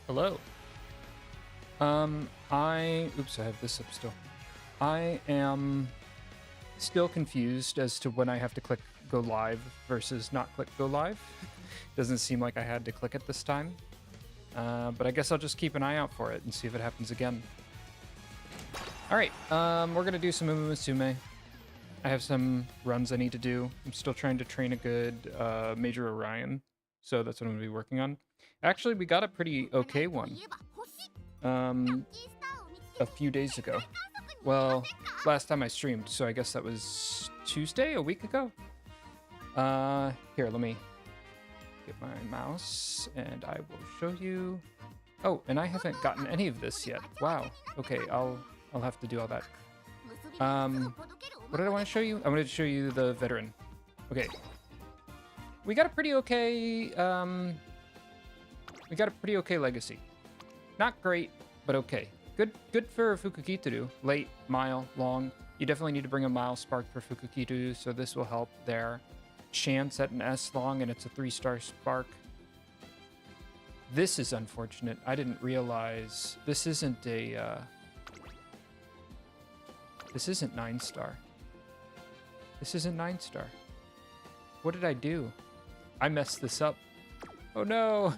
Hello. Oops, I have this up still. I am still confused as to when I have to click go live versus not click go live. Doesn't seem like I had to click it this time. But I guess I'll just keep an eye out for it and see if it happens again. All right, we're gonna do some Umamusume. I have some runs I need to do. I'm still trying to train a good Major Orion, so that's what I'm gonna be working on. Actually, we got a pretty okay one a few days ago. Well, last time I streamed, so I guess that was Tuesday, a week ago. Here, let me get my mouse and I will show you. Oh, and I haven't gotten any of this yet. Wow. Okay, I'll have to do all that. What did I want to show you? I wanted to show you the veteran. Okay. We got a pretty okay legacy. Not great, but okay. Good for Fukukituru. Late, mile, long. You definitely need to bring a mile spark for Fukukituru, so this will help there. Chance at an S long, and it's a 3-star spark. This is unfortunate. I didn't realize this isn't a this isn't 9-star. This isn't 9-star. What did I do? I messed this up. Oh no.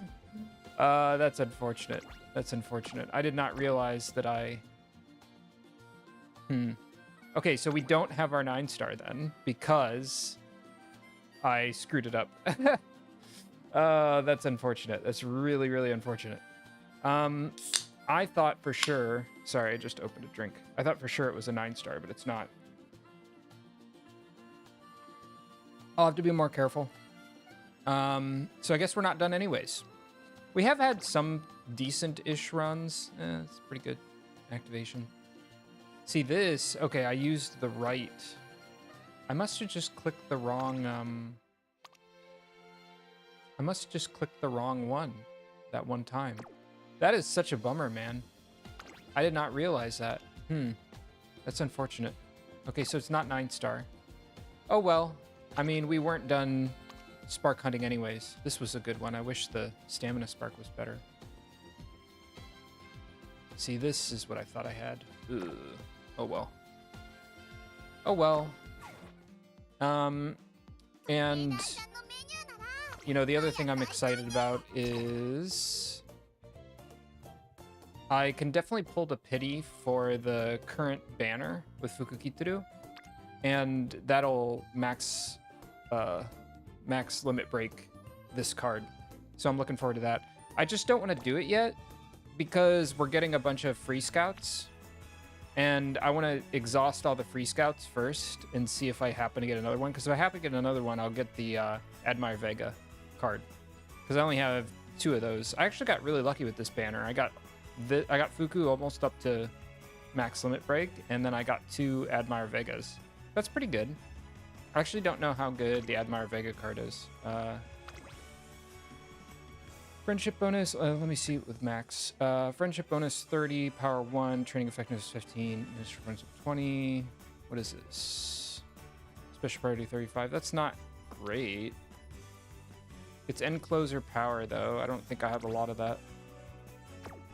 That's unfortunate. That's unfortunate. I did not realize that I... Okay, so we don't have our 9-star then, because I screwed it up. That's unfortunate. That's really, really unfortunate. I thought for sure... Sorry, I just opened a drink. I thought for sure it was a 9-star, but it's not. I'll have to be more careful. So I guess we're not done anyways. We have had some decent-ish runs. It's pretty good activation. See this? Okay, I used the right. I must have just clicked the wrong, I must have just clicked the wrong one that one time. That is such a bummer, man. I did not realize that. That's unfortunate. Okay, so it's not 9-star. Oh well. I mean, we weren't done spark hunting anyways. This was a good one. I wish the stamina spark was better. See, this is what I thought I had. Ugh. Oh well. Oh well. And you know, the other thing I'm excited about is I can definitely pull the pity for the current banner with Fukukituru, and that'll max limit break this card. So I'm looking forward to that. I just don't want to do it yet because we're getting a bunch of free scouts, and I want to exhaust all the free scouts first and see if I happen to get another one. Because if I happen to get another one, I'll get the Admire Vega card, because I only have 2 of those. I actually got really lucky with this banner. I got Fuku almost up to max limit break, and then I got 2 Admire Vegas. That's pretty good. I actually don't know how good the Admire Vega card is. Friendship bonus, let me see with max. Friendship bonus 30, power 1, training effectiveness 15, initial friendship 20. What is this? Special priority 35. That's not great. It's end closer power though. I don't think I have a lot of that.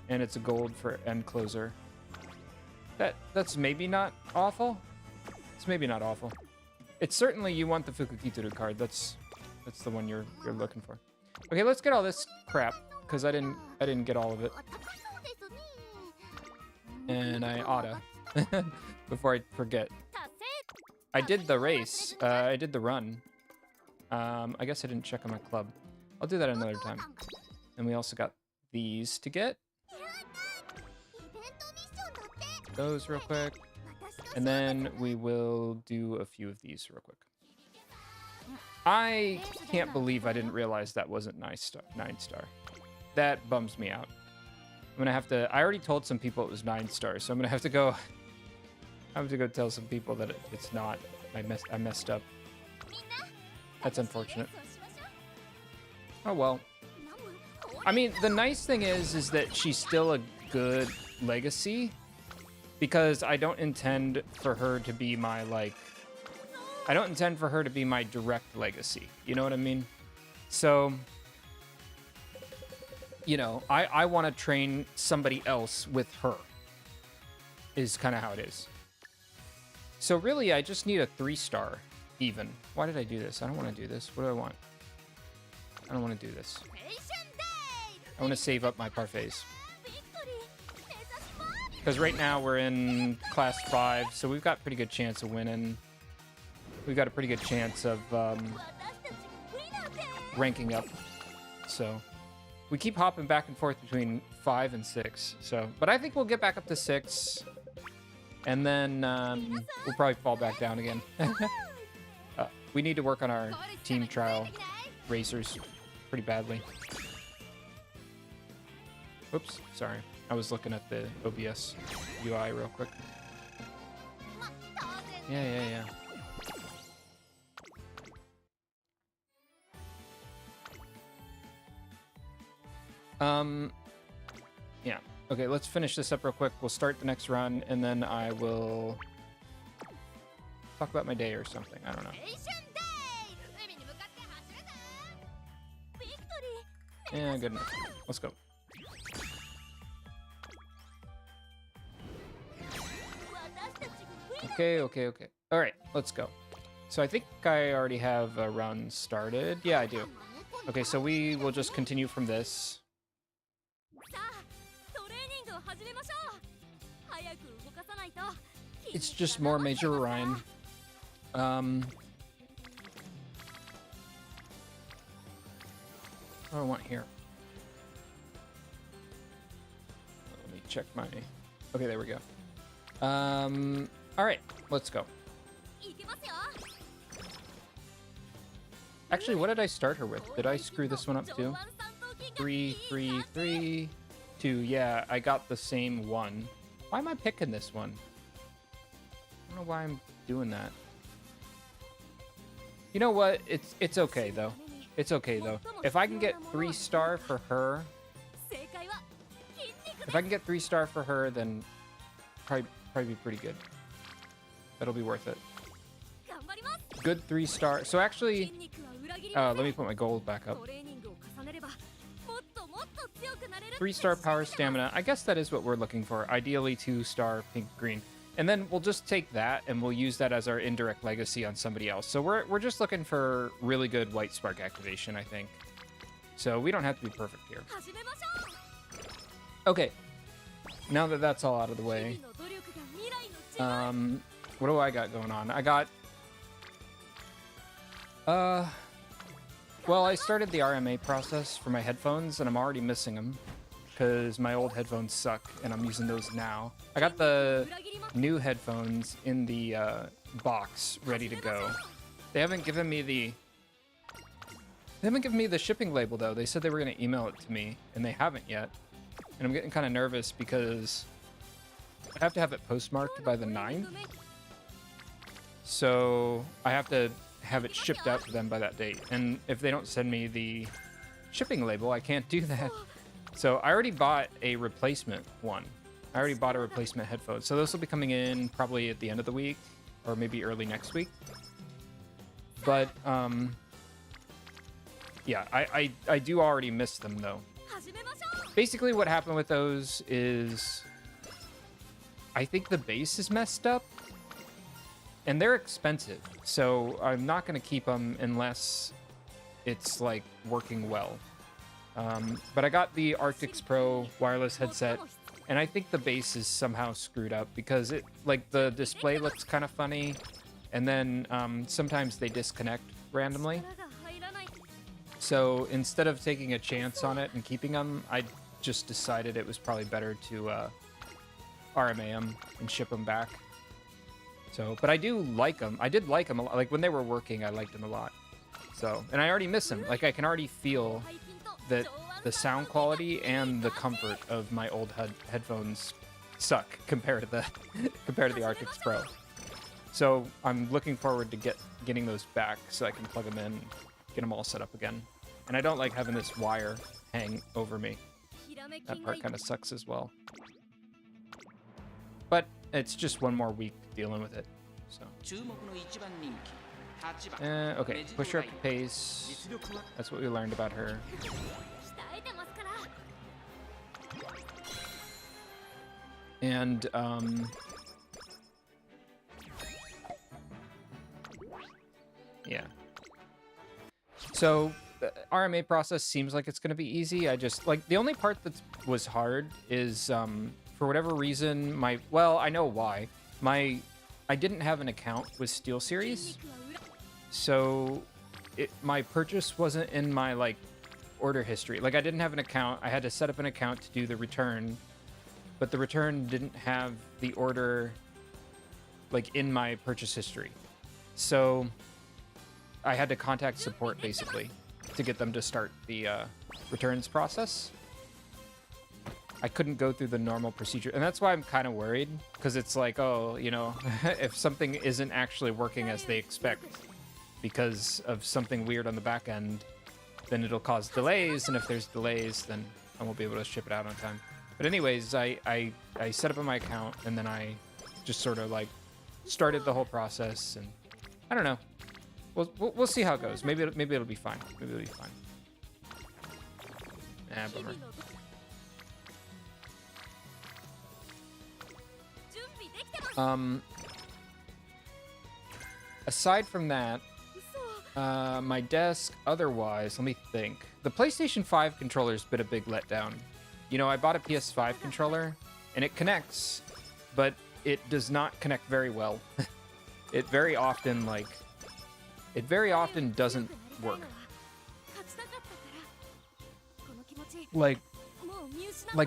And it's a gold for end closer. That's maybe not awful. It's maybe not awful. It's certainly, you want the Fukukituru card. That's the one you're looking for. Okay, let's get all this crap, because I didn't get all of it. And I oughta before I forget. I did the race. I did the run. I guess I didn't check on my club. I'll do that another time. And we also got these to get. Those real quick. And then we will do a few of these real quick. I can't believe I didn't realize that wasn't 9-star. That bums me out. I'm gonna have to. I already told some people it was 9-star, so I'm gonna have to go. I have to go tell some people that it's not. I messed up. That's unfortunate. Oh well. I mean, the nice thing is that she's still a good legacy, because I don't intend for her to be my, like, I don't intend for her to be my direct legacy. You know what I mean? So you know, I want to train somebody else with her. Is kind of how it is. So really, I just need a 3-star even. Why did I do this? I don't want to do this. What do I want? I don't want to do this. I want to save up my parfaits. Because right now we're in class 5, so we've got a pretty good chance of winning. We've got a pretty good chance of ranking up. So we keep hopping back and forth between 5 and 6. So, but I think we'll get back up to 6. And then we'll probably fall back down again. We need to work on our team trial racers pretty badly. Oops, sorry. I was looking at the OBS UI real quick. Yeah. Yeah. Okay, let's finish this up real quick. We'll start the next run, and then I will talk about my day or something. I don't know. Yeah, good enough. Let's go. Okay. All right, let's go. So I think I already have a run started. Yeah, I do. Okay, so we will just continue from this. It's just more Mejiro Ryan. What do I want here? Let me check my... Okay, there we go. All right, let's go. Actually, what did I start her with? Did I screw this one up too? 3, 3, 3, 2. Yeah, I got the same one. Why am I picking this one? I don't know why I'm doing that. You know what? It's okay though. It's okay though. If I can get 3-star for her, then probably be pretty good. That'll be worth it. Good 3-star. So actually, let me put my gold back up. 3-star power stamina. I guess that is what we're looking for. Ideally 2-star pink green. And then we'll just take that and we'll use that as our indirect legacy on somebody else. So we're just looking for really good white spark activation, I think. So we don't have to be perfect here. Okay. Now that that's all out of the way, what do I got going on? I got... Well, I started the RMA process for my headphones, and I'm already missing them because my old headphones suck, and I'm using those now. I got the new headphones in the box ready to go. They haven't given me the shipping label though. They said they were going to email it to me, and they haven't yet. And I'm getting kind of nervous because I have to have it postmarked by the 9th. So I have to have it shipped out to them by that date. And if they don't send me the shipping label, I can't do that. So I already bought a replacement one. I already bought a replacement headphone. So those will be coming in probably at the end of the week or maybe early next week. But yeah, I do already miss them though. Basically what happened with those is I think the base is messed up and they're expensive. So I'm not going to keep them unless it's like working well. But I got the Arctix Pro wireless headset, and I think the base is somehow screwed up because it, like, the display looks kind of funny, and then sometimes they disconnect randomly. So instead of taking a chance on it and keeping them, I just decided it was probably better to RMA them and ship them back. So, but I do like them. I did like them a lot. Like when they were working, I liked them a lot. So, and I already miss them. Like I can already feel that the sound quality and the comfort of my old headphones suck compared to the Arctix Pro. So I'm looking forward to getting those back so I can plug them in, get them all set up again. And I don't like having this wire hang over me. That part kind of sucks as well. But it's just one more week dealing with it. So. Okay, push her up to pace. That's what we learned about her. And yeah. So the RMA process seems like it's going to be easy. I just like the only part that was hard is for whatever reason I know why. I didn't have an account with SteelSeries. So my purchase wasn't in my like order history. Like I didn't have an account. I had to set up an account to do the return, but the return didn't have the order like in my purchase history. So I had to contact support basically to get them to start the returns process. I couldn't go through the normal procedure, and that's why I'm kind of worried, because it's like, oh, you know, if something isn't actually working as they expect because of something weird on the back end, then it'll cause delays, and if there's delays, then I won't be able to ship it out on time. But anyways, I set up my account, and then I just sort of like started the whole process, and I don't know. We'll see how it goes. Maybe it'll be fine. Maybe it'll be fine. Bummer. Aside from that, my desk, otherwise, let me think. The PlayStation 5 controller's been a big letdown. You know, I bought a PS5 controller, and it connects, but it does not connect very well. It very often doesn't work. Like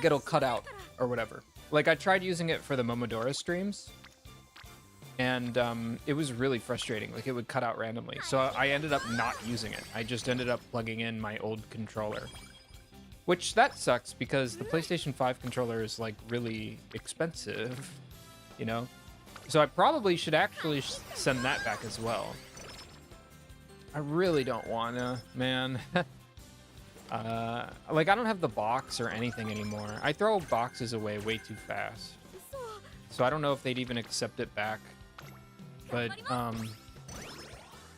it'll cut out or whatever. Like I tried using it for the Momodora streams, and it was really frustrating. Like it would cut out randomly. So I ended up not using it. I just ended up plugging in my old controller, which that sucks because the PlayStation 5 controller is like really expensive, you know? So I probably should actually send that back as well. I really don't wanna, man. Like I don't have the box or anything anymore. I throw boxes away way too fast. So I don't know if they'd even accept it back. But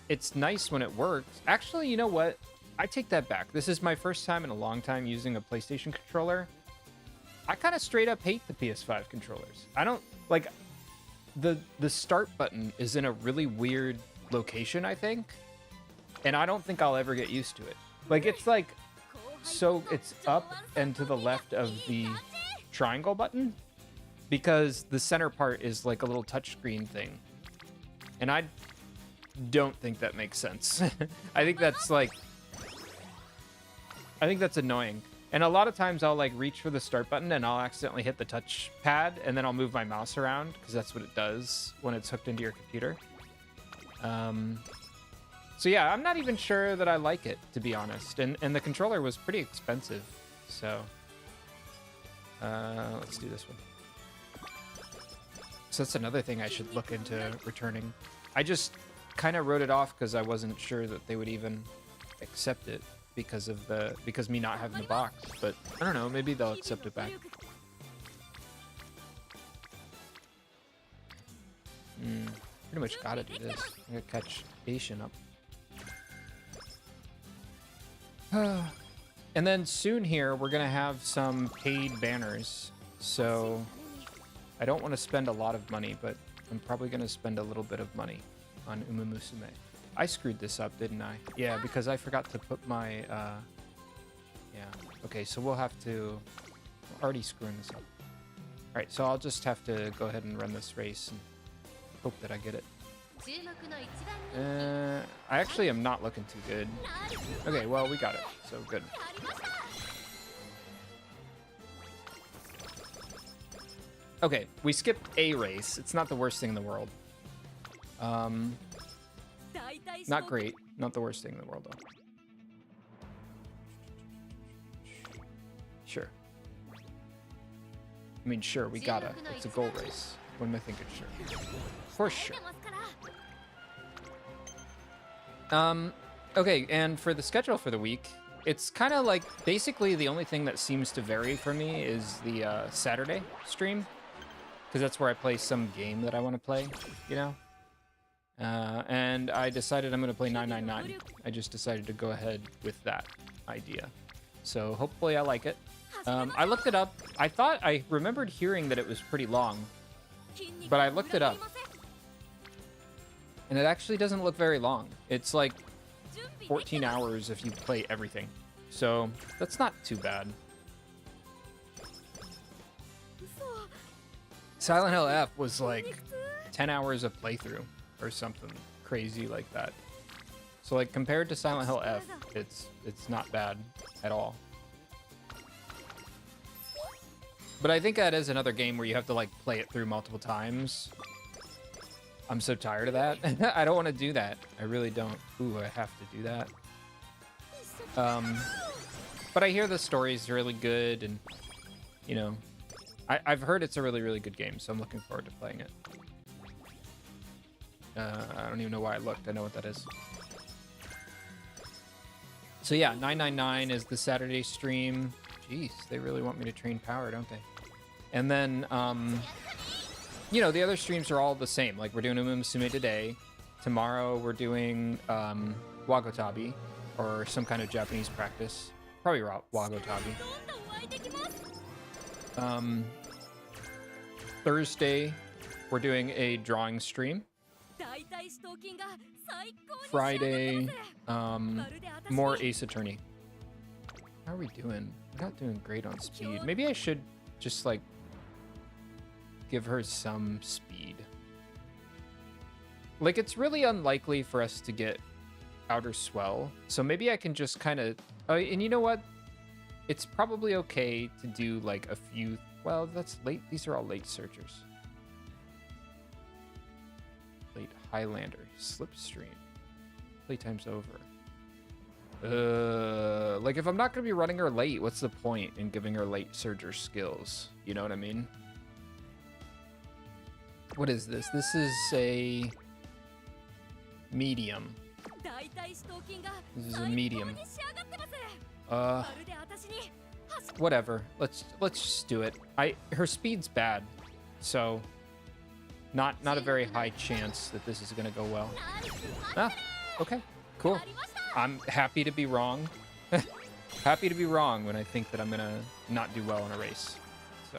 it's nice when it works. Actually, you know what? I take that back. This is my first time in a long time using a PlayStation controller. I kind of straight up hate the PS5 controllers. I don't like the start button is in a really weird location, I think. And I don't think I'll ever get used to it. Like it's like so it's up and to the left of the triangle button because the center part is like a little touchscreen thing. And I don't think that makes sense. I think that's annoying. And a lot of times I'll like reach for the start button and I'll accidentally hit the touch pad and then I'll move my mouse around because that's what it does when it's hooked into your computer. So yeah, I'm not even sure that I like it, to be honest. And the controller was pretty expensive, so let's do this one. So that's another thing I should look into returning. I just kind of wrote it off because I wasn't sure that they would even accept it because me not having the box. But I don't know, maybe they'll accept it back. Pretty much gotta do this. I'm gonna catch Asian up. And then soon here, we're going to have some paid banners. So I don't want to spend a lot of money, but I'm probably going to spend a little bit of money on Umamusume. I screwed this up, didn't I? Yeah, because I forgot to put my... yeah. Okay, so we'll have to... I'm already screwing this up. Alright, so I'll just have to go ahead and run this race and hope that I get it. I actually am not looking too good. Okay, well, we got it, so good. Okay, we skipped a race. It's not the worst thing in the world. Not great. Not the worst thing in the world, though. Sure. I mean, sure, we gotta. It's a goal race. What am I thinking? Sure. For sure. Okay, and for the schedule for the week, it's kind of like basically the only thing that seems to vary for me is the Saturday stream, because that's where I play some game that I want to play, you know? And I decided I'm going to play 999. I just decided to go ahead with that idea. So hopefully I like it. I looked it up. I remembered hearing that it was pretty long, but I looked it up. And it actually doesn't look very long. It's like 14 hours if you play everything. So that's not too bad. Silent Hill F was like 10 hours of playthrough or something crazy like that. So like compared to Silent Hill F, it's not bad at all. But I think that is another game where you have to like play it through multiple times. I'm so tired of that. I don't want to do that. I really don't. Ooh, I have to do that. But I hear the story's really good, and you know, I've heard it's a really, really good game, so I'm looking forward to playing it. I don't even know why I looked. I know what that is. So yeah, 999 is the Saturday stream. Jeez, they really want me to train power, don't they? And then, you know, the other streams are all the same. Like, we're doing Umamusume today. Tomorrow, we're doing Wagotabi, or some kind of Japanese practice. Probably Wagotabi. Thursday, we're doing a drawing stream. Friday, more Ace Attorney. How are we doing? We're not doing great on speed. Maybe I should just, like, give her some speed. Like, it's really unlikely for us to get Outer Swell, so maybe I can just kind of... and you know what? It's probably okay to do, like, a few... Well, that's late. These are all late searchers. Late Highlander. Slipstream. Playtime's over. Like, if I'm not going to be running her late, what's the point in giving her late surger skills? You know what I mean? What is this? This is a medium. This is a medium. Whatever. Let's just do it. Her speed's bad, so not a very high chance that this is gonna go well. Ah, okay, cool. I'm happy to be wrong. Happy to be wrong when I think that I'm gonna not do well in a race. So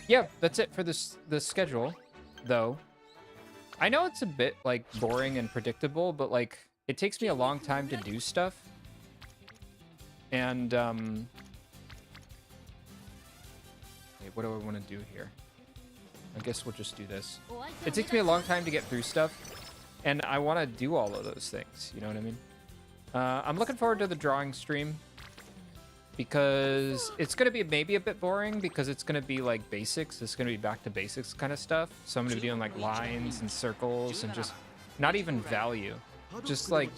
yeah, that's it for the schedule, though. I know it's a bit like boring and predictable, but like it takes me a long time to do stuff. And wait, what do I want to do here? I guess we'll just do this. It takes me a long time to get through stuff, and I want to do all of those things. You know what I mean? I'm looking forward to the drawing stream, because it's going to be maybe a bit boring, because it's going to be like basics. It's going to be back to basics kind of stuff. So I'm going to be doing like lines and circles and just not even value. Just like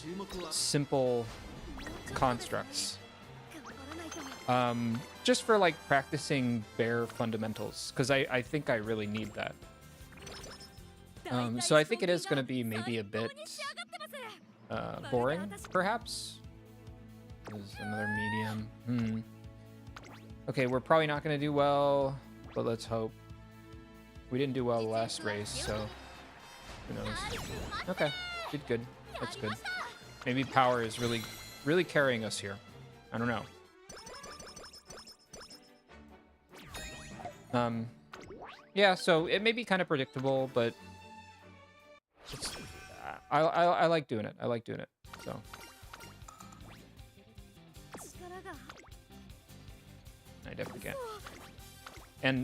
simple constructs. Just for like practicing bare fundamentals, because I think I really need that. So I think it is going to be maybe a bit boring, perhaps. This is another medium. Okay, we're probably not going to do well, but let's hope. We didn't do well last race, so who knows. Okay, did good. That's good. Maybe power is really carrying us here. I don't know. Yeah, so it may be kind of predictable, but I like doing it. I like doing it. So. I definitely can.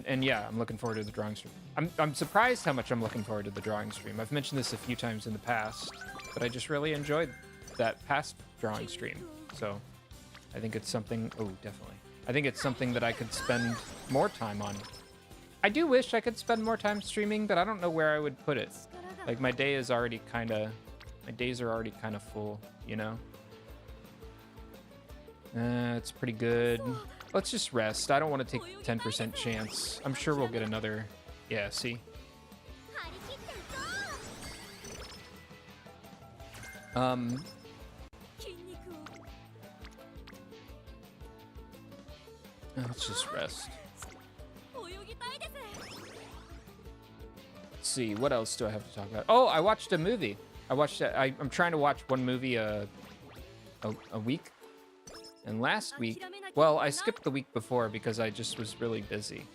And yeah, I'm looking forward to the drawing stream. I'm surprised how much I'm looking forward to the drawing stream. I've mentioned this a few times in the past, but I just really enjoyed that past drawing stream. So I think it's something. Oh, definitely. I think it's something that I could spend more time on. I do wish I could spend more time streaming, but I don't know where I would put it. Like my days are already kind of full, you know? It's pretty good. Let's just rest. I don't want to take 10% chance. I'm sure we'll get another. Yeah, see? Let's just rest. Let's see, what else do I have to talk about? Oh, I watched a movie. I watched. I'm trying to watch one movie a week. And last week, well, I skipped the week before because I just was really busy.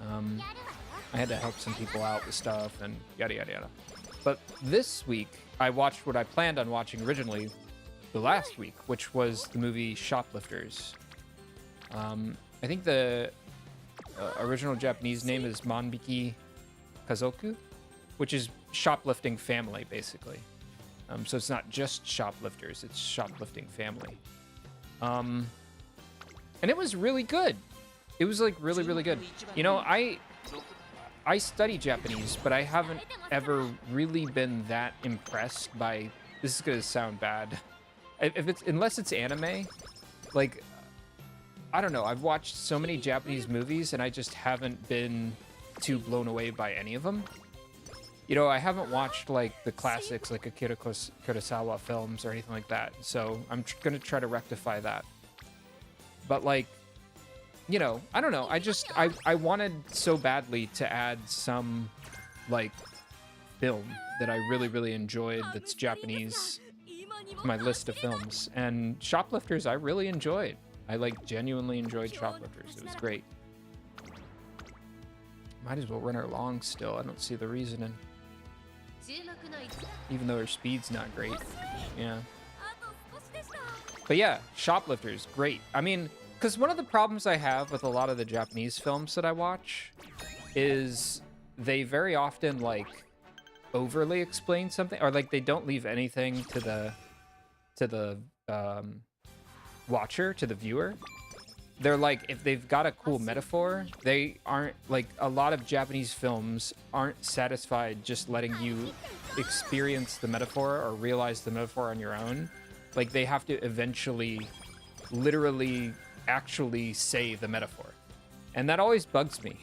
I had to help some people out with stuff and yada yada yada. But this week, I watched what I planned on watching originally the last week, which was the movie Shoplifters. I think the original Japanese name is Manbiki Kazoku, which is shoplifting family, basically. So it's not just shoplifters, it's shoplifting family. And it was really good. It was like really, really good. You know, I study Japanese, but I haven't ever really been that impressed by, this is gonna sound bad. Unless it's anime, like, I don't know, I've watched so many Japanese movies and I just haven't been too blown away by any of them. You know, I haven't watched like the classics, like Akira Kurosawa films or anything like that. So I'm gonna try to rectify that. But like, you know, I don't know. I wanted so badly to add some like film that I really, really enjoyed that's Japanese to my list of films. And Shoplifters, I really enjoyed. I like genuinely enjoyed Shoplifters. It was great. Might as well run her long still. I don't see the reasoning. Even though her speed's not great. Yeah. But yeah, Shoplifters, great. I mean, because one of the problems I have with a lot of the Japanese films that I watch is they very often like overly explain something, or like they don't leave anything to the watcher, to the viewer. They're like, if they've got a cool metaphor, they aren't, like, a lot of Japanese films aren't satisfied just letting you experience the metaphor or realize the metaphor on your own. Like, they have to eventually, literally, actually say the metaphor. And that always bugs me.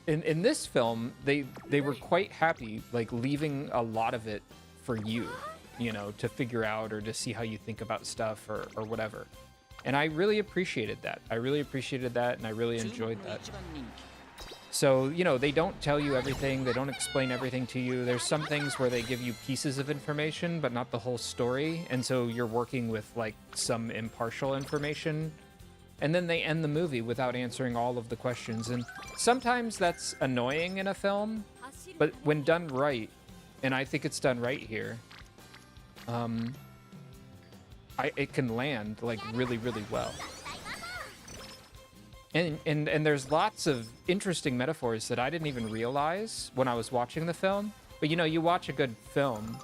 In this film, they were quite happy, like, leaving a lot of it for you. You know, to figure out or to see how you think about stuff or whatever. And I really appreciated that. I really appreciated that, and I really enjoyed that. So, you know, they don't tell you everything. They don't explain everything to you. There's some things where they give you pieces of information, but not the whole story. And so you're working with, like, some impartial information. And then they end the movie without answering all of the questions. And sometimes that's annoying in a film, but when done right, and I think it's done right here, it can land like really, really well. And there's lots of interesting metaphors that I didn't even realize when I was watching the film. But you know, you watch a good film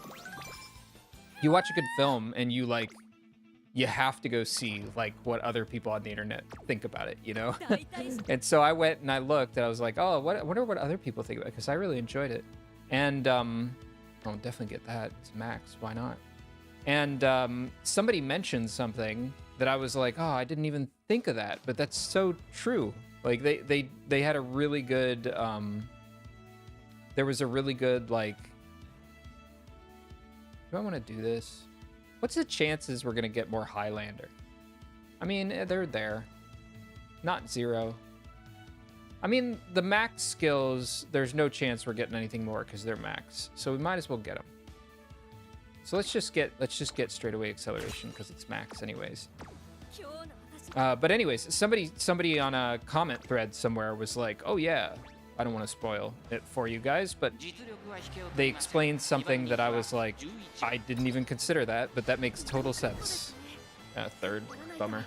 and you have to go see like what other people on the internet think about it, you know? And so I went and I looked and I was like, oh, I wonder what other people think about it, because I really enjoyed it. And I'll definitely get that. It's Max, why not? And somebody mentioned something that I was like, oh, I didn't even think of that, but that's so true. Like they had a really good, there was a really good, like, do I want to do this? What's the chances we're going to get more Highlander? I mean, they're there. Not zero. I mean, the max skills, there's no chance we're getting anything more because they're max. So we might as well get them. So let's just get straightaway acceleration because it's max anyways. But anyways, somebody on a comment thread somewhere was like, oh yeah, I don't want to spoil it for you guys, but they explained something that I was like, I didn't even consider that, but that makes total sense. Third, bummer.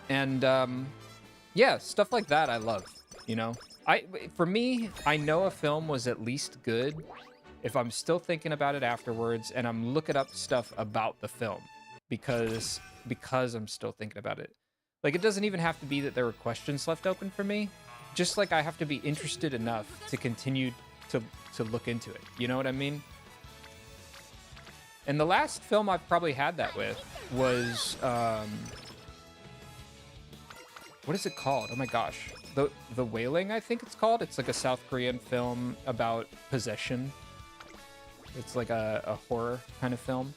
And yeah, stuff like that I love, you know? For me, I know a film was at least good if I'm still thinking about it afterwards and I'm looking up stuff about the film because I'm still thinking about it. Like, it doesn't even have to be that there were questions left open for me. Just like I have to be interested enough to continue to look into it. You know what I mean? And the last film I've probably had that with was, what is it called? Oh my gosh. The Wailing, I think it's called. It's like a South Korean film about possession. It's like a horror kind of film.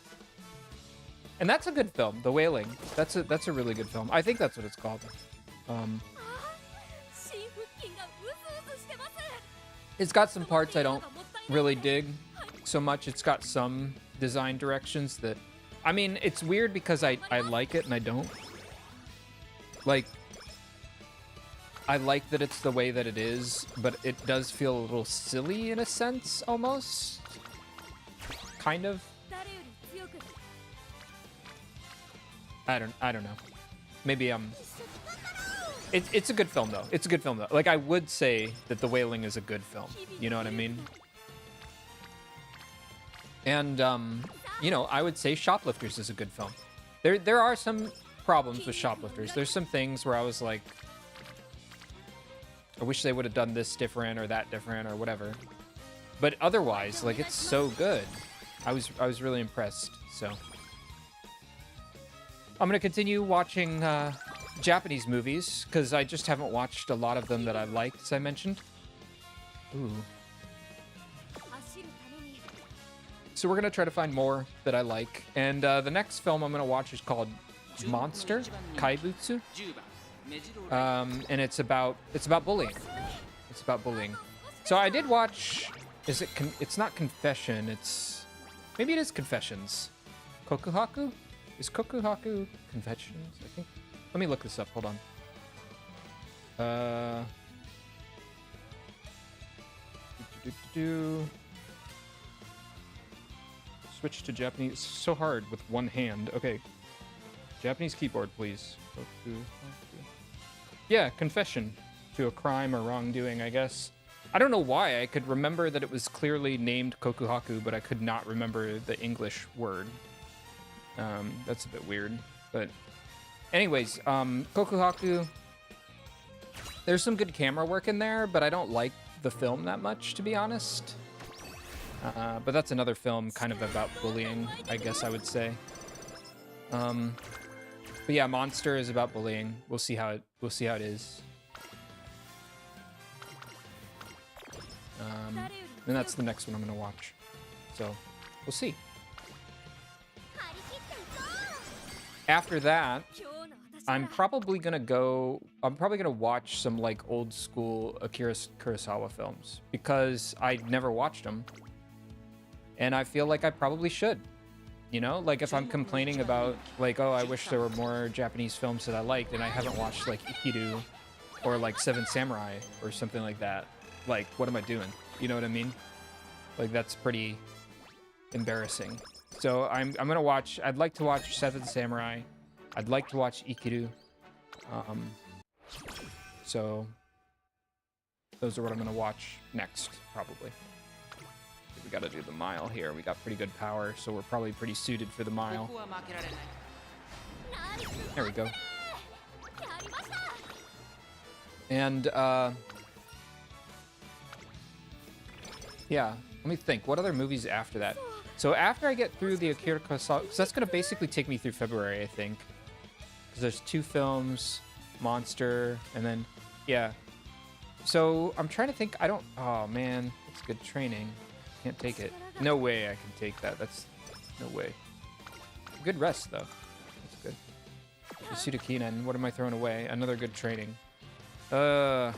And that's a good film, The Wailing. That's a really good film. I think that's what it's called. It's got some parts I don't really dig so much. It's got some design directions that, I mean, it's weird because I like it and I don't. Like, I like that it's the way that it is, but it does feel a little silly in a sense, almost. Kind of. I don't know. Maybe it's a good film though. It's a good film though. Like, I would say that The Wailing is a good film. You know what I mean? And you know, I would say Shoplifters is a good film. There are some problems with Shoplifters. There's some things where I was like, I wish they would have done this different or that different or whatever. But otherwise, like, it's so good. I was really impressed. So I'm gonna continue watching Japanese movies because I just haven't watched a lot of them that I liked, as I mentioned. Ooh. So we're gonna try to find more that I like, and the next film I'm gonna watch is called Monster Kaibutsu, and it's about bullying. It's about bullying. So I did watch. It's not Confession. Maybe it is Confessions. Kokuhaku? Is Kokuhaku Confessions? I think. Let me look this up. Hold on. Switch to Japanese. It's so hard with one hand. Okay. Japanese keyboard, please. Yeah, confession to a crime or wrongdoing, I guess. I don't know why. I could remember that it was clearly named Kokuhaku, but I could not remember the English word. That's a bit weird. But anyways, Kokuhaku, there's some good camera work in there, but I don't like the film that much, to be honest. But that's another film kind of about bullying, I guess I would say. But yeah, Monster is about bullying. We'll see how it is. And that's the next one I'm gonna watch. So we'll see. After that, I'm probably gonna watch some like old school Akira Kurosawa films because I never watched them. And I feel like I probably should. You know, like if I'm complaining about like, oh, I wish there were more Japanese films that I liked and I haven't watched like Ikiru or like Seven Samurai or something like that. Like, what am I doing? You know what I mean? Like, that's pretty embarrassing. So I'm gonna watch, I'd like to watch Seven Samurai. I'd like to watch Ikiru. So those are what I'm gonna watch next, probably. We gotta do the mile here. We got pretty good power, so we're probably pretty suited for the mile. There we go. And, yeah, let me think. What other movies after that? So after I get through the Akira Kurosawa, because that's gonna basically take me through February, I think. Because there's 2 films, Monster, and then, yeah. So I'm trying to think. Oh man, it's good training. Can't take it. No way I can take that. That's no way. Good rest though. That's good. Yasuda Kinen, what am I throwing away? Another good training. Well,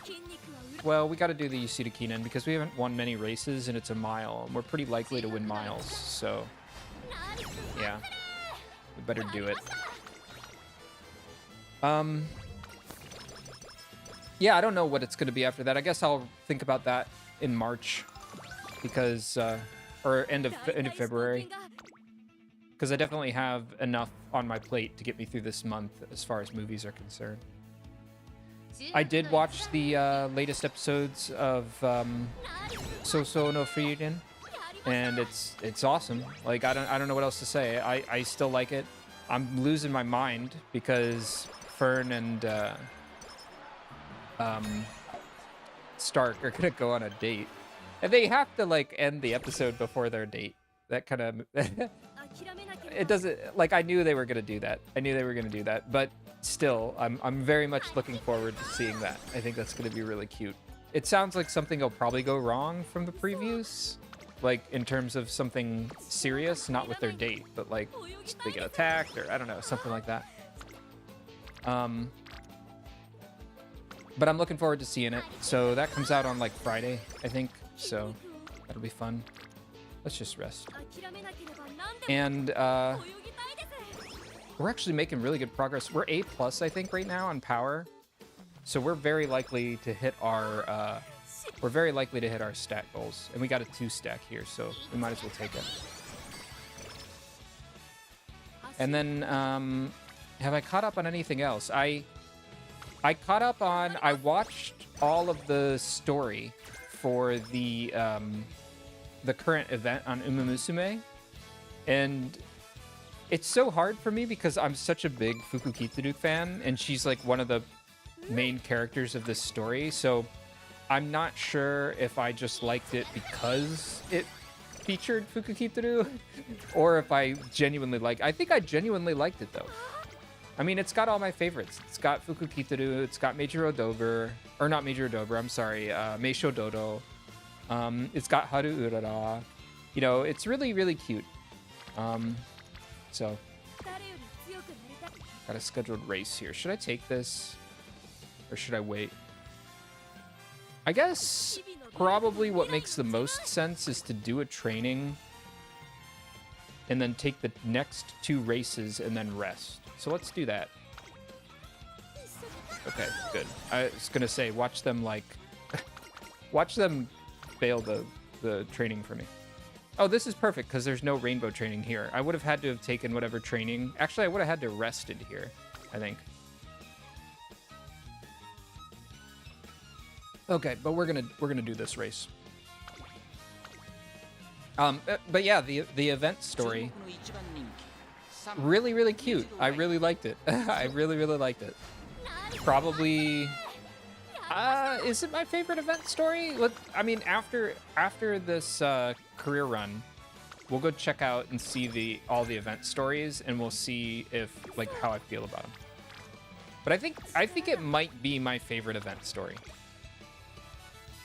we got to do the Yasuda Kinen because we haven't won many races and it's a mile, and we're pretty likely to win miles. So, yeah, we better do it. Yeah, I don't know what it's going to be after that. I guess I'll think about that in March. Because, or end of February, because I definitely have enough on my plate to get me through this month as far as movies are concerned. I did watch the latest episodes of So no Frieren, and it's awesome. Like, I don't know what else to say. I still like it. I'm losing my mind because Fern and Stark are gonna go on a date. And they have to, like, end the episode before their date. That kind of... it doesn't... Like, I knew they were going to do that. But still, I'm very much looking forward to seeing that. I think that's going to be really cute. It sounds like something will probably go wrong from the previews. Like, in terms of something serious, not with their date. But, like, they get attacked or, I don't know, something like that. But I'm looking forward to seeing it. So that comes out on, like, Friday, I think. so that'll be fun. Let's just rest. And we're actually making really good progress. We're A+, I think, right now on power. So we're very likely to hit our stat goals. And we got a 2-stack here, so we might as well take it. And then have I caught up on anything else? I caught up on, I watched all of the story for the current event on Umamusume, and it's so hard for me because I'm such a big Fukukitsu fan, and she's like one of the main characters of this story, so I'm not sure if I just liked it because it featured Fukukitsu or if I genuinely I think I genuinely liked it though. I mean, it's got all my favorites. It's got Fukukitsu, it's got Mejiro Dober, or not Mejiro Dober, I'm sorry, Meisho Dodo. It's got Haru Urara. You know, it's really, really cute. So, got a scheduled race here. Should I take this? Or should I wait? I guess probably what makes the most sense is to do a training and then take the next 2 races and then rest. So let's do that. Okay, good. I was gonna say, watch them watch them fail the training for me. Oh, this is perfect because there's no rainbow training here. I would have had to have taken whatever training. Actually, I would have had to have rested here, I think. Okay, but we're gonna do this race. But yeah, the event story, really, really cute. I really liked it. I really, really liked it. Probably, is it my favorite event story? I mean, after this career run, we'll go check out and see all the event stories, and we'll see if how I feel about them. But I think it might be my favorite event story.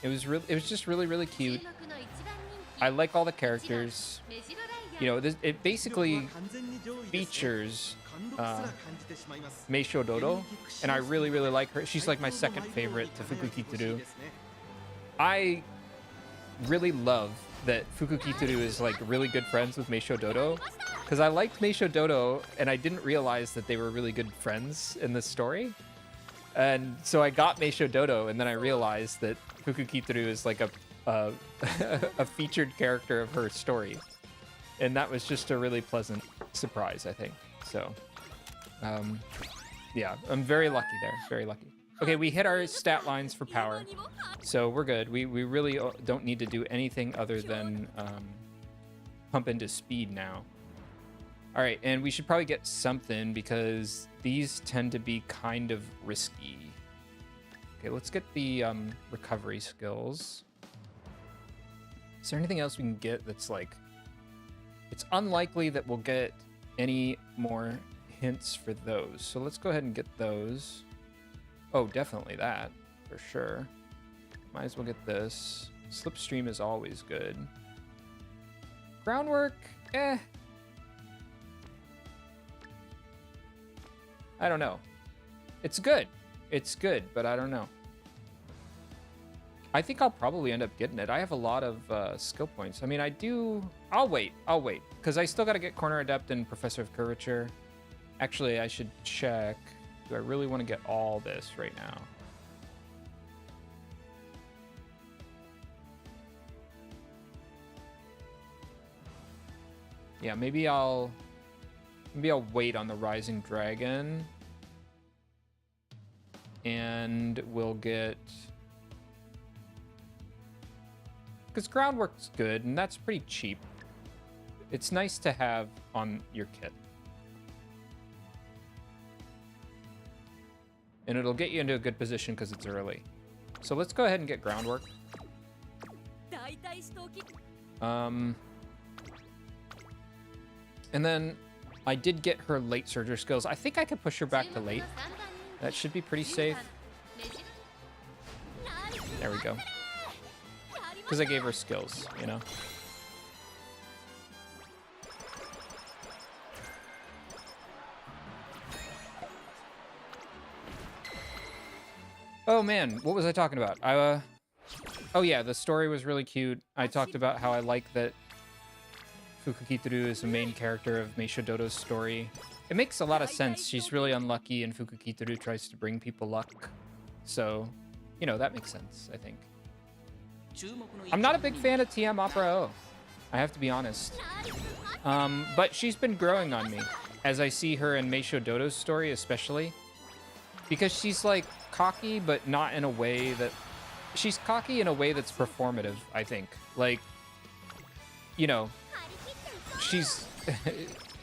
It was just really, really cute. I like all the characters. You know, it basically features Meisho Dodo, and I really, really like her. She's like my second favorite to Fukukitsu. I really love that Fukukitsu is really good friends with Meisho Dodo, because I liked Meisho Dodo and I didn't realize that they were really good friends in this story. And so I got Meisho Dodo, and then I realized that Fukukitsu is like a featured character of her story. And that was just a really pleasant surprise, I think. So, yeah, I'm very lucky there. Very lucky. Okay, we hit our stat lines for power. So we're good. We really don't need to do anything other than pump into speed now. All right, and we should probably get something because these tend to be kind of risky. Okay, let's get the recovery skills. Is there anything else we can get that's it's unlikely that we'll get any more hints for those. So let's go ahead and get those. Oh, definitely that, for sure. Might as well get this. Slipstream is always good. Groundwork, I don't know. It's good. It's good, but I don't know. I think I'll probably end up getting it. I have a lot of skill points. I mean, I'll wait, because I still got to get Corner Adept and Professor of Curvature. Actually, I should check. Do I really want to get all this right now? Yeah, maybe I'll wait on the Rising Dragon. And we'll get... because Groundwork's good, and that's pretty cheap. It's nice to have on your kit. And it'll get you into a good position because it's early. So let's go ahead and get Groundwork. And then I did get her late Surger skills. I think I could push her back to late. That should be pretty safe. There we go. Because I gave her skills, you know? Oh man, what was I talking about? Oh yeah, the story was really cute. I talked about how I like that Fukukitaru is the main character of Meisho Dodo's story. It makes a lot of sense. She's really unlucky, and Fukukitaru tries to bring people luck. So, you know, that makes sense, I think. I'm not a big fan of TM Opera O. I have to be honest. But she's been growing on me as I see her in Meisho Dodo's story, especially. Because she's, like, cocky, but not in a way that... She's cocky in a way that's performative, I think. Like, you know, she's...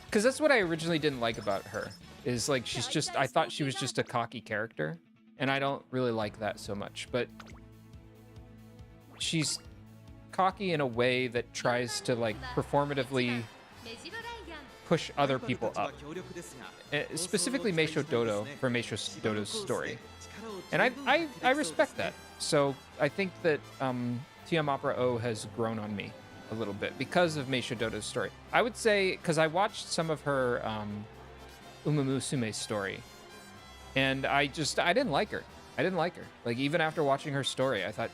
Because that's what I originally didn't like about her. Is, like, she's just... I thought she was just a cocky character. And I don't really like that so much. But she's cocky in a way that tries to, like, performatively push other people up. Specifically Meisho Dodo for Meisho Dodo's story. And I respect that. So I think that TM Opera O has grown on me a little bit because of Meisho Dodo's story. I would say, because I watched some of her Umamusume story, and I didn't like her. I didn't like her. Like, even after watching her story, I thought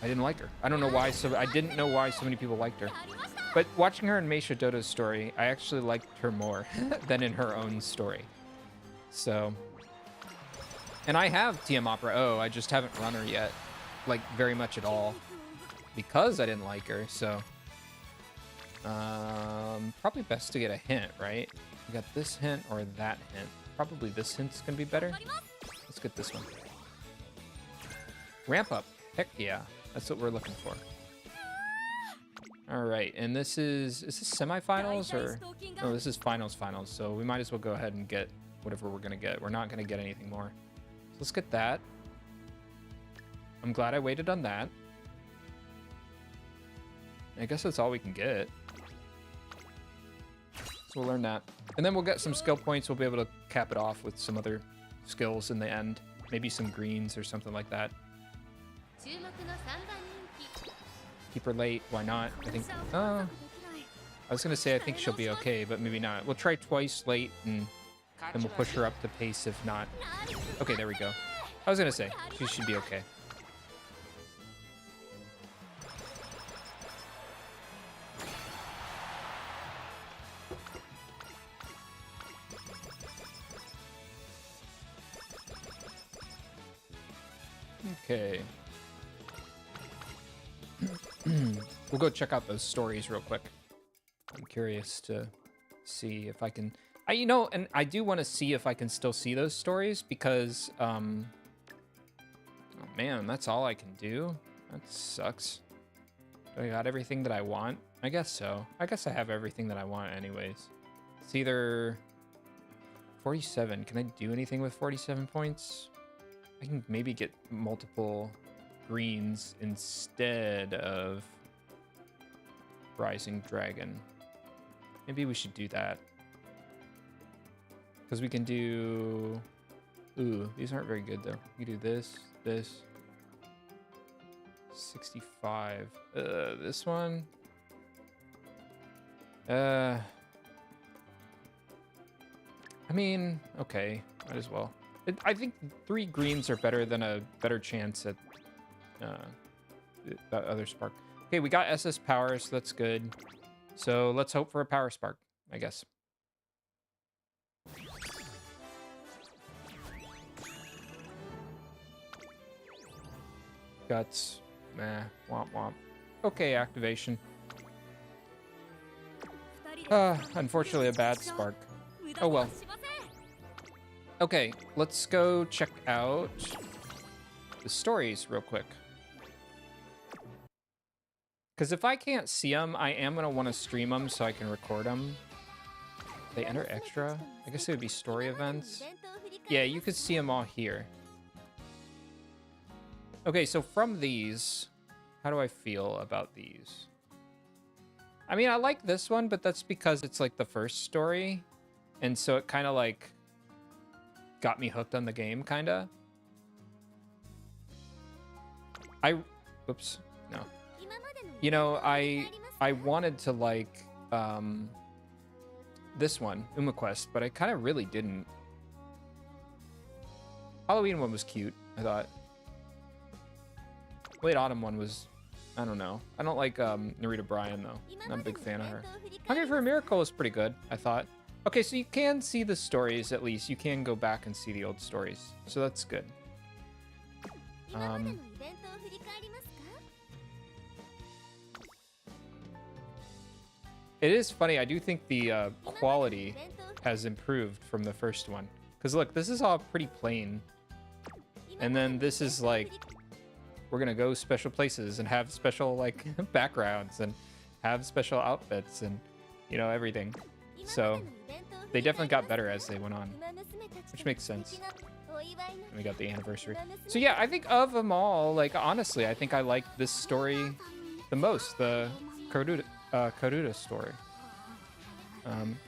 I didn't like her. I don't know why. I didn't know why so many people liked her. But watching her in Meisho Dodo's story, I actually liked her more than in her own story. So, and I have TM Opera O, I just haven't run her yet, like, very much at all, because I didn't like her. So, probably best to get a hint, right? We got this hint or that hint. Probably this hint's gonna be better. Let's get this one. Ramp up. Heck yeah. That's what we're looking for. All right, and is this semifinals or? No, this is finals, so we might as well go ahead and get whatever we're gonna get. We're not gonna get anything more. So let's get that. I'm glad I waited on that. I guess that's all we can get. So we'll learn that. And then we'll get some skill points. We'll be able to cap it off with some other skills in the end. Maybe some greens or something like that. Keep her late, why not? I think, I was gonna say I think she'll be okay, but maybe not. We'll try twice late, and then we'll push her up to pace if not. Okay, there we go. I was gonna say, she should be okay. Okay. We'll go check out those stories real quick. I'm curious to see if I can... you know, and I do want to see if I can still see those stories because... oh man, that's all I can do? That sucks. Do I got everything that I want? I guess so. I guess I have everything that I want anyways. It's either... 47. Can I do anything with 47 points? I can maybe get multiple greens instead of Rising Dragon. Maybe we should do that. Because we can do... Ooh, these aren't very good though. We can do this, this. 65. This one. I mean, okay, might as well. I think 3 greens are better than a better chance at that other spark. Okay, we got SS power, so that's good. So let's hope for a power spark, I guess. Guts. Meh. Womp womp. Okay, activation. Unfortunately a bad spark. Oh well. Okay, let's go check out the stories real quick. Because if I can't see them, I am going to want to stream them so I can record them. They enter extra? I guess it would be story events. Yeah, you could see them all here. Okay, so from these, how do I feel about these? I mean, I like this one, but that's because it's like the first story. And so it kind of like got me hooked on the game, kind of. Oops, no. You know, I wanted to like this one, UmaQuest, but I kind of really didn't. Halloween one was cute, I thought. Late Autumn one was, I don't know. I don't like Narita Bryan though. Not a big fan of her. Hungry for a Miracle is pretty good, I thought. Okay, so you can see the stories at least. You can go back and see the old stories. So that's good. It is funny. I do think the quality has improved from the first one. Because look, this is all pretty plain. And then this is like, we're going to go special places and have special like backgrounds and have special outfits and, you know, everything. So they definitely got better as they went on, which makes sense. And we got the anniversary. So yeah, I think of them all, like, honestly, I think I like this story the most, the Karuta story.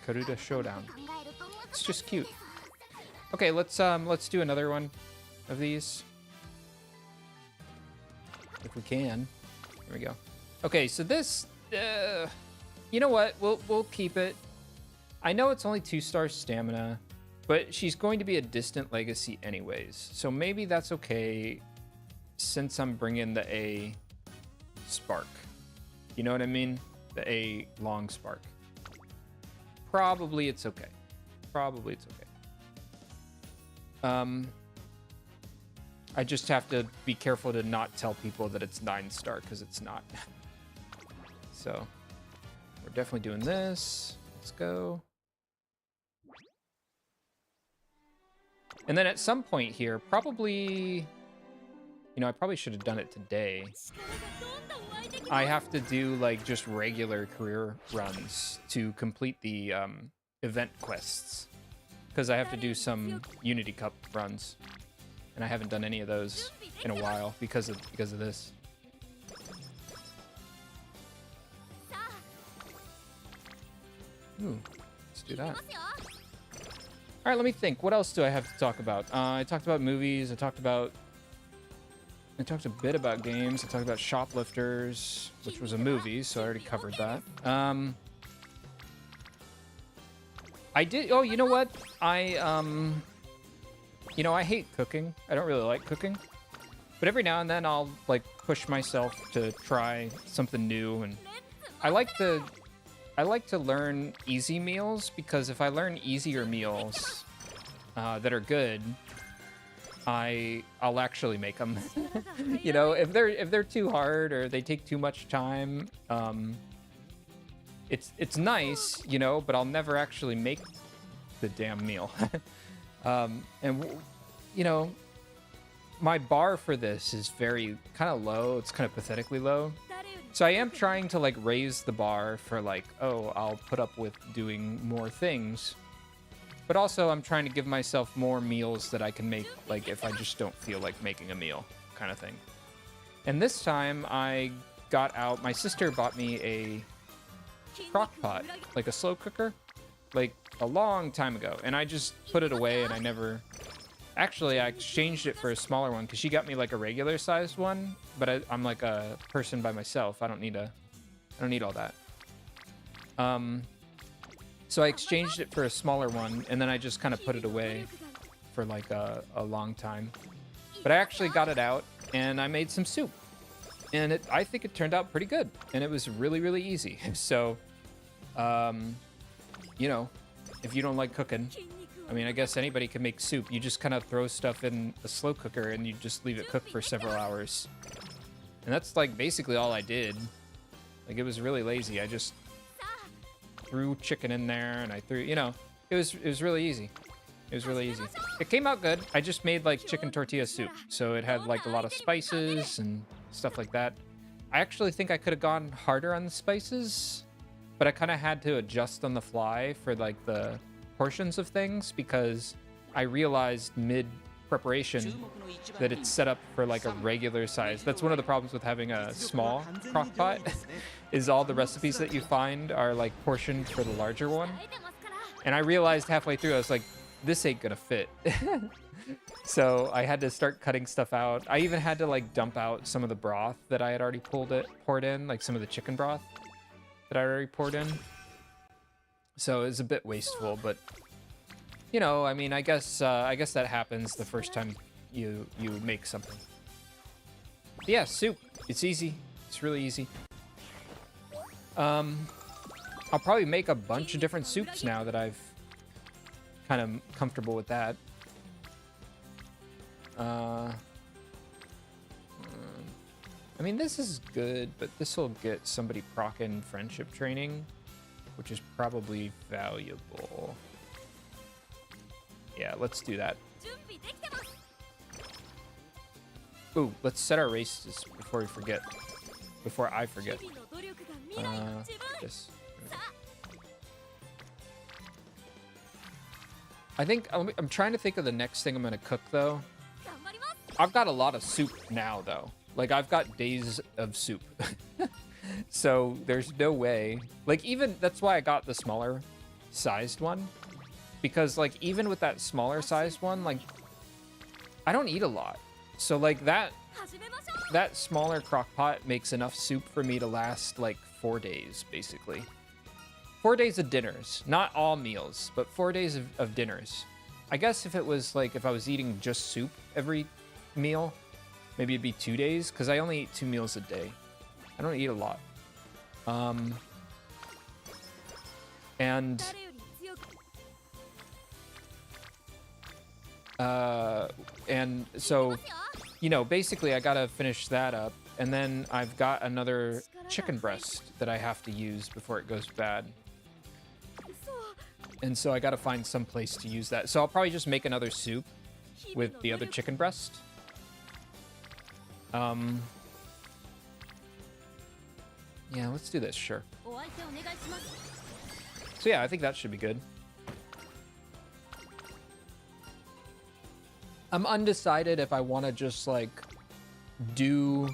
Karuta Showdown. It's just cute. Okay, let's do another one of these. If we can. There we go. Okay, so this, you know what? We'll keep it. I know it's only 2-star stamina, but she's going to be a distant legacy anyways. So maybe that's okay since I'm bringing the A spark. You know what I mean? The A long spark. Probably it's okay. Probably it's okay. I just have to be careful to not tell people that it's 9-star because it's not. So we're definitely doing this. Let's go. And then at some point here, probably, you know, I probably should have done it today. I have to do like just regular career runs to complete the event quests because I have to do some Unity Cup runs, and I haven't done any of those in a while because of this. Ooh, let's do that. All right, let me think. What else do I have to talk about? I talked about movies. I talked a bit about games. I talked about Shoplifters, which was a movie, so I already covered that. I did. Oh, you know what? You know, I hate cooking. I don't really like cooking, but every now and then I'll like push myself to try something new, and I like to learn easy meals because if I learn easier meals that are good, I'll actually make them. You know, if they're too hard or they take too much time, it's nice, you know, but I'll never actually make the damn meal. And you know, my bar for this is very kind of low. It's kind of pathetically low. So I am trying to like raise the bar for like, oh, I'll put up with doing more things. But also I'm trying to give myself more meals that I can make, like if I just don't feel like making a meal kind of thing. And this time I got out, my sister bought me a crock pot, like a slow cooker, like a long time ago. And I just put it away and I never, actually I exchanged it for a smaller one because she got me like a regular sized one, but I'm like a person by myself. I don't need all that. So I exchanged it for a smaller one, and then I just kind of put it away for like a long time. But I actually got it out, and I made some soup. And I think it turned out pretty good, and it was really, really easy. So, you know, if you don't like cooking, I mean, I guess anybody can make soup. You just kind of throw stuff in a slow cooker, and you just leave it cook for several hours. And that's like basically all I did. Like, it was really lazy. I just threw chicken in there, and I threw, you know, it was really easy. It was really easy. It came out good. I just made like chicken tortilla soup, so it had like a lot of spices and stuff like that. I actually think I could have gone harder on the spices, but I kind of had to adjust on the fly for like the portions of things because I realized mid preparation that it's set up for like a regular size. That's one of the problems with having a small crock pot is all the recipes that you find are like portioned for the larger one. And I realized halfway through, I was like, this ain't gonna fit. So I had to start cutting stuff out. I even had to like dump out some of the broth that I had already poured in, like some of the chicken broth that I already poured in. So it was a bit wasteful, but you know, I mean, I guess that happens the first time you make something. But yeah, soup. It's easy. It's really easy. I'll probably make a bunch of different soups now that I've kind of comfortable with that. I mean, this is good, but this will get somebody proccing friendship training, which is probably valuable. Yeah, let's do that. Ooh, let's set our races before we forget. Before I forget. This. I think I'm trying to think of the next thing I'm gonna cook though. I've got a lot of soup now though. Like I've got days of soup. So there's no way. Like even that's why I got the smaller sized one. Because like even with that smaller sized one, like I don't eat a lot. So like that smaller crock pot makes enough soup for me to last like 4 days basically. 4 days of dinners, not all meals, but 4 days of dinners. I guess if it was like, if I was eating just soup every meal, maybe it'd be 2 days, because I only eat 2 meals a day. I don't eat a lot. And so, you know, basically I gotta finish that up, and then I've got another chicken breast that I have to use before it goes bad. And so I gotta find some place to use that. So I'll probably just make another soup with the other chicken breast. Yeah, let's do this, sure. So yeah, I think that should be good. I'm undecided if I want to just like do,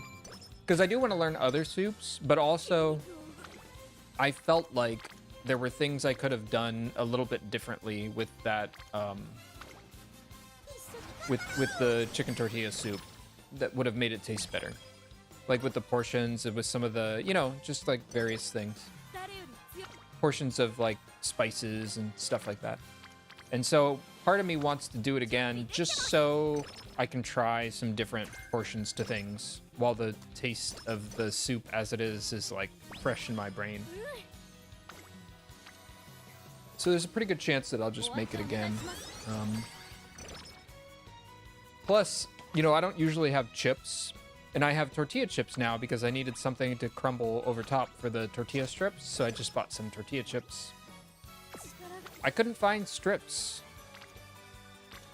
because I do want to learn other soups, but also I felt like there were things I could have done a little bit differently with that, with the chicken tortilla soup that would have made it taste better. Like with the portions and with some of the, you know, just like various things. Portions of like spices and stuff like that. And so part of me wants to do it again just so I can try some different portions to things while the taste of the soup as it is like fresh in my brain. So there's a pretty good chance that I'll just make it again. Plus, you know, I don't usually have chips, and I have tortilla chips now because I needed something to crumble over top for the tortilla strips, so I just bought some tortilla chips. I couldn't find strips.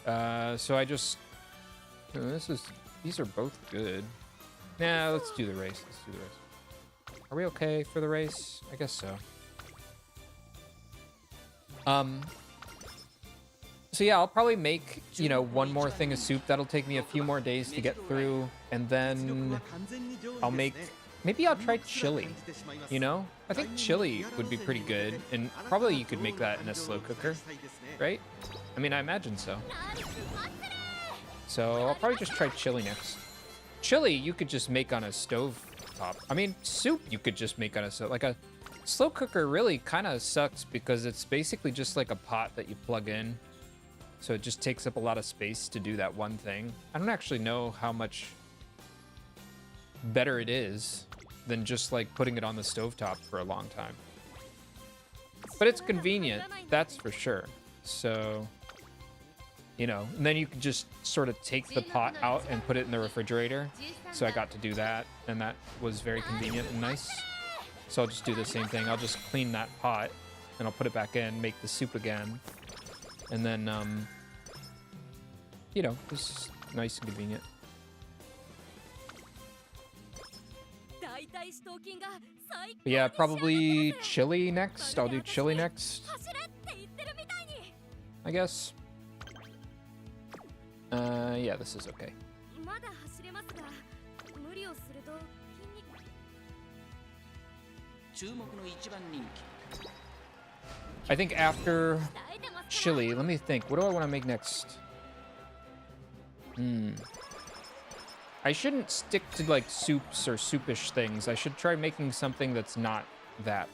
So I just... These are both good. Nah, let's do the race. Let's do the race. Are we okay for the race? I guess so. So yeah, I'll probably make, you know, one more thing of soup. That'll take me a few more days to get through. And then I'll make, maybe I'll try chili, you know? I think chili would be pretty good. And probably you could make that in a slow cooker, right? I mean, I imagine so. So I'll probably just try chili next. Chili, you could just make on a stove top. I mean, soup you could just make on a stove. Like a slow cooker really kind of sucks because it's basically just like a pot that you plug in. So it just takes up a lot of space to do that one thing. I don't actually know how much better it is than just like putting it on the stovetop for a long time. But it's convenient, that's for sure. So, you know, and then you can just sort of take the pot out and put it in the refrigerator. So I got to do that, and that was very convenient and nice. So I'll just do the same thing. I'll just clean that pot, and I'll put it back in, make the soup again. And then, you know, it's nice and convenient. But yeah, probably chili next. I'll do chili next, I guess. Yeah, this is okay. I think after chili, let me think. What do I want to make next? I shouldn't stick to like soups or soupish things. I should try making something that's not that.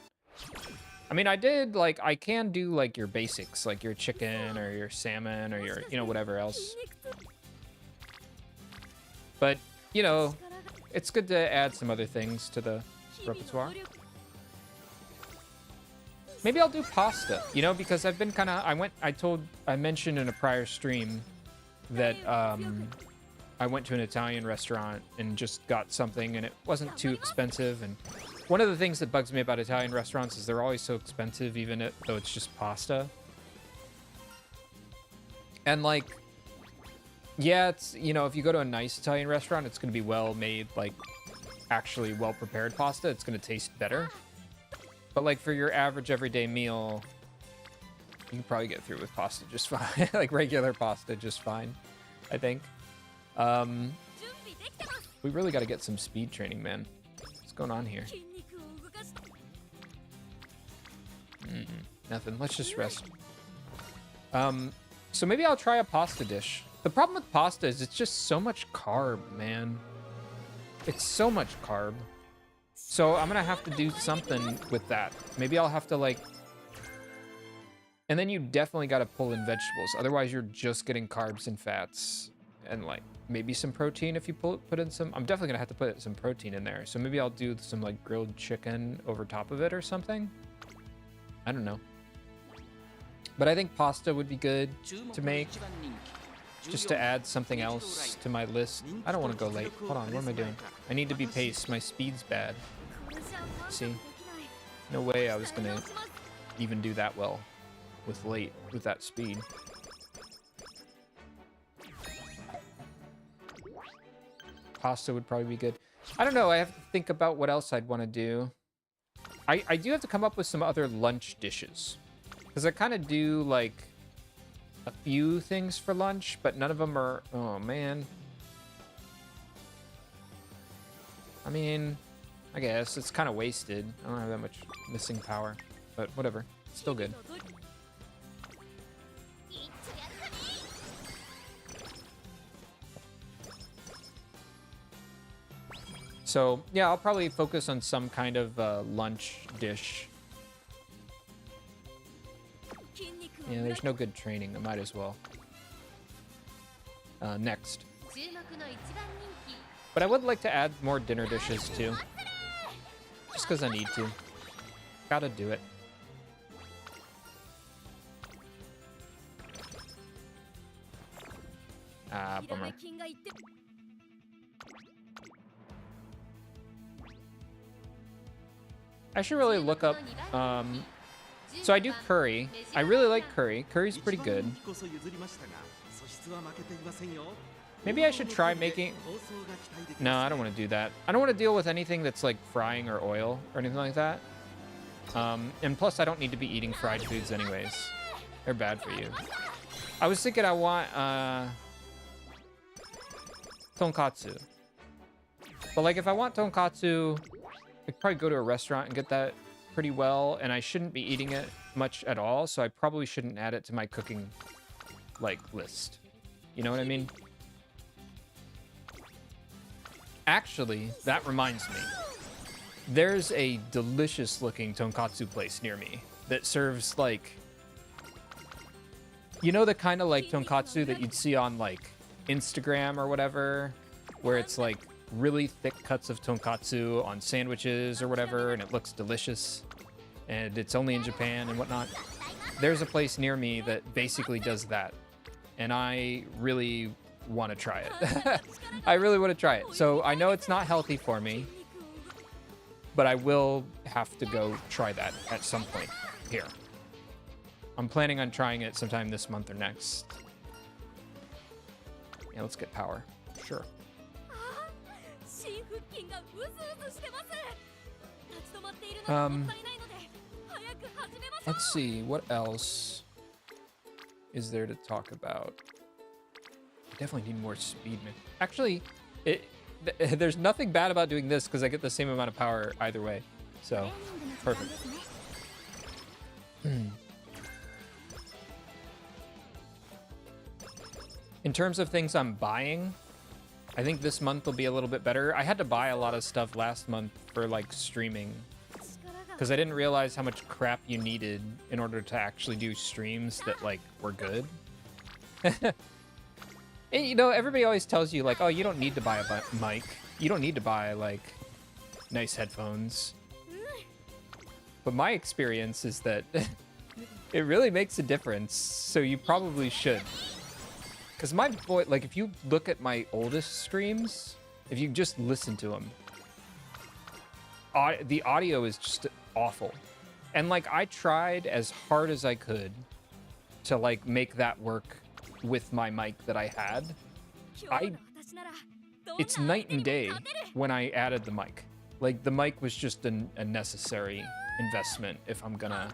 I mean, I can do like your basics, like your chicken or your salmon or your, you know, whatever else. But, you know, it's good to add some other things to the repertoire. Maybe I'll do pasta, you know, because I've been kind of, I mentioned in a prior stream that I went to an Italian restaurant and just got something and it wasn't too expensive. And one of the things that bugs me about Italian restaurants is they're always so expensive, though it's just pasta. And like, yeah, it's, you know, if you go to a nice Italian restaurant, it's going to be well made, like actually well prepared pasta. It's going to taste better. But like for your average everyday meal, you can probably get through with pasta just fine. Like regular pasta just fine, I think. We really got to get some speed training, man. What's going on here? Nothing. Let's just rest. So maybe I'll try a pasta dish. The problem with pasta is it's just so much carb, man. It's so much carb. So I'm gonna have to do something with that. Maybe I'll have to like... And then you definitely gotta pull in vegetables. Otherwise you're just getting carbs and fats. And like maybe some protein if you put in some... I'm definitely gonna have to put some protein in there. So maybe I'll do some like grilled chicken over top of it or something. I don't know. But I think pasta would be good to make. Just to add something else to my list. I don't want to go late. Hold on, what am I doing? I need to be paced. My speed's bad. See? No way I was going to even do that well with that speed. Pasta would probably be good. I don't know. I have to think about what else I'd want to do. I do have to come up with some other lunch dishes. Because I kind of do, like, a few things for lunch, but none of them are... Oh, man. I mean, I guess. It's kind of wasted. I don't have that much missing power. But whatever. It's still good. So, yeah, I'll probably focus on some kind of lunch dish. Yeah, there's no good training. I might as well. Next. But I would like to add more dinner dishes, too. Just because I need to. Gotta do it. Ah, bummer. I should really look up... So I do curry. I really like curry. Curry's pretty good. Maybe I should try making... No, I don't want to do that. I don't want to deal with anything that's like frying or oil or anything like that. And plus, I don't need to be eating fried foods anyways. They're bad for you. I was thinking I want tonkatsu. But like if I want tonkatsu, I could probably go to a restaurant and get that pretty well, and I shouldn't be eating it much at all, so I probably shouldn't add it to my cooking like list. You know what I mean? Actually, that reminds me. There's a delicious looking tonkatsu place near me that serves like, you know, the kind of like tonkatsu that you'd see on like Instagram or whatever, where it's like really thick cuts of tonkatsu on sandwiches or whatever, and it looks delicious, and it's only in Japan and whatnot. There's a place near me that basically does that, and I really want to try it. I really want to try it. So I know it's not healthy for me, but I will have to go try that at some point here. I'm planning on trying it sometime this month or next. Yeah, let's get power. Sure. Let's see, what else is there to talk about? I definitely need more speed, man. Actually, there's nothing bad about doing this because I get the same amount of power either way. So, perfect. In terms of things I'm buying, I think this month will be a little bit better. I had to buy a lot of stuff last month for like streaming because I didn't realize how much crap you needed in order to actually do streams that like were good. And, you know, everybody always tells you like, oh, you don't need to buy a mic. you don't need to buy like nice headphones. But my experience is that it really makes a difference, so you probably should. Because my voice, like if you look at my oldest streams, if you just listen to them, the audio is just awful. And like I tried as hard as I could to like make that work with my mic that I had. It's night and day when I added the mic. Like the mic was just a necessary investment if I'm gonna,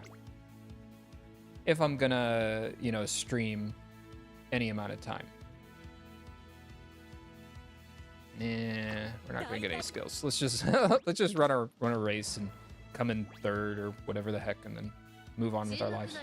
you know, stream any amount of time. Nah, we're not gonna get any skills. Let's just let's just run a race and come in third or whatever the heck, and then move on with our lives.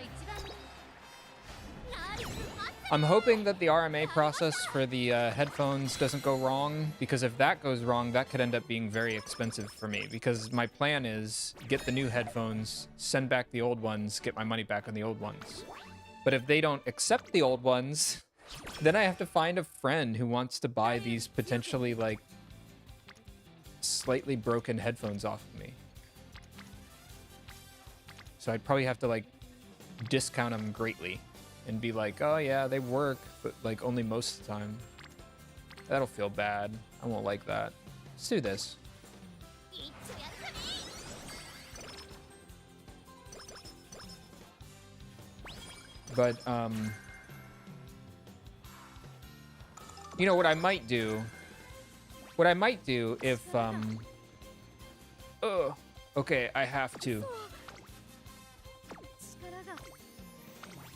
I'm hoping that the RMA process for the headphones doesn't go wrong, because if that goes wrong, that could end up being very expensive for me, because my plan is get the new headphones, send back the old ones, get my money back on the old ones. But if they don't accept the old ones, then I have to find a friend who wants to buy these potentially like slightly broken headphones off of me. So I'd probably have to like discount them greatly and be like, oh yeah, they work, but like only most of the time. That'll feel bad. I won't like that. Let's do this. But, you know what I might do? What I might do if, okay, I have to.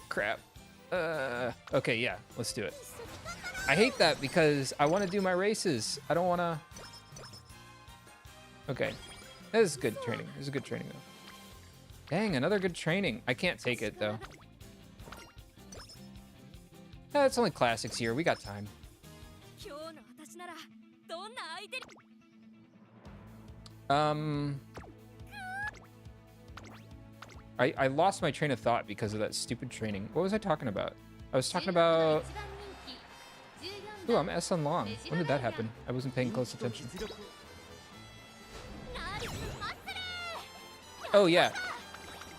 Crap. Okay, yeah, let's do it. I hate that because I want to do my races. I don't want to... Okay. That is good training. This is a good training, though. Dang, another good training. I can't take it, though. It's only classics here. We got time. I lost my train of thought because of that stupid training. What was I talking about? I was talking about... Ooh, I'm S on long. When did that happen? I wasn't paying close attention. Oh, yeah.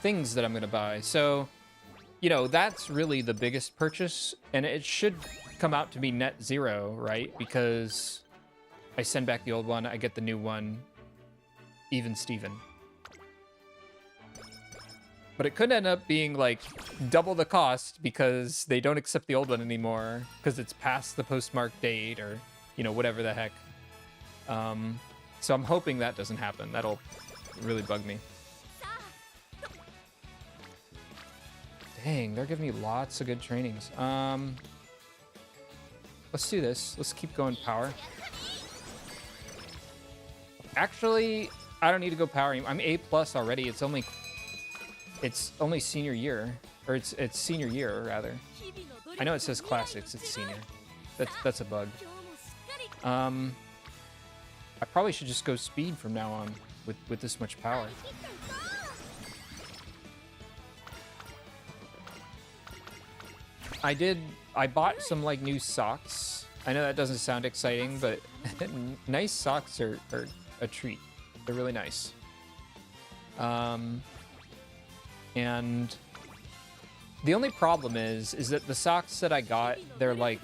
Things that I'm going to buy. So, you know, that's really the biggest purchase. And it should come out to be net zero, right? Because I send back the old one, I get the new one. Even Steven. But it could end up being like double the cost because they don't accept the old one anymore because it's past the postmark date or, you know, whatever the heck. So I'm hoping that doesn't happen. That'll really bug me. Dang, they're giving me lots of good trainings. Let's do this. Let's keep going power. Actually, I don't need to go power anymore. I'm A+ already. It's only senior year, or it's senior year rather. I know it says classics, it's senior. That's a bug. I probably should just go speed from now on with this much power. I bought some like new socks. I know that doesn't sound exciting, but nice socks are a treat. They're really nice. And the only problem is that the socks that I got, they're like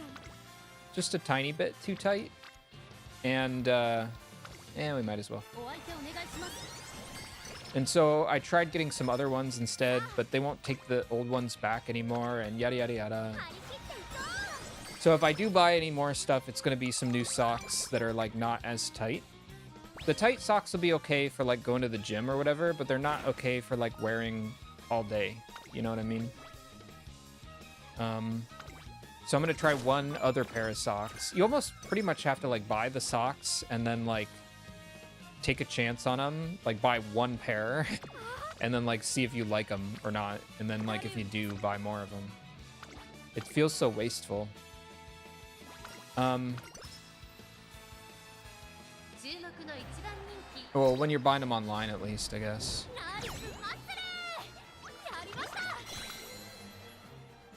just a tiny bit too tight. And we might as well. And so I tried getting some other ones instead, but they won't take the old ones back anymore and yada yada yada. So if I do buy any more stuff, it's gonna be some new socks that are like not as tight. The tight socks will be okay for like going to the gym or whatever, but they're not okay for like wearing all day. You know what I mean? So I'm gonna try one other pair of socks. You almost pretty much have to like buy the socks and then like take a chance on them, like buy one pair and then like see if you like them or not, and then like if you do, buy more of them. It feels so wasteful. Well, when you're buying them online, at least, I guess.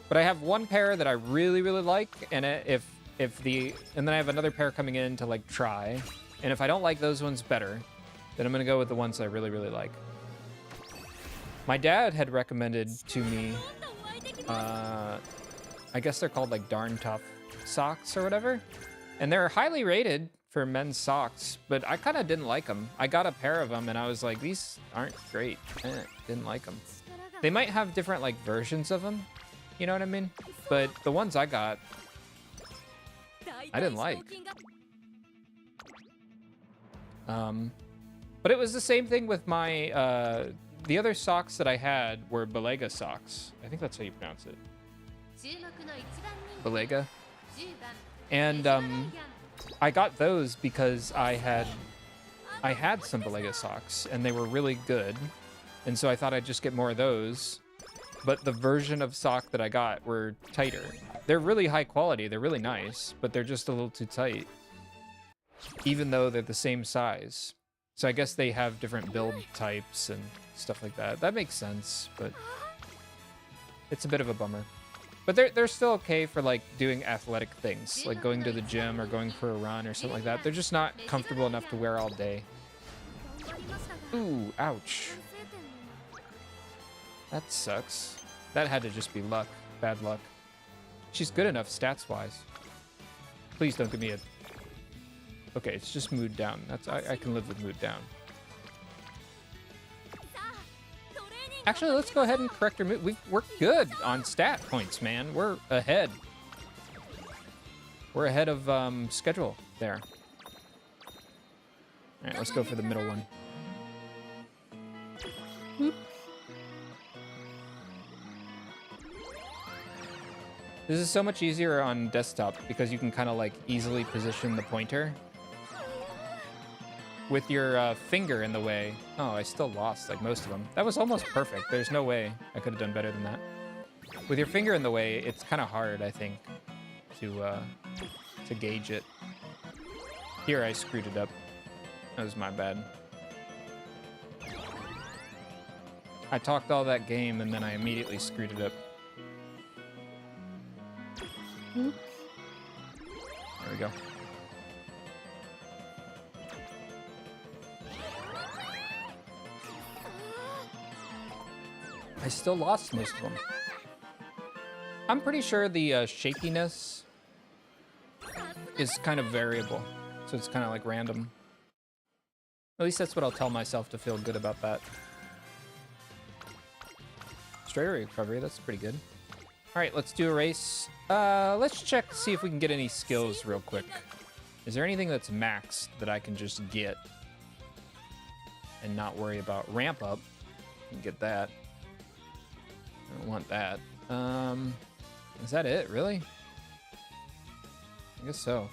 But I have one pair that I really, really like, and and then I have another pair coming in to like try. And if I don't like those ones better, then I'm going to go with the ones I really, really like. My dad had recommended to me, I guess they're called like Darn Tough socks or whatever. And they're highly rated for men's socks, but I kind of didn't like them. I got a pair of them and I was like, these aren't great. Didn't like them. They might have different like versions of them. You know what I mean? But the ones I got, I didn't like. But it was the same thing with my, the other socks that I had were Belega socks. I think that's how you pronounce it. Belega. And I got those because I had some Belega socks and they were really good. And so I thought I'd just get more of those. But the version of sock that I got were tighter. They're really high quality. They're really nice, but they're just a little too tight. Even though they're the same size. So I guess they have different build types and stuff like that. That makes sense, but it's a bit of a bummer. But they're still okay for like doing athletic things, like going to the gym or going for a run or something like that. They're just not comfortable enough to wear all day. Ooh, ouch. That sucks. That had to just be luck. Bad luck. She's good enough stats-wise. Please don't give me a... Okay, it's just mood down. I can live with mood down. Actually, let's go ahead and correct our mood. We're good on stat points, man. We're ahead. We're ahead of schedule there. All right, let's go for the middle one. Whoop. This is so much easier on desktop because you can kind of like easily position the pointer with your finger in the way. Oh, I still lost like most of them. That was almost perfect. There's no way I could have done better than that. With your finger in the way, it's kind of hard, I think, to gauge it. Here, I screwed it up. That was my bad. I talked all that game and then I immediately screwed it up. There we go. I still lost most of them. I'm pretty sure the shakiness is kind of variable. So it's kind of like random. At least that's what I'll tell myself to feel good about that. Straight recovery, that's pretty good. All right, let's do a race. Let's check, see if we can get any skills real quick. Is there anything that's maxed that I can just get and not worry about? Ramp up, and get that. I don't want that. Is that it, really? I guess so.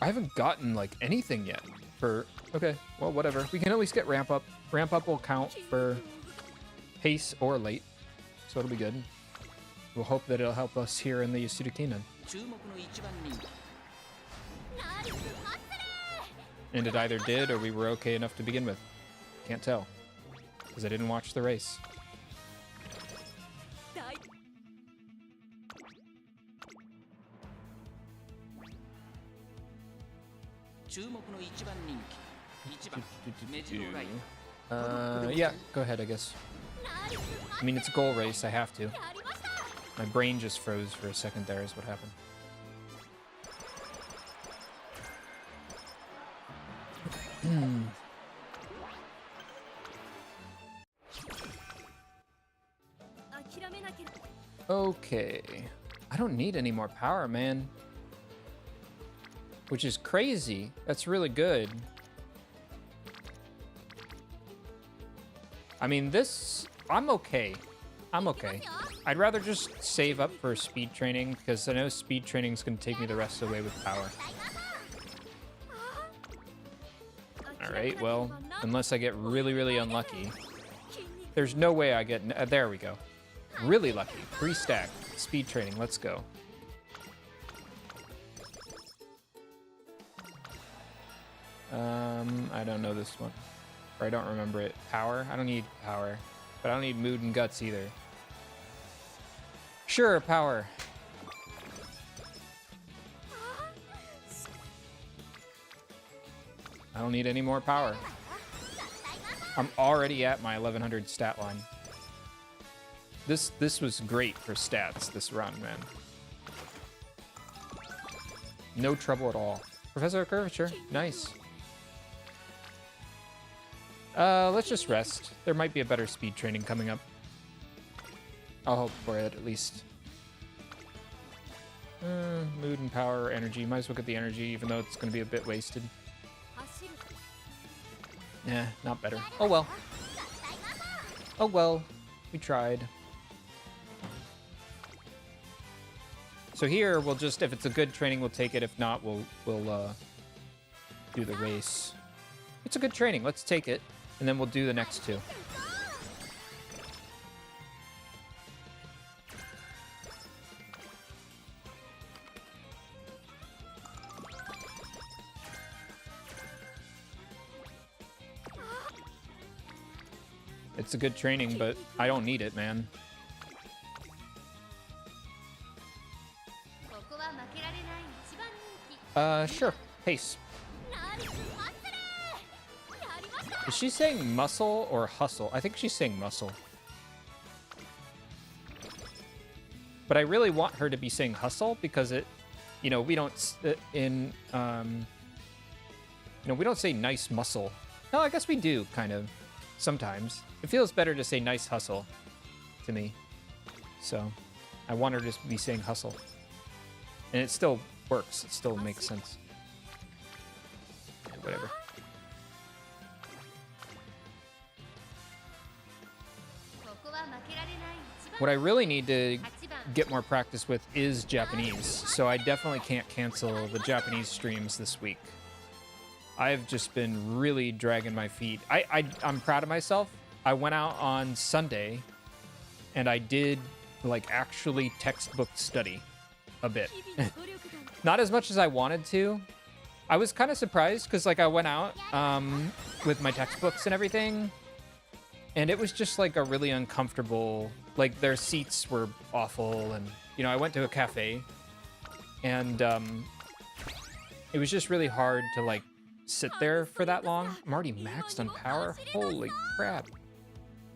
I haven't gotten, like, anything yet for... Okay, well, whatever. We can at least get ramp up. Ramp up will count for pace or late, so it'll be good. We'll hope that it'll help us here in the Yasudakinen. And it either did or we were okay enough to begin with. Can't tell, because I didn't watch the race. Yeah, go ahead, I guess. I mean, it's a goal race, I have to. My brain just froze for a second there is what happened. Okay. I don't need any more power, man. Which is crazy. That's really good. I mean, this... I'm okay. I'm okay. I'd rather just save up for speed training, because I know speed training is going to take me the rest of the way with power. Alright, well, unless I get really, really unlucky. There's no way I get... there we go. Really lucky. 3 stack. Speed training. Let's go. I don't know this one. Or I don't remember it. Power? I don't need power. But I don't need mood and guts either. Sure, power. I don't need any more power. I'm already at my 1100 stat line. This was great for stats this run, man. No trouble at all. Professor of Curvature, nice. Let's just rest. There might be a better speed training coming up. I'll hope for it at least. Mood and power, energy. Might as well get the energy, even though it's going to be a bit wasted. Yeah, not better. Oh well. Oh well. We tried. So here, we'll just, if it's a good training, we'll take it. If not, we'll do the race. It's a good training. Let's take it, and then we'll do the next two. It's a good training, but I don't need it, man. Sure. Pace. Is she saying muscle or hustle? I think she's saying muscle. But I really want her to be saying hustle because it, you know, we don't we don't say nice muscle. No, I guess we do kind of sometimes. It feels better to say nice hustle to me. So I want her to be saying hustle. And it still works. It still makes sense. Whatever. What I really need to get more practice with is Japanese. So I definitely can't cancel the Japanese streams this week. I've just been really dragging my feet. I'm proud of myself. I went out on Sunday and I did like actually textbook study a bit. Not as much as I wanted to. I was kind of surprised because like I went out with my textbooks and everything, and it was just like a really uncomfortable, like their seats were awful, and you know, I went to a cafe and it was just really hard to like sit there for that long. I'm already maxed on power. Holy crap.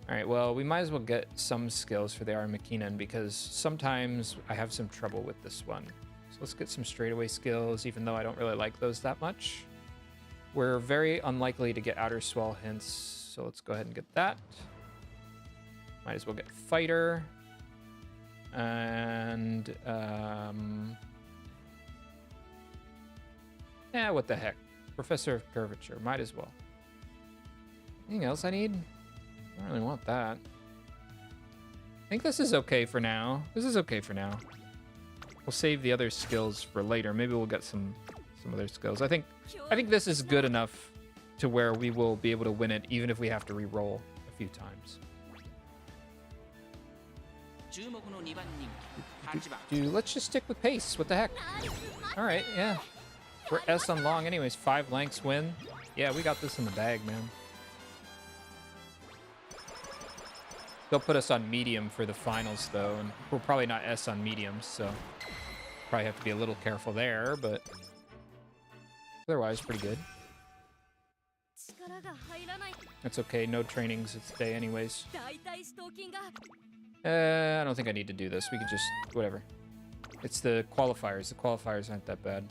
All right, well, we might as well get some skills for the Armakinen because sometimes I have some trouble with this one. So let's get some straightaway skills, even though I don't really like those that much. We're very unlikely to get outer swell hints, so let's go ahead and get that. Might as well get fighter. And, yeah, what the heck. Professor of Curvature, might as well. Anything else I need? I don't really want that. I think this is okay for now. This is okay for now. We'll save the other skills for later. Maybe we'll get some other skills. I think this is good enough to where we will be able to win it, even if we have to re-roll a few times. Let's just stick with pace. What the heck? All right, yeah. We're S on long anyways. 5 lengths win. Yeah, we got this in the bag, man. They'll put us on medium for the finals, though, and we're probably not S on mediums, so probably have to be a little careful there, but otherwise, pretty good. That's okay. No trainings today anyways. I don't think I need to do this. We could just... whatever. It's the qualifiers. The qualifiers aren't that bad.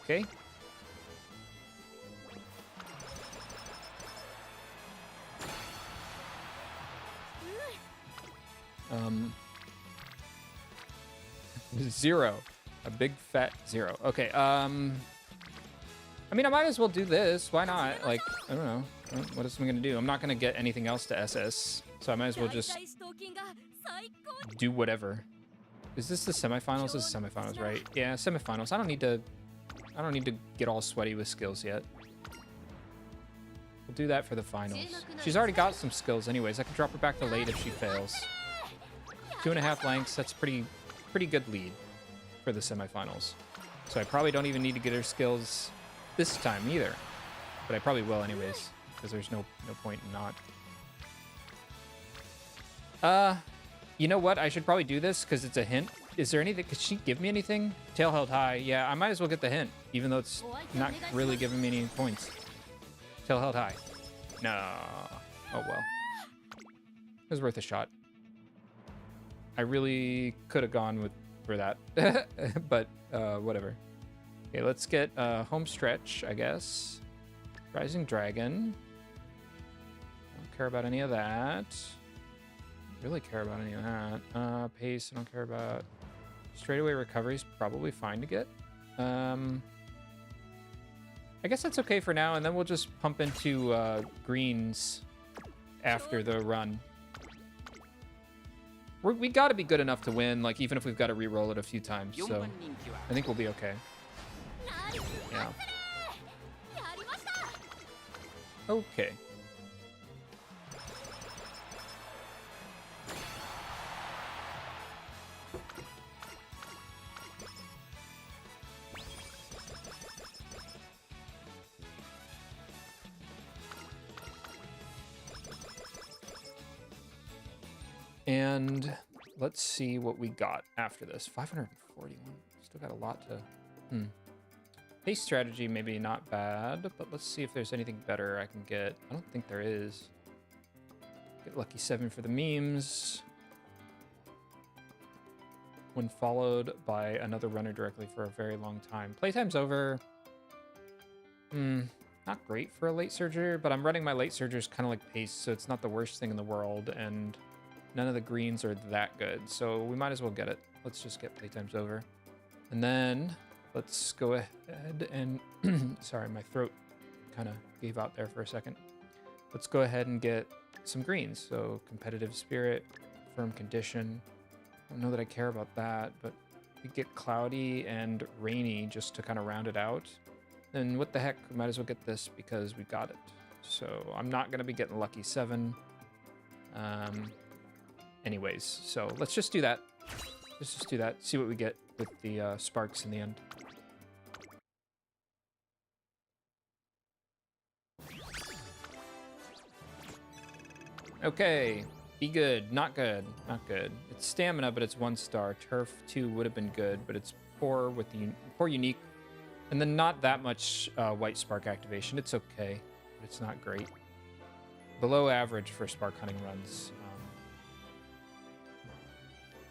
Okay. Zero. A big fat zero. Okay, I mean, I might as well do this. Why not? Like, I don't know. What else am I gonna do? I'm not gonna get anything else to SS, so I might as well just do whatever. Is this the semifinals? This is semifinals, right? Yeah, semifinals. I don't need to get all sweaty with skills yet. We'll do that for the finals. She's already got some skills anyways. I can drop her back to late if she fails. 2.5 lengths, that's pretty good lead for the semifinals. So I probably don't even need to get her skills this time either. But I probably will anyways, because there's no point in not. You know what? I should probably do this because it's a hint. Is there anything? Could she give me anything? Tail held high. Yeah, I might as well get the hint, even though it's not really giving me any points. Tail held high. No. Oh, well. It was worth a shot. I really could have gone for that. But whatever. Okay, let's get home stretch, I guess. Rising Dragon. Don't care about any of that. Really care about any of that. Pace, I don't care about. Straightaway recovery is probably fine to get. I guess that's okay for now, and then we'll just pump into greens after the run. We got to be good enough to win, like even if we've got to re-roll it a few times. So I think we'll be okay. Yeah. Okay. And let's see what we got after this. 541. Still got a lot to... Pace strategy, maybe not bad, but let's see if there's anything better I can get. I don't think there is. Get lucky 7 for the memes. When followed by another runner directly for a very long time. Playtime's over. Not great for a late surger, but I'm running my late surgers kind of like pace, so it's not the worst thing in the world, and none of the greens are that good, so we might as well get it. Let's just get playtime's over. And then let's go ahead and... Sorry, my throat kind of gave out there for a second. Let's go ahead and get some greens. So competitive spirit, firm condition. I don't know that I care about that, but we get cloudy and rainy just to kind of round it out. Then what the heck, we might as well get this because we got it. So I'm not going to be getting lucky 7. Anyways, so let's just do that. Let's just do that. See what we get with the sparks in the end. Okay, be good, not good, not good. It's stamina, but it's 1 star. Turf 2 would have been good, but it's poor with the poor unique, and then not that much white spark activation. It's okay, but it's not great. Below average for spark hunting runs.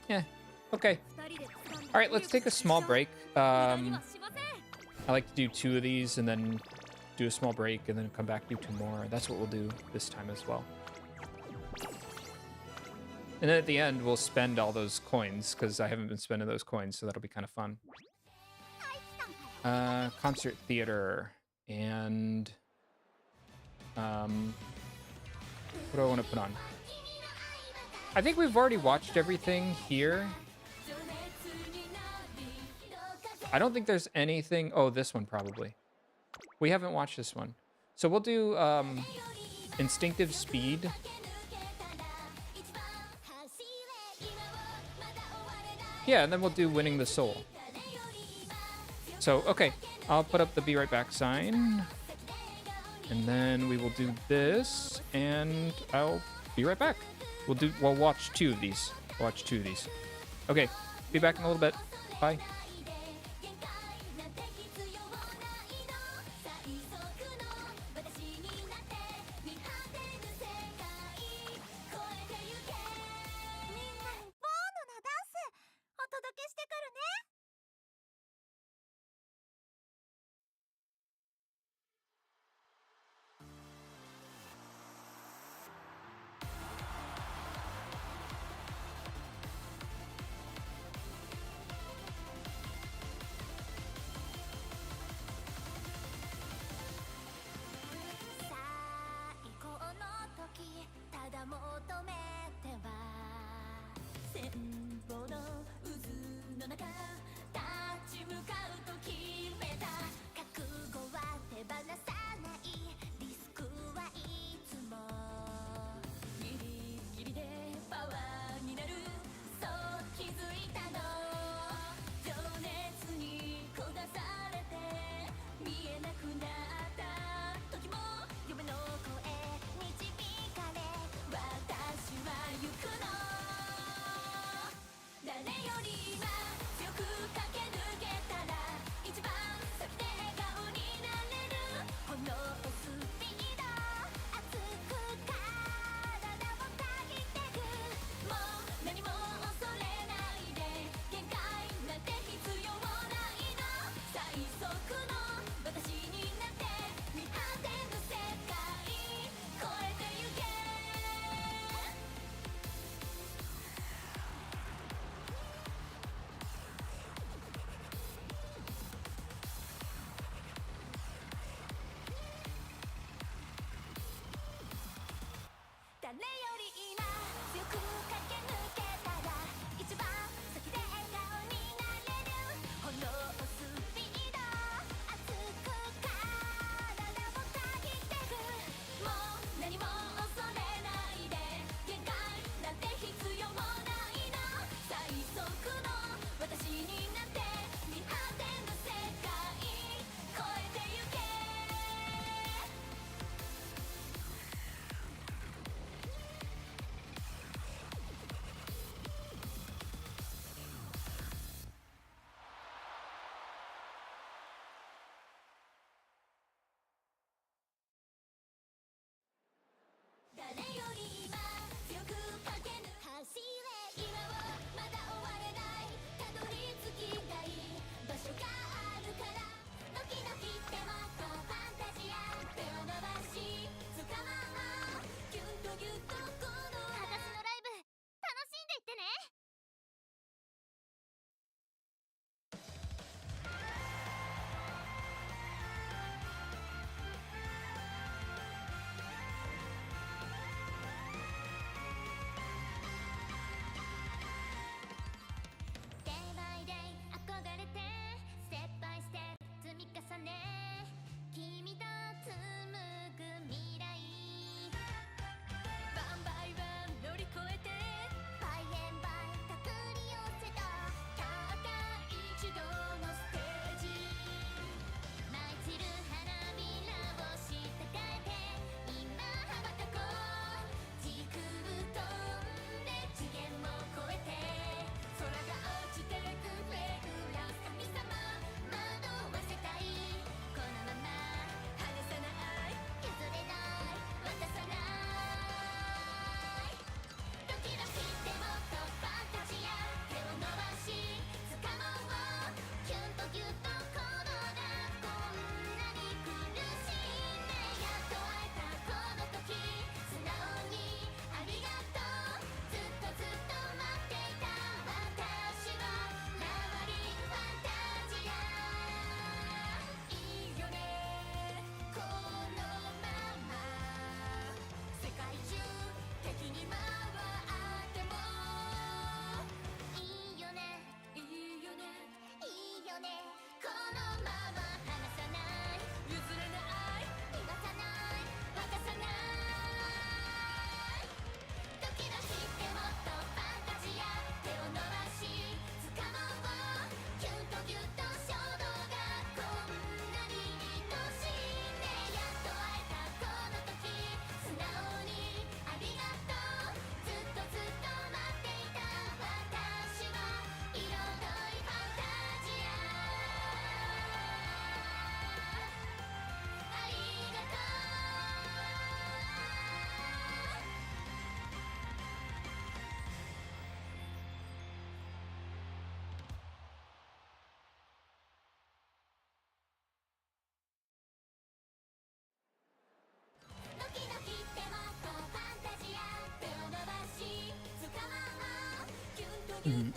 Yeah, okay. All right, let's take a small break. I like to do 2 of these and then do a small break and then come back, do 2 more. That's what we'll do this time as well. And then at the end, we'll spend all those coins because I haven't been spending those coins, so that'll be kind of fun. Concert theater and what do I want to put on? I think we've already watched everything here. I don't think there's anything. Oh, this one probably. We haven't watched this one. So we'll do instinctive speed. Yeah, and then we'll do winning the soul. So, okay, I'll put up the be right back sign. And then we will do this, and I'll be right back. We'll watch 2 of these. Watch 2 of these. Okay, be back in a little bit. Bye.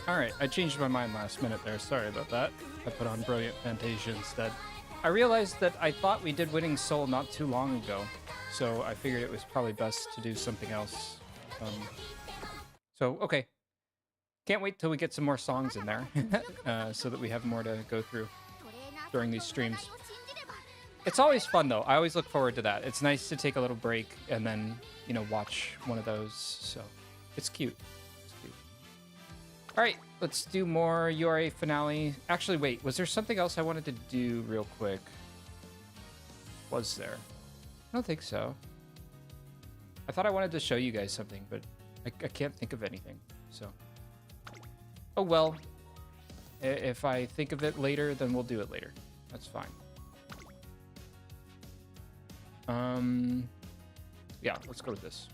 All right, I changed my mind last minute there. Sorry about that. I put on Brilliant Fantasia instead. I realized that I thought we did Winning Soul not too long ago, so I figured it was probably best to do something else. So, okay. Can't wait till we get some more songs in there, so that we have more to go through during these streams. It's always fun, though. I always look forward to that. It's nice to take a little break and then, you know, watch one of those, so it's cute. All right, let's do more URA finale. Actually, wait, was there something else I wanted to do real quick? Was there? I don't think so. I thought I wanted to show you guys something, but I can't think of anything, so. Oh, well. If I think of it later, then we'll do it later. That's fine. Yeah, let's go with this.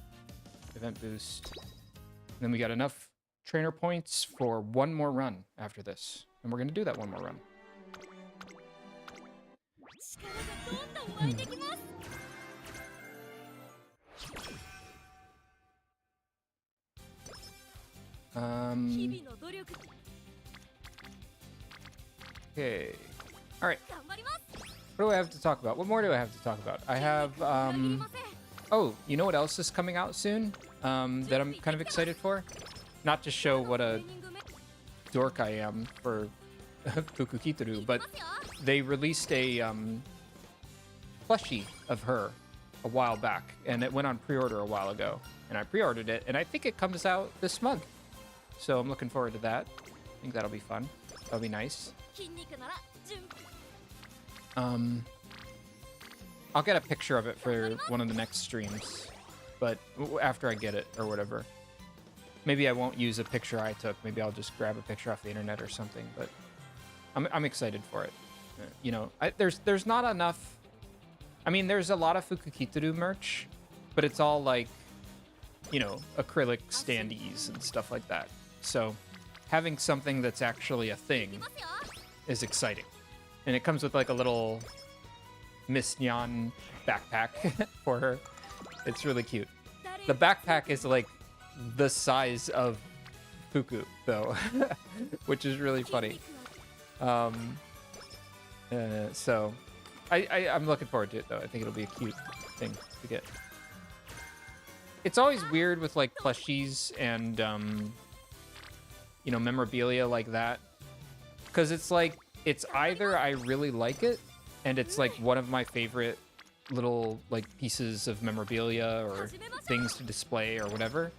Event boost. And then we got enough trainer points for one more run after this. And we're going to do that one more run. Okay. All right. What do I have to talk about? What more do I have to talk about? I have, oh, you know what else is coming out soon that I'm kind of excited for? Not to show what a dork I am for Fukukitaru, but they released a plushie of her a while back, and it went on pre-order a while ago, and I pre-ordered it, and I think it comes out this month. So I'm looking forward to that. I think that'll be fun. That'll be nice. I'll get a picture of it for one of the next streams, but after I get it or whatever. Maybe I won't use a picture I took. Maybe I'll just grab a picture off the internet or something. But I'm excited for it. You know, there's not enough. I mean, there's a lot of Fukukitaru merch, but it's all like, you know, acrylic standees and stuff like that. So having something that's actually a thing is exciting. And it comes with like a little Miss Nyan backpack for her. It's really cute. The backpack is like the size of Fuku, though, which is really funny. So I'm looking forward to it, though. I think it'll be a cute thing to get. It's always weird with like plushies and you know, memorabilia like that, because it's like it's either I really like it and it's like one of my favorite little like pieces of memorabilia or things to display or whatever,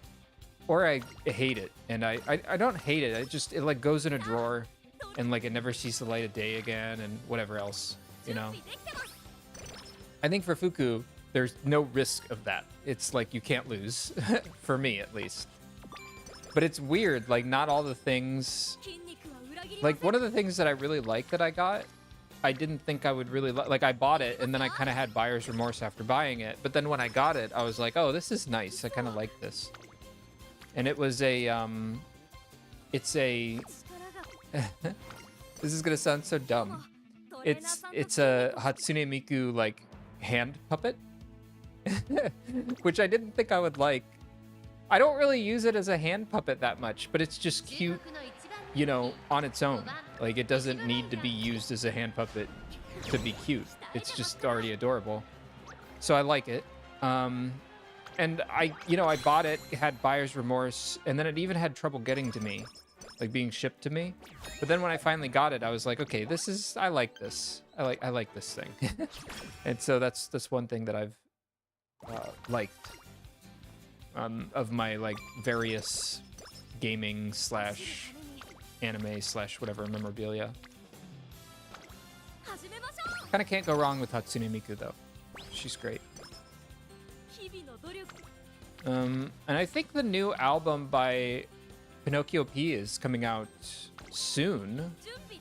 or I hate it. And I don't hate it. It like goes in a drawer and like it never sees the light of day again and whatever else, you know. I think for Fuku, there's no risk of that. It's like you can't lose, for me at least. But it's weird, like not all the things, like one of the things that I really like that I got, I didn't think I would really like I bought it and then I kind of had buyer's remorse after buying it. But then when I got it, I was like, oh, this is nice. I kind of like this. And it was a, it's a, this is going to sound so dumb. It's a Hatsune Miku like hand puppet, which I didn't think I would like. I don't really use it as a hand puppet that much, but it's just cute, you know, on its own. Like, it doesn't need to be used as a hand puppet to be cute. It's just already adorable. So I like it. And I bought it, had buyer's remorse, and then it even had trouble getting to me, like being shipped to me. But then when I finally got it, I was like, okay, I like this. I like this thing. And so that's one thing that I've liked. Of my like various gaming / anime / whatever memorabilia. Kind of can't go wrong with Hatsune Miku though. She's great. And I think the new album by Pinocchio P is coming out soon.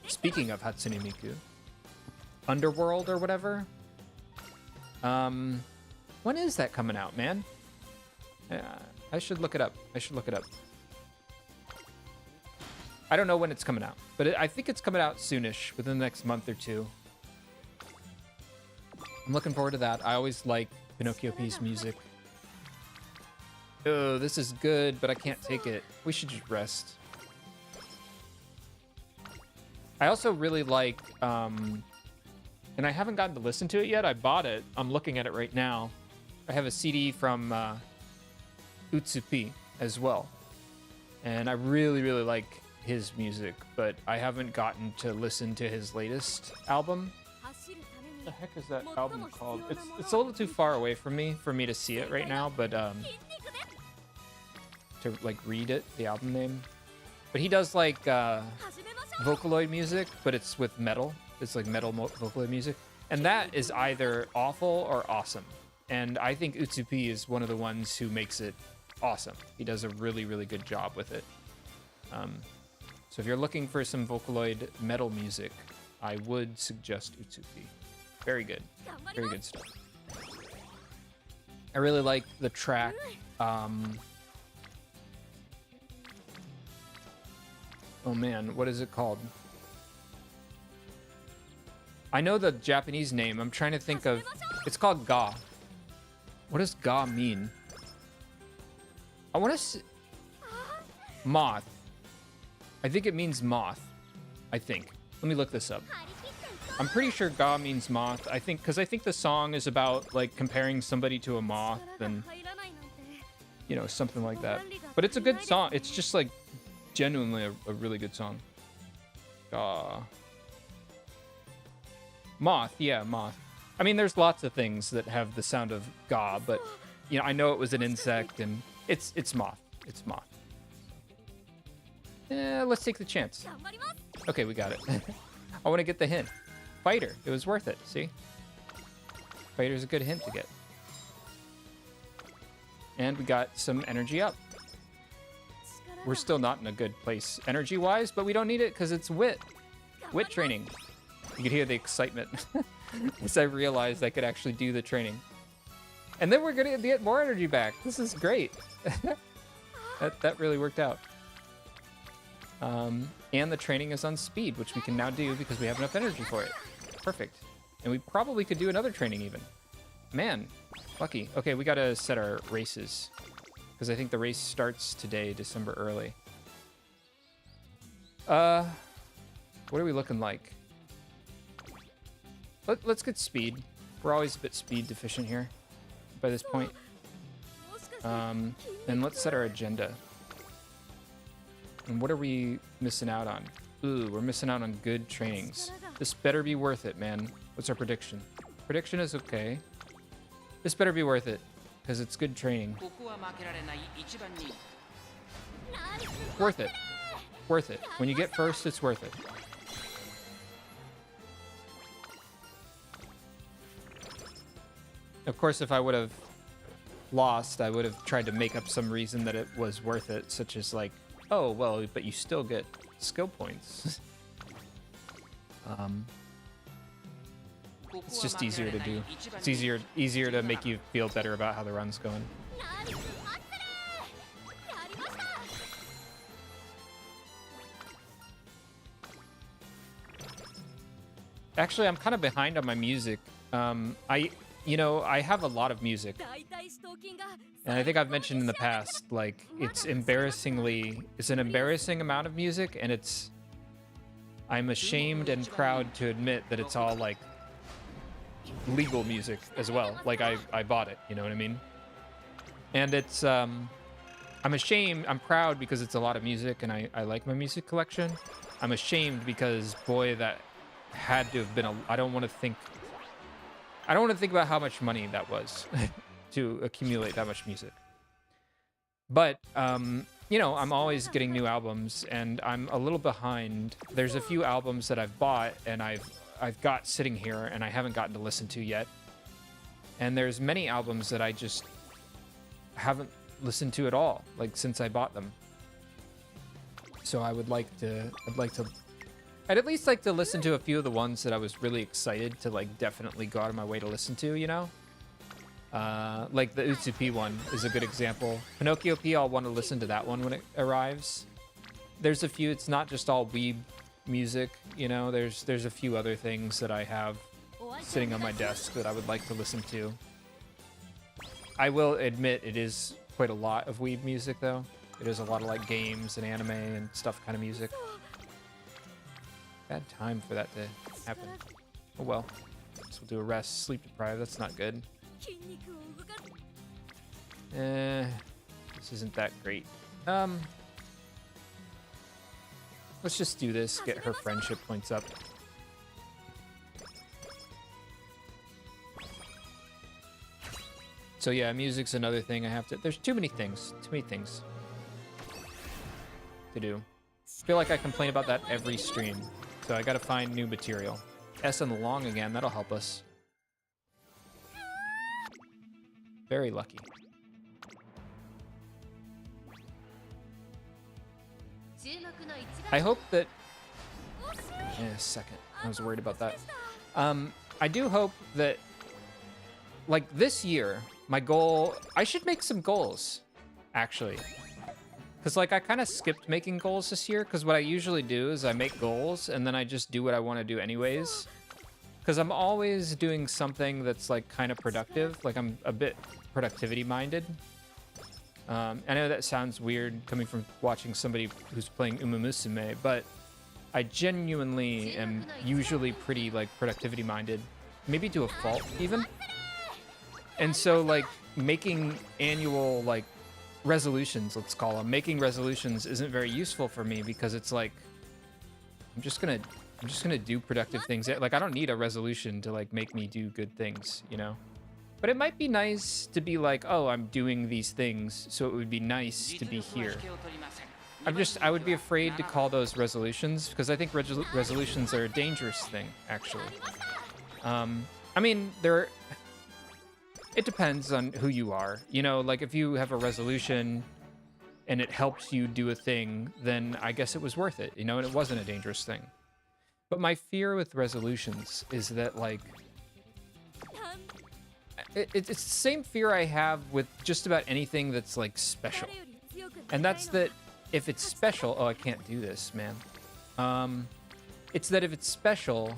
Speaking of Hatsune Miku, Underworld or whatever. When is that coming out, man? I should look it up. I don't know when it's coming out, but I think it's coming out soonish, within the next month or two. I'm looking forward to that. I always like Pinocchio P's music. Oh, this is good, but I can't take it. We should just rest. I also really like, and I haven't gotten to listen to it yet. I bought it. I'm looking at it right now. I have a CD from Utsupi as well. And I really, really like his music, but I haven't gotten to listen to his latest album. What the heck is that album called? It's a little too far away from me for me to see it right now, but to like read it, the album name. But he does like Vocaloid music, but it's with metal. It's like metal Vocaloid music. And that is either awful or awesome. And I think Utsupi is one of the ones who makes it awesome. He does a really, really good job with it. So if you're looking for some Vocaloid metal music, I would suggest Utsupi. Very good. Very good stuff. I really like the track. Oh man, what is it called? I know the Japanese name. I'm trying to think of... It's called Ga. What does Ga mean? I want to... Moth. I think it means moth. I think. Let me look this up. I'm pretty sure Ga means moth. I think... Because I think the song is about, like, comparing somebody to a moth and... You know, something like that. But it's a good song. It's just, like, genuinely a really good song. Ga. Moth. Yeah, moth. I mean, there's lots of things that have the sound of Ga, but, you know, I know it was an insect, and it's moth. It's moth. Let's take the chance. Okay, we got it. I want to get the hint. Fighter. It was worth it, see? Fighter's a good hint to get. And we got some energy up. We're still not in a good place energy-wise, but we don't need it because it's wit. Wit training. You could hear the excitement as I realized I could actually do the training. And then we're going to get more energy back. This is great. That really worked out. And the training is on speed, which we can now do because we have enough energy for it. Perfect. And we probably could do another training even. Man, lucky. Okay, we got to set our races because I think the race starts today, December early. What are we looking like? Let's get speed. We're always a bit speed deficient here by this point. And let's set our agenda. And what are we missing out on? Ooh, we're missing out on good trainings. This better be worth it, man. What's our prediction? Prediction is okay. This better be worth it, because it's good training. Worth it. Worth it. When you get first, it's worth it. Of course, if I would have lost, I would have tried to make up some reason that it was worth it, such as like, oh, well, but you still get skill points. It's just easier to do. It's easier to make you feel better about how the run's going. Actually, I'm kind of behind on my music. You know, I have a lot of music. And I think I've mentioned in the past, like, it's an embarrassing amount of music, and I'm ashamed and proud to admit that it's all, like, legal music as well. Like, I bought it, you know what I mean? And it's, I'm proud because it's a lot of music, and I like my music collection. I'm ashamed because, boy, that had to have been I don't want to think about how much money that was to accumulate that much music. But, you know, I'm always getting new albums, and I'm a little behind. There's a few albums that I've bought and I've got sitting here and I haven't gotten to listen to yet. And there's many albums that I just haven't listened to at all, like since I bought them. So I'd at least like to listen to a few of the ones that I was really excited to like definitely go out of my way to listen to, you know? Like the Utsupi one is a good example. Pinocchio P, I'll want to listen to that one when it arrives. There's a few, it's not just all weeb music, you know? There's a few other things that I have sitting on my desk that I would like to listen to. I will admit it is quite a lot of weeb music though. It is a lot of like games and anime and stuff kind of music. Bad time for that to happen. Oh well. Guess we'll do a rest. Sleep deprived. That's not good. This isn't that great. Let's just do this. Get her friendship points up. So yeah, music's another thing I have to... There's too many things. Too many things to do. I feel like I complain about that every stream. So I gotta find new material. S and the long again. That'll help us. Very lucky. I hope that... a second. I was worried about that. I do hope that, like, this year, my goal... I should make some goals, actually. Because, like, I kind of skipped making goals this year, because what I usually do is I make goals, and then I just do what I want to do anyways. Because I'm always doing something that's, like, kind of productive. Like, I'm a bit productivity-minded. I know that sounds weird coming from watching somebody who's playing Umamusume, but I genuinely am usually pretty, like, productivity-minded. Maybe to a fault, even. And so, like, making annual, like, resolutions, let's call them. Making resolutions isn't very useful for me because it's like, I'm just gonna do productive things. Like, I don't need a resolution to, like, make me do good things, you know? But it might be nice to be like, oh, I'm doing these things, so it would be nice to be here. I would be afraid to call those resolutions, because I think resolutions are a dangerous thing, actually. I mean, it depends on who you are. You know, like, if you have a resolution and it helps you do a thing, then I guess it was worth it, you know, and it wasn't a dangerous thing. But my fear with resolutions is that, like, it's the same fear I have with just about anything that's, like, special. And that's that if it's special... Oh, I can't do this, man. It's that if it's special...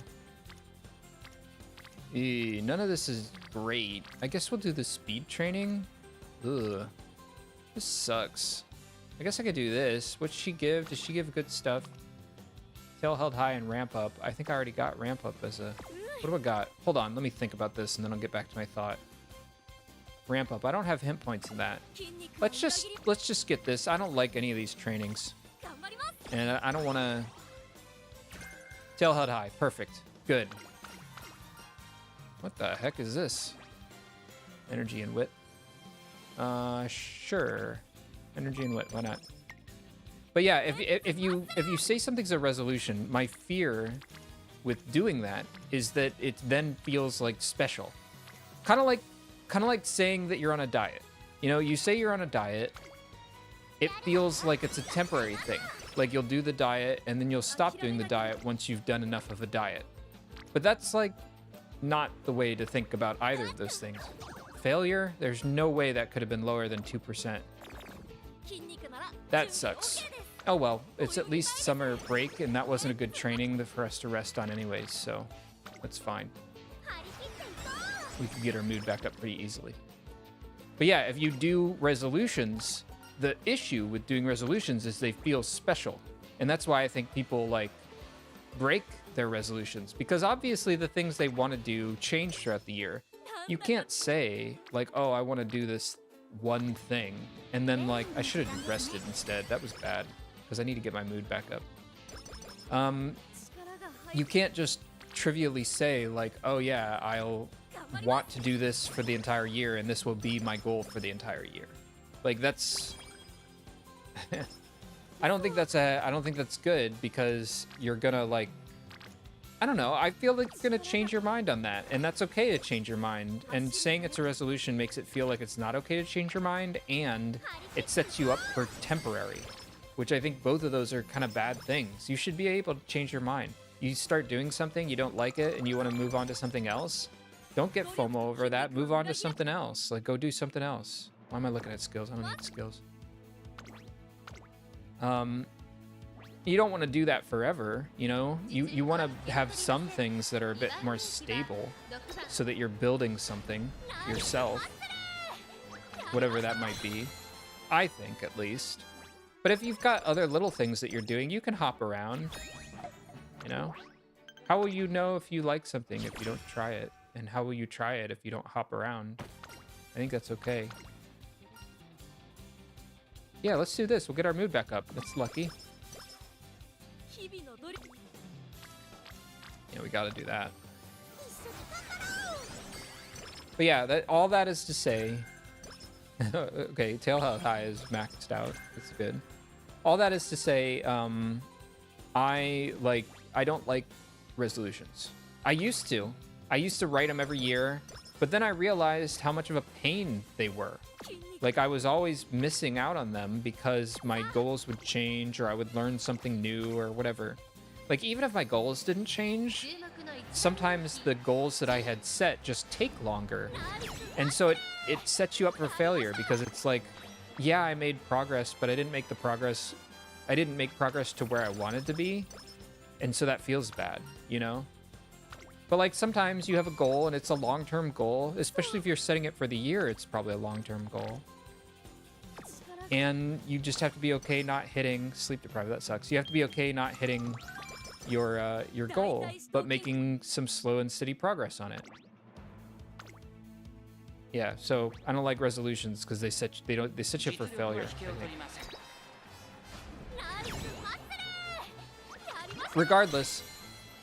none of this is great. I guess we'll do the speed training. Ugh. This sucks. I guess I could do this. What'd she give? Does she give good stuff? Tail held high and ramp up. I think I already got ramp up as a... What do I got? Hold on, let me think about this and then I'll get back to my thought. Ramp up. I don't have hit points in that. Let's just get this. I don't like any of these trainings. And I don't want to... Tail held high. Perfect. Good. What the heck is this? Energy and wit. Sure. Energy and wit. Why not? But yeah, if you say something's a resolution, my fear with doing that is that it then feels like special. Kind of like saying that you're on a diet. You know, you say you're on a diet, it feels like it's a temporary thing. Like, you'll do the diet and then you'll stop doing the diet once you've done enough of a diet. But that's, like, not the way to think about either of those things. Failure? There's no way that could have been lower than 2%. That sucks. Oh well, it's at least summer break, and that wasn't a good training for us to rest on anyways, so that's fine. We can get our mood back up pretty easily. But yeah, if you do resolutions, the issue with doing resolutions is they feel special. And that's why I think people, like, break their resolutions, because obviously the things they want to do change throughout the year. You can't say, like, oh, I want to do this one thing, and then, like, I should have rested instead. That was bad, because I need to get my mood back up. You can't just trivially say, like, oh yeah, I'll want to do this for the entire year, and this will be my goal for the entire year. Like, that's... I don't think that's good, because you're gonna, like... I don't know, I feel like you're gonna change your mind on that, and that's okay to change your mind, and saying it's a resolution makes it feel like it's not okay to change your mind, and it sets you up for temporary, which I think both of those are kind of bad things. You should be able to change your mind. You start doing something, you don't like it, and you want to move on to something else, don't get FOMO over that, move on to something else. Like, go do something else. Why am I looking at skills? I don't need skills. You don't want to do that forever, you know? You want to have some things that are a bit more stable so that you're building something yourself, whatever that might be, I think, at least. But if you've got other little things that you're doing, you can hop around. you know? How will you know if you like something if you don't try it? And how will you try it if you don't hop around? I think that's okay. Yeah, let's do this. We'll get our mood back up. That's lucky. Yeah, we gotta do that. But yeah, all that is to say... okay, tail held high is maxed out. That's good. All that is to say, I don't like resolutions. I used to write them every year, but then I realized how much of a pain they were. Like, I was always missing out on them because my goals would change, or I would learn something new or whatever. Like, even if my goals didn't change, sometimes the goals that I had set just take longer. And so it sets you up for failure, because it's like, yeah, I made progress, but I didn't make progress to where I wanted to be. And so that feels bad, you know? But like, sometimes you have a goal and it's a long-term goal, especially if you're setting it for the year, it's probably a long-term goal. And you just have to be okay not hitting sleep deprived. That sucks. You have to be okay not hitting your goal, but making some slow and steady progress on it. Yeah, so I don't like resolutions because they set you up for failure, I think. Regardless,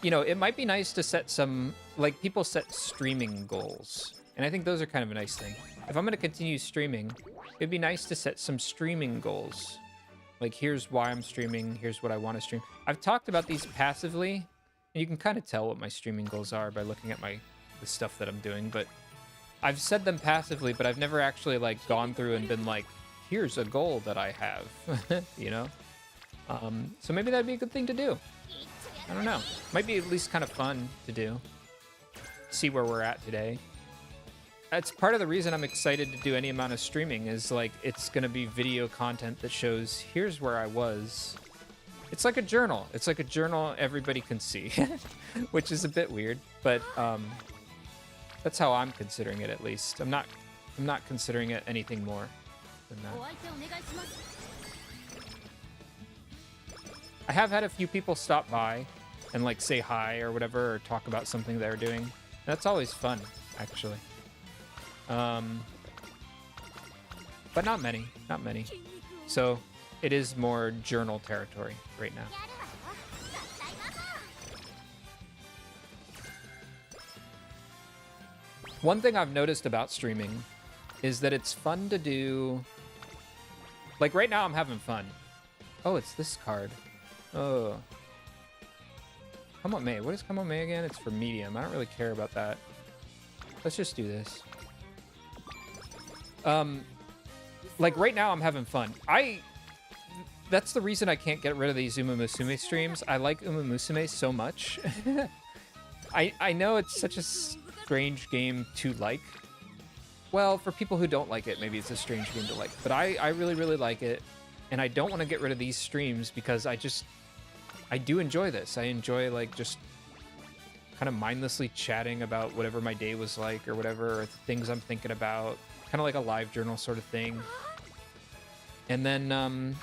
you know, it might be nice to set some, like, people set streaming goals, and I think those are kind of a nice thing. If I'm going to continue streaming, it'd be nice to set some streaming goals. Like, here's why I'm streaming, here's what I want to stream. I've talked about these passively, and you can kind of tell what my streaming goals are by looking at the stuff that I'm doing, but I've said them passively, but I've never actually, like, gone through and been like, here's a goal that I have, you know? So maybe that'd be a good thing to do. I don't know. Might be at least kind of fun to do. See where we're at today. That's part of the reason I'm excited to do any amount of streaming, is like, it's going to be video content that shows, here's where I was. It's like a journal. It's like a journal everybody can see, which is a bit weird, but that's how I'm considering it, at least. I'm not considering it anything more than that. I have had a few people stop by and like say hi or whatever, or talk about something they're doing. That's always fun, actually. But not many. So it is more journal territory right now. One thing I've noticed about streaming is that it's fun to do. Like, right now I'm having fun. Oh, it's this card. Oh. Come on, May. What is Come on, May again? It's for medium. I don't really care about that. Let's just do this. Like, right now I'm having fun. That's the reason I can't get rid of these Umamusume streams. I like Umamusume so much. I know it's such a strange game to like. Well, for people who don't like it, maybe it's a strange game to like. But I really, really like it. And I don't want to get rid of these streams because I do enjoy this. I enjoy, like, just kind of mindlessly chatting about whatever my day was like or whatever, or things I'm thinking about. Kind of like a live journal sort of thing. And then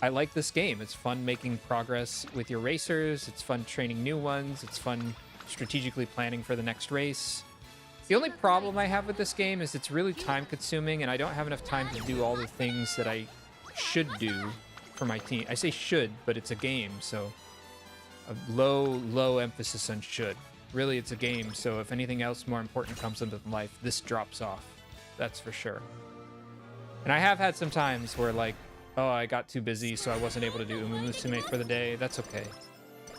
I like this game. It's fun making progress with your racers. It's fun training new ones. It's fun strategically planning for the next race. The only problem I have with this game is it's really time consuming, and I don't have enough time to do all the things that I should do for my team. I say should, but it's a game, so a low emphasis on should. Really, it's a game, so if anything else more important comes into life, this drops off. That's for sure. And I have had some times where, like, oh, I got too busy, so I wasn't able to do Umamusume for the day. That's okay.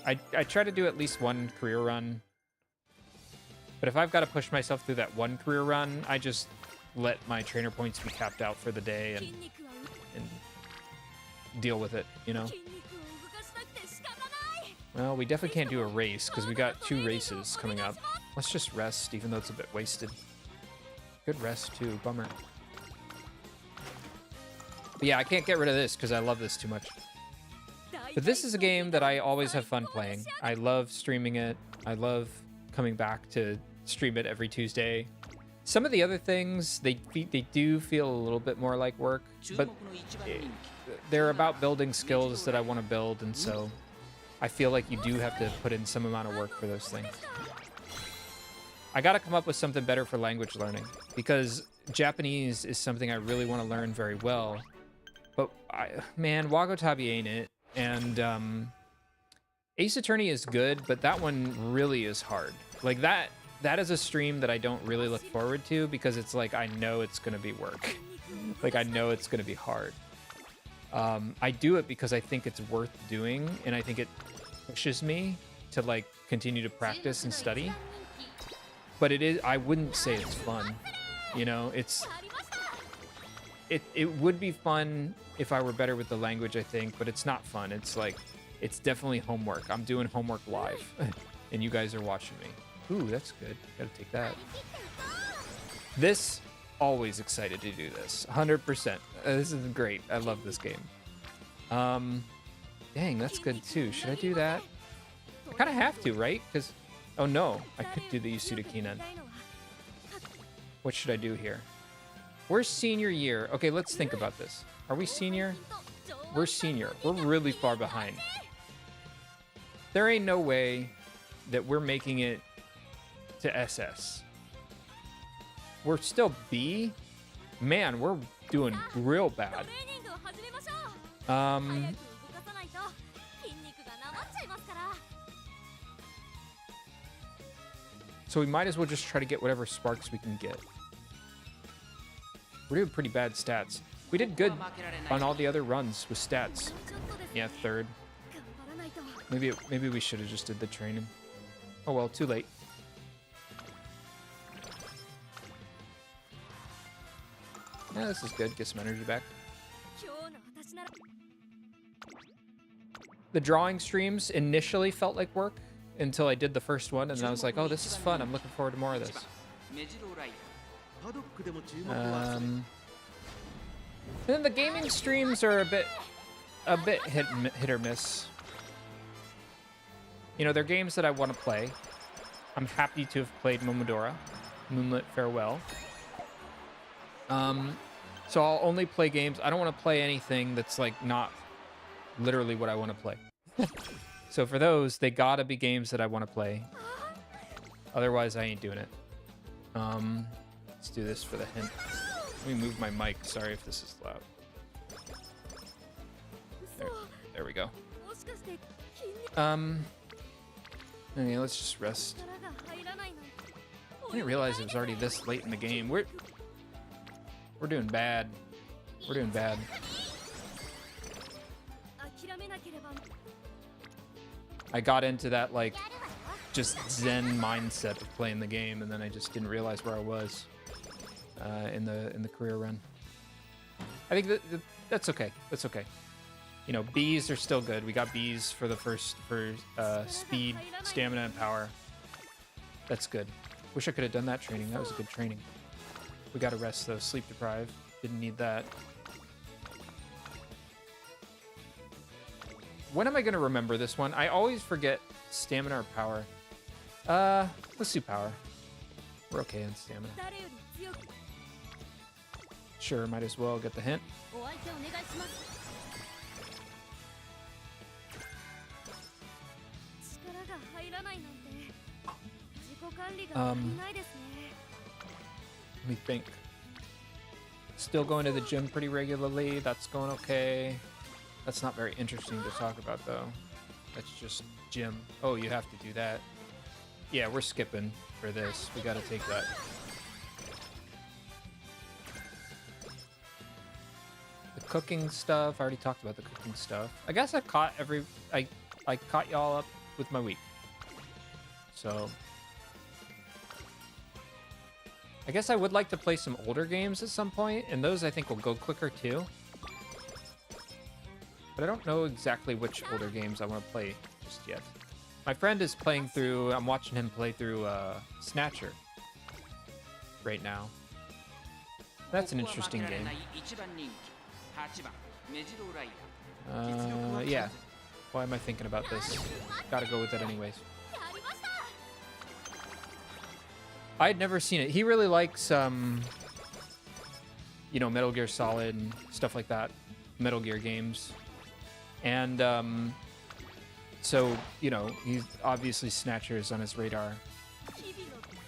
I try to do at least one career run. But if I've got to push myself through that one career run, I just let my trainer points be capped out for the day and deal with it, you know? Well, we definitely can't do a race because we got 2 races coming up. Let's just rest, even though it's a bit wasted. Good rest, too. Bummer. But yeah, I can't get rid of this because I love this too much. But this is a game that I always have fun playing. I love streaming it. I love coming back to stream it every Tuesday. Some of the other things, they do feel a little bit more like work, but they're about building skills that I want to build, and so I feel like you do have to put in some amount of work for those things. I got to come up with something better for language learning, because Japanese is something I really want to learn very well. But, man, Wagotabi ain't it. And Ace Attorney is good, but that one really is hard. Like, that is a stream that I don't really look forward to, because it's like, I know it's going to be work. Like, I know it's going to be hard. I do it because I think it's worth doing, and I think it pushes me to, like, continue to practice and study. But it is, I wouldn't say it's fun. You know, it would be fun if I were better with the language, I think, but it's not fun. It's like, it's definitely homework. I'm doing homework live, and you guys are watching me. Ooh, that's good. Gotta take that. This, always excited to do this. 100%. This is great. I love this game. Dang, that's good too. Should I do that? I kind of have to, right? Because, oh no, I could do the Yasuda Kinen. What should I do here? We're senior year. Okay, let's think about this. Are we senior? We're senior. We're really far behind. There ain't no way that we're making it to SS. We're still B. Man, we're doing real bad. So we might as well just try to get whatever sparks we can get. We're doing pretty bad stats. We did good on all the other runs with stats. Yeah, third. Maybe we should have just did the training. Oh well, too late. Yeah, this is good. Get some energy back. The drawing streams initially felt like work until I did the first one, and then I was like, oh, this is fun. I'm looking forward to more of this. And then the gaming streams are a bit hit or miss. You know, they're games that I want to play. I'm happy to have played Momodora, Moonlit Farewell. So I'll only play games. I don't want to play anything that's like not literally what I want to play. So for those, they gotta be games that I want to play. Otherwise, I ain't doing it. Let's do this for the hint. Let me move my mic. Sorry if this is loud. There we go. Okay, let's just rest. I didn't realize it was already this late in the game. We're doing bad. We're doing bad. I got into that, like, just zen mindset of playing the game, and then I just didn't realize where I was in the career run. I think that's okay. That's okay. You know, Bs are still good. We got Bs for the first speed, stamina, and power. That's good. Wish I could have done that training. That was a good training. We got to rest though. Sleep deprived. Didn't need that. When am I going to remember this one? I always forget stamina or power. Let's do power. We're okay on stamina. Sure, might as well get the hint. Let me think. Still going to the gym pretty regularly. That's going okay. That's not very interesting to talk about, though. That's just gym. Oh, you have to do that. Yeah, we're skipping for this. We got to take that. The cooking stuff. I already talked about the cooking stuff. I guess I caught I caught y'all up with my week. So I guess I would like to play some older games at some point, and those I think will go quicker too. But I don't know exactly which older games I want to play just yet. My friend is playing through, I'm watching him play through Snatcher right now. That's an interesting game. Yeah. Why am I thinking about this? Gotta go with it anyways. I had never seen it. He really likes, you know, Metal Gear Solid and stuff like that. Metal Gear games. And So, you know, he's obviously Snatcher's on his radar.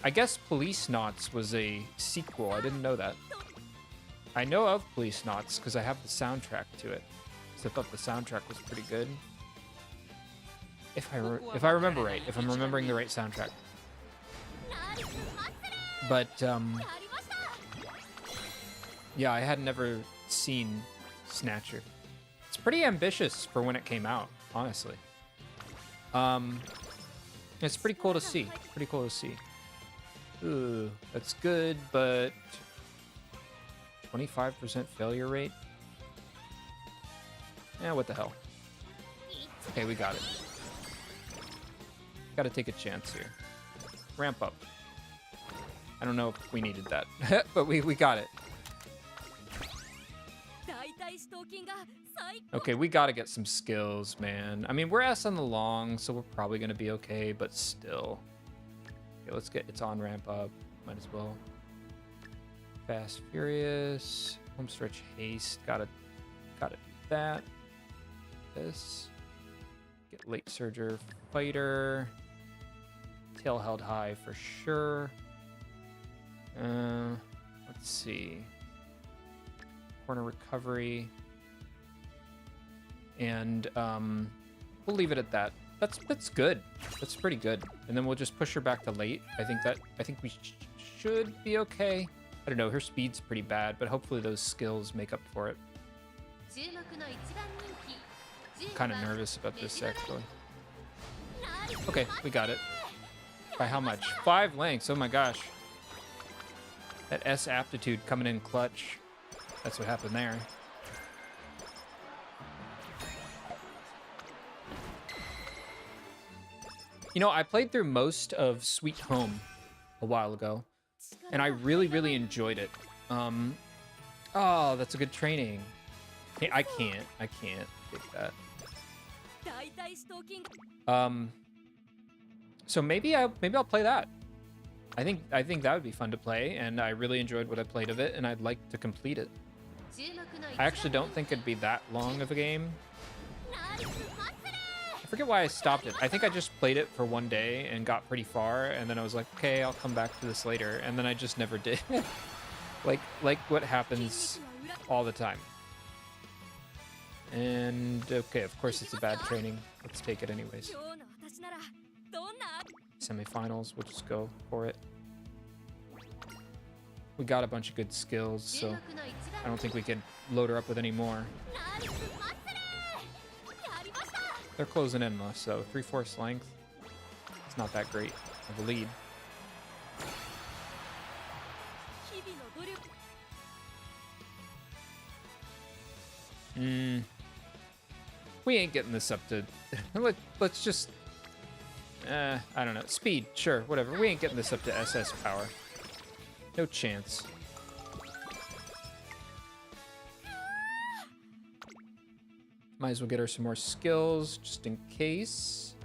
I guess Police Knots was a sequel. I didn't know that. I know of Police Knots because I have the soundtrack to it. So I thought the soundtrack was pretty good. If I remember right, if I'm remembering the right soundtrack. But yeah, I had never seen Snatcher. It's pretty ambitious for when it came out, honestly. It's pretty cool to see. Pretty cool to see. Ooh, that's good, but 25% failure rate? Yeah, what the hell. Okay, we got it. Gotta take a chance here. Ramp up. I don't know if we needed that, but we got it. Okay, we gotta get some skills, man. I mean, we're S on the long, so we're probably gonna be okay, but still. Okay, let's get its on ramp up. Might as well. Fast Furious. Home stretch haste. Gotta do that. This. Get late surger fighter. Tail held high for sure. Let's see. Corner recovery. And we'll leave it at that. That's good. That's pretty good. And then we'll just push her back to late. I think we should be okay. I don't know, her speed's pretty bad, but hopefully those skills make up for it. I'm kind of nervous about this actually. Okay, we got it. By how much? 5 lengths, oh my gosh. That S aptitude coming in clutch. That's what happened there. You know, I played through most of Sweet Home a while ago, and I really, really enjoyed it. Oh, that's a good training. Hey, I can't take that. So maybe I'll play that. I think that would be fun to play, and I really enjoyed what I played of it, and I'd like to complete it. I actually don't think it'd be that long of a game. I forget why I stopped it. I think I just played it for one day and got pretty far, and then I was like, okay, I'll come back to this later, and then I just never did. like what happens all the time. And okay, of course it's a bad training. Let's take it anyways. Semifinals, we'll just go for it. We got a bunch of good skills, so I don't think we could load her up with any more. They're closing in though, so 3/4 length. It's not that great of a lead. We ain't getting this up to... let's just... I don't know. Speed, sure, whatever. We ain't getting this up to SS power. No chance. Might as well get her some more skills, just in case.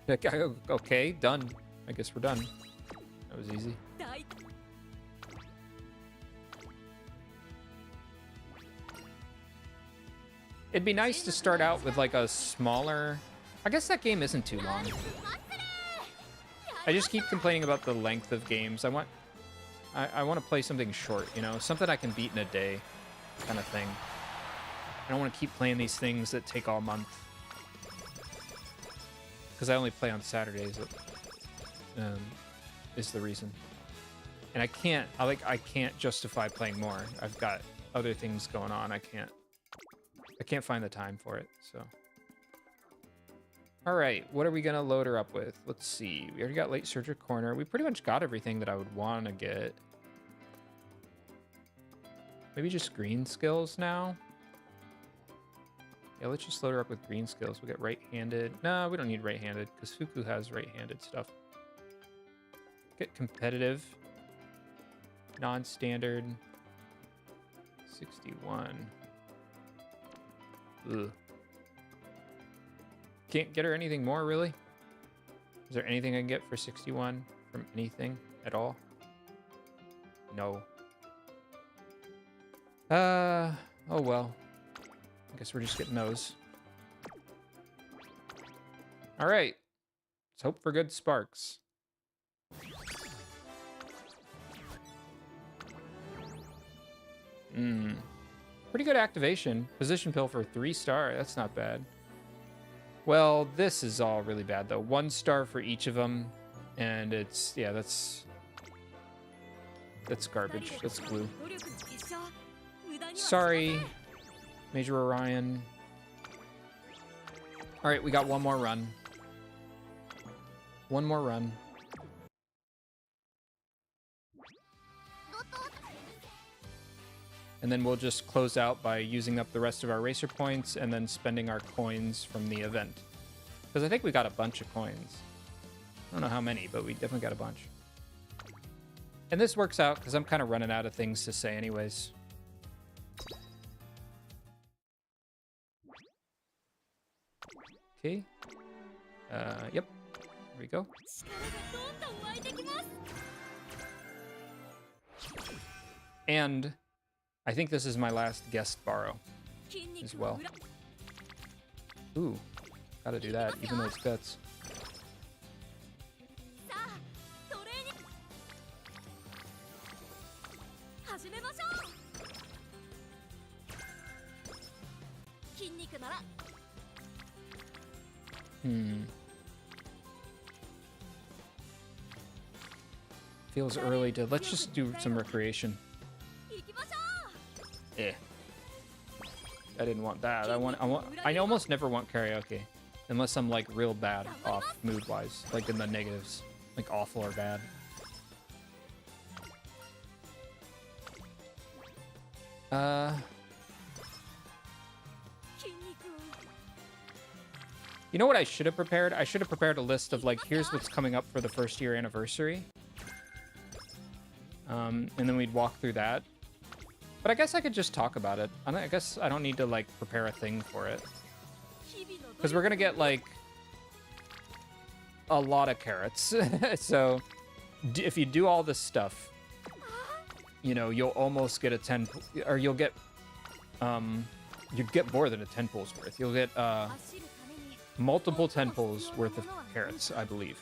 Okay, done. I guess we're done. That was easy. It'd be nice to start out with like a smaller... I guess that game isn't too long. I just keep complaining about the length of games. I want to play something short, you know? Something I can beat in a day kind of thing. I don't want to keep playing these things that take all month. Because I only play on Saturdays. Is the reason. And I can't justify playing more. I've got other things going on. I can't find the time for it, so. All right, what are we gonna load her up with? Let's see, we already got late surger corner. We pretty much got everything that I would want to get. Maybe just green skills now? Yeah, let's just load her up with green skills. We'll get right-handed. No, we don't need right-handed, because Fuku has right-handed stuff. Get competitive. Non-standard. 61. Ugh. Can't get her anything more, really? Is there anything I can get for 61 from anything at all? No. Oh well. I guess we're just getting those. All right. Let's hope for good sparks. Pretty good activation. Position pill for 3-star. That's not bad. Well, this is all really bad, though. 1 star for each of them. And it's... Yeah, that's garbage. That's glue. Sorry, Major Orion. All right, we got one more run. One more run. And then we'll just close out by using up the rest of our racer points and then spending our coins from the event. Because I think we got a bunch of coins. I don't know how many, but we definitely got a bunch. And this works out because I'm kind of running out of things to say anyways. Okay. Yep. Here we go. And I think this is my last guest borrow as well. Ooh, gotta do that, even though it's guts. Feels early to... Let's just do some recreation. Eh. I didn't want that. I almost never want karaoke. Unless I'm like real bad off mood-wise. Like in the negatives. Like awful or bad. You know what I should have prepared? I should have prepared a list of like, here's what's coming up for the 1st year anniversary. And then we'd walk through that. But I guess I could just talk about it. I guess I don't need to like prepare a thing for it. Because we're gonna get like a lot of carrots. So if you do all this stuff, you know, you'll almost get a 10, or you'll get more than a 10 pulls worth. You'll get multiple 10 pulls worth of carrots, I believe.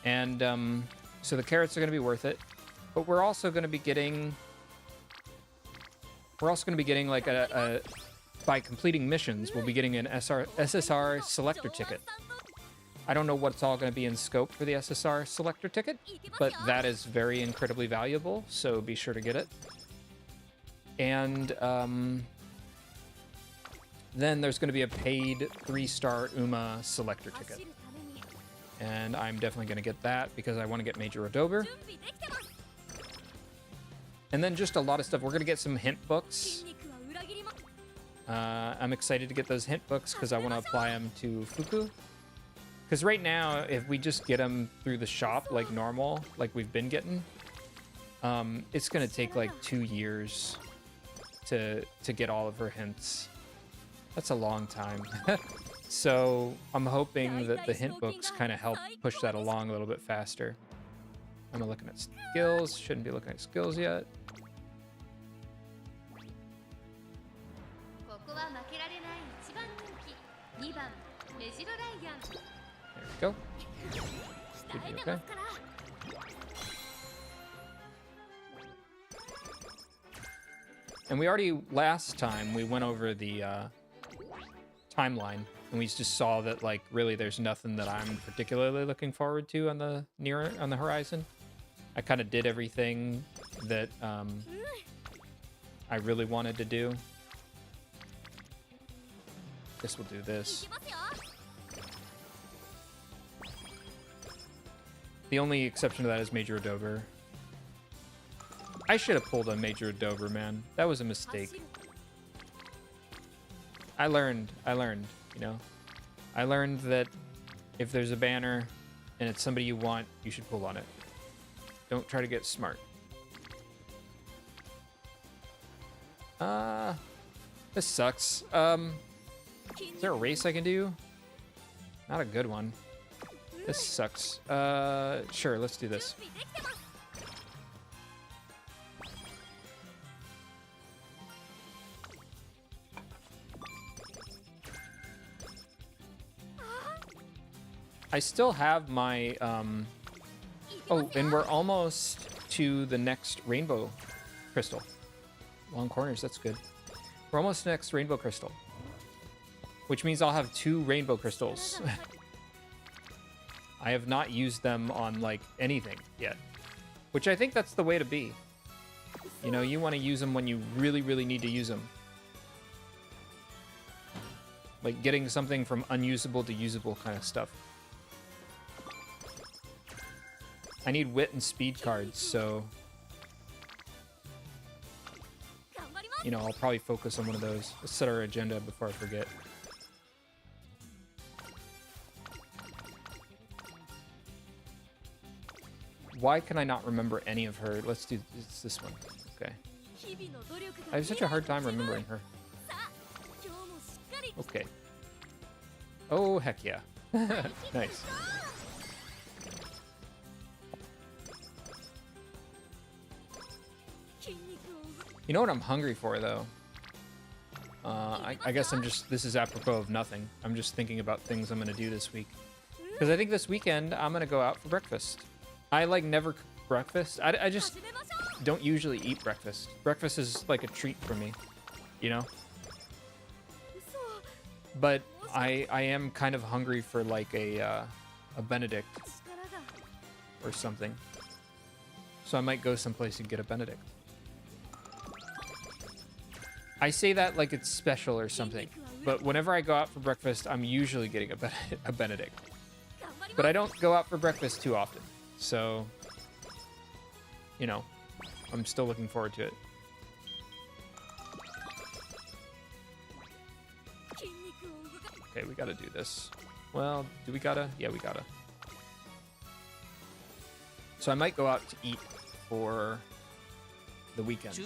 And so the carrots are going to be worth it. But we're also going to be getting like a by completing missions, we'll be getting an SSR selector ticket. I don't know what's all going to be in scope for the SSR selector ticket, but that is very incredibly valuable, so be sure to get it. And then there's going to be a paid 3-star Uma selector ticket. And I'm definitely going to get that because I want to get Major Odober. And then just a lot of stuff. We're going to get some hint books. I'm excited to get those hint books because I want to apply them to Fuku. Because right now, if we just get them through the shop like normal, like we've been getting, it's going to take like 2 years to get all of her hints. That's a long time. So I'm hoping that the hint books kind of help push that along a little bit faster. I'm looking at skills. Shouldn't be looking at skills yet. There we go. Should be okay. And we already, last time, we went over the timeline, and we just saw that, like, really there's nothing that I'm particularly looking forward to on the horizon. I kind of did everything that I really wanted to do. Guess we'll do this. The only exception to that is Major Odober. I should have pulled a Major Odober, man. That was a mistake. I learned, you know. I learned that if there's a banner and it's somebody you want, you should pull on it. Don't try to get smart. This sucks. Is there a race I can do? Not a good one. This sucks. Sure, let's do this. I still have my oh, and we're almost to the next rainbow crystal. Long corners, that's good. We're almost to the next rainbow crystal, which means I'll have 2 rainbow crystals. I have not used them on like anything yet, which I think that's the way to be. You know, you want to use them when you really, really need to use them. Like getting something from unusable to usable kind of stuff. I need wit and speed cards, so... You know, I'll probably focus on one of those. Let's set our agenda before I forget. Why can I not remember any of her? Let's do this one. Okay. I have such a hard time remembering her. Okay. Oh, heck yeah. Nice. You know what I'm hungry for, though? I guess this is apropos of nothing. I'm just thinking about things I'm going to do this week. Because I think this weekend, I'm going to go out for breakfast. I, like, never cook breakfast. I just don't usually eat breakfast. Breakfast is, like, a treat for me, you know? But I am kind of hungry for, like, a Benedict or something. So I might go someplace and get a Benedict. I say that like it's special or something, but whenever I go out for breakfast, I'm usually getting a Benedict. But I don't go out for breakfast too often, so, you know, I'm still looking forward to it. Okay, we gotta do this. Well, do we gotta? Yeah, we gotta. So I might go out to eat for the weekend,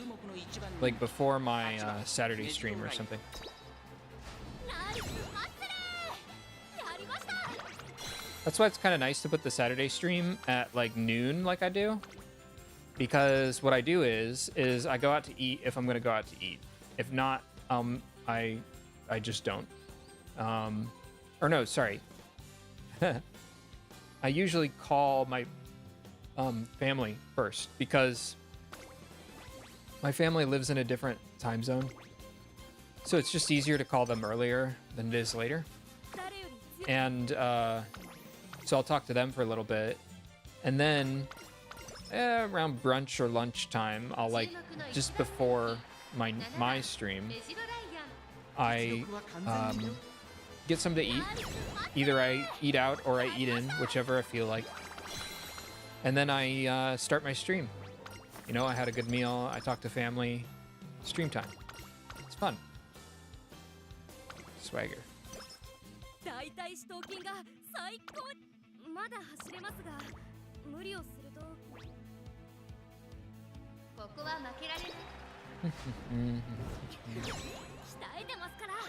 like before my Saturday stream or something. That's why it's kind of nice to put the Saturday stream at like noon like I do, because what I do is I go out to eat if I'm gonna go out to eat. If not, I just don't. Or no, sorry. I usually call my family first, because my family lives in a different time zone, so it's just easier to call them earlier than it is later. And so I'll talk to them for a little bit, and then around brunch or lunchtime, I'll like just before my stream, I get something to eat. Either I eat out or I eat in, whichever I feel like, and then I start my stream. You know, I had a good meal, I talked to family, stream time. It's fun. Swagger.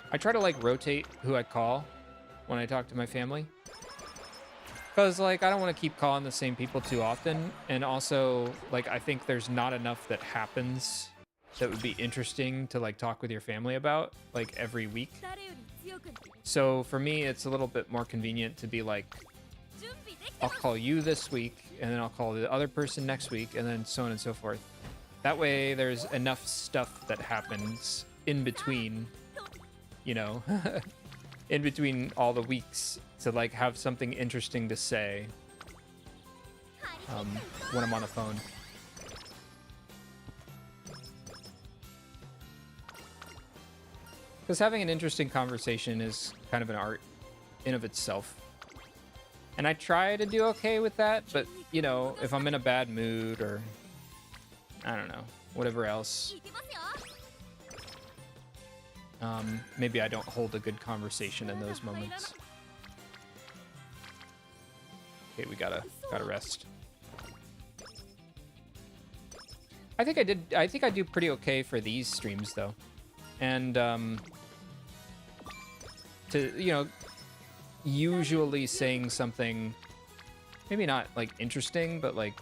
I try to like rotate who I call when I talk to my family, because like I don't want to keep calling the same people too often, and also like I think there's not enough that happens that would be interesting to like talk with your family about like every week. So for me, it's a little bit more convenient to be like, I'll call you this week, and then I'll call the other person next week, and then so on and so forth. That way there's enough stuff that happens in between, you know, in between all the weeks to like have something interesting to say when I'm on the phone. Because having an interesting conversation is kind of an art in of itself. And I try to do okay with that, but, you know, if I'm in a bad mood or, I don't know, whatever else, maybe I don't hold a good conversation in those moments. Okay, we gotta rest. I think I do pretty okay for these streams, though. And, to, you know, usually saying something, maybe not, like, interesting, but, like,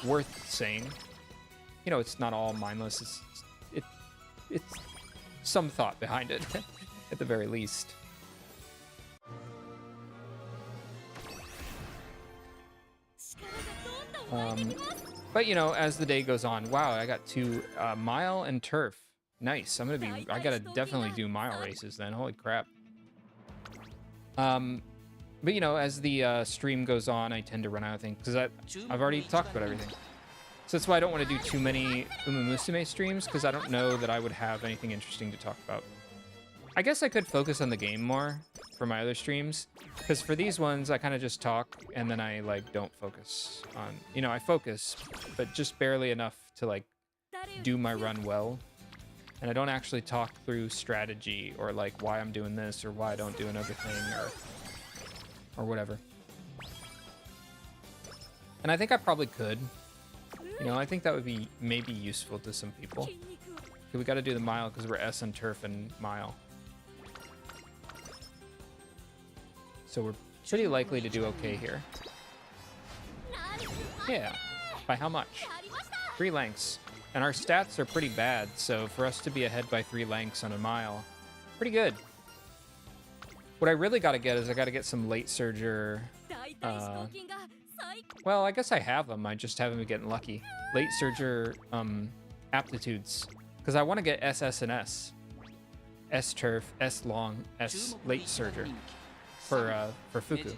worth saying. You know, it's not all mindless. It's some thought behind it, at the very least. But you know, as the day goes on, wow, I got 2 mile and turf. Nice. I gotta definitely do mile races then. Holy crap. But you know, as the stream goes on, I tend to run out of things because I've already talked about everything. So that's why I don't want to do too many Umamusume streams, because I don't know that I would have anything interesting to talk about. I guess I could focus on the game more for my other streams, because for these ones, I kind of just talk, and then I, like, don't focus on... You know, I focus, but just barely enough to, like, do my run well. And I don't actually talk through strategy, or, like, why I'm doing this, or why I don't do another thing, or whatever. And I think I probably could. You know, I think that would be maybe useful to some people. Okay, we got to do the mile because we're S on turf and mile. So we're pretty likely to do okay here. Yeah. By how much? 3 lengths. And our stats are pretty bad, so for us to be ahead by 3 lengths on a mile, pretty good. What I really got to get is I got to get some late surger... well, I guess I have them. I just haven't been getting lucky. Late surger aptitudes. Because I want to get SS and S. S turf, S long, S late surger for Fuku.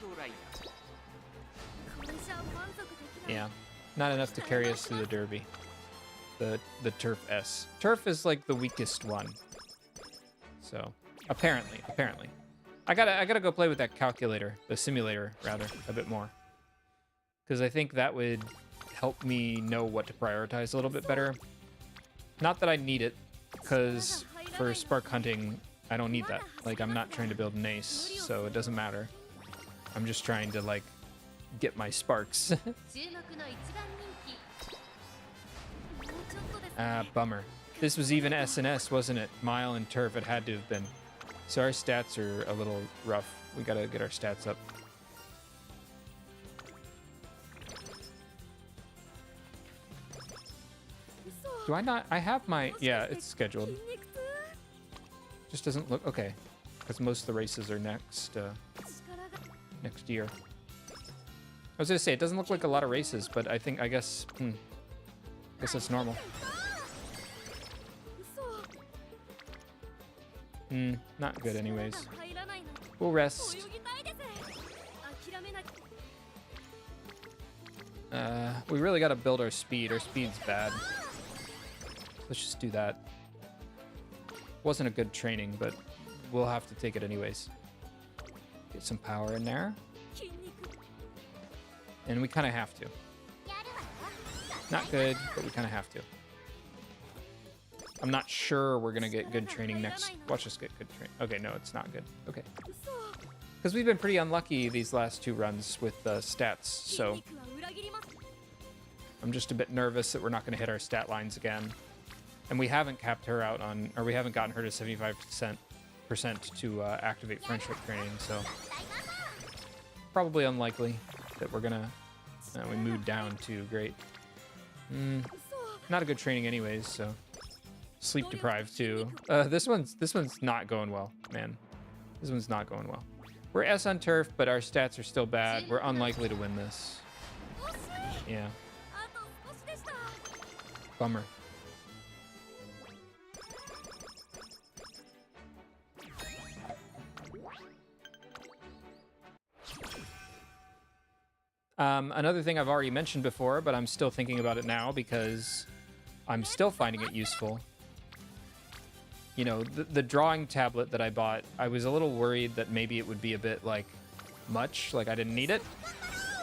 Yeah, not enough to carry us through the derby. The turf S. Turf is like the weakest one. So apparently. I gotta go play with that calculator, the simulator rather, a bit more. Because I think that would help me know what to prioritize a little bit better. Not that I need it, because for spark hunting, I don't need that. Like, I'm not trying to build an ace, so it doesn't matter. I'm just trying to, like, get my sparks. Bummer. This was even S&S, wasn't it? Mile and turf, it had to have been. So our stats are a little rough. We gotta get our stats up. Do I not? I have my... Yeah, it's scheduled. Just doesn't look... Okay. Because most of the races are next year. I was going to say, it doesn't look like a lot of races, but I think... I guess... I guess that's normal. Not good anyways. We'll rest. We really got to build our speed. Our speed's bad. Let's just do that. Wasn't a good training, but we'll have to take it anyways. Get some power in there. And we kind of have to. Not good, but we kind of have to. I'm not sure we're going to get good training next. Watch us get good training. Okay, no, it's not good. Okay. Because we've been pretty unlucky these last 2 runs with stats, so... I'm just a bit nervous that we're not going to hit our stat lines again. And we haven't capped her out on, or we haven't gotten her to 75% to activate friendship training, so probably unlikely that we're gonna. We moved down too. Great. Not a good training anyways, so sleep deprived too. This one's not going well, man. This one's not going well. We're S on turf, but our stats are still bad. We're unlikely to win this. Yeah. Bummer. Another thing I've already mentioned before, but I'm still thinking about it now because I'm still finding it useful. You know, the drawing tablet that I bought, I was a little worried that maybe it would be a bit, like, much, like I didn't need it.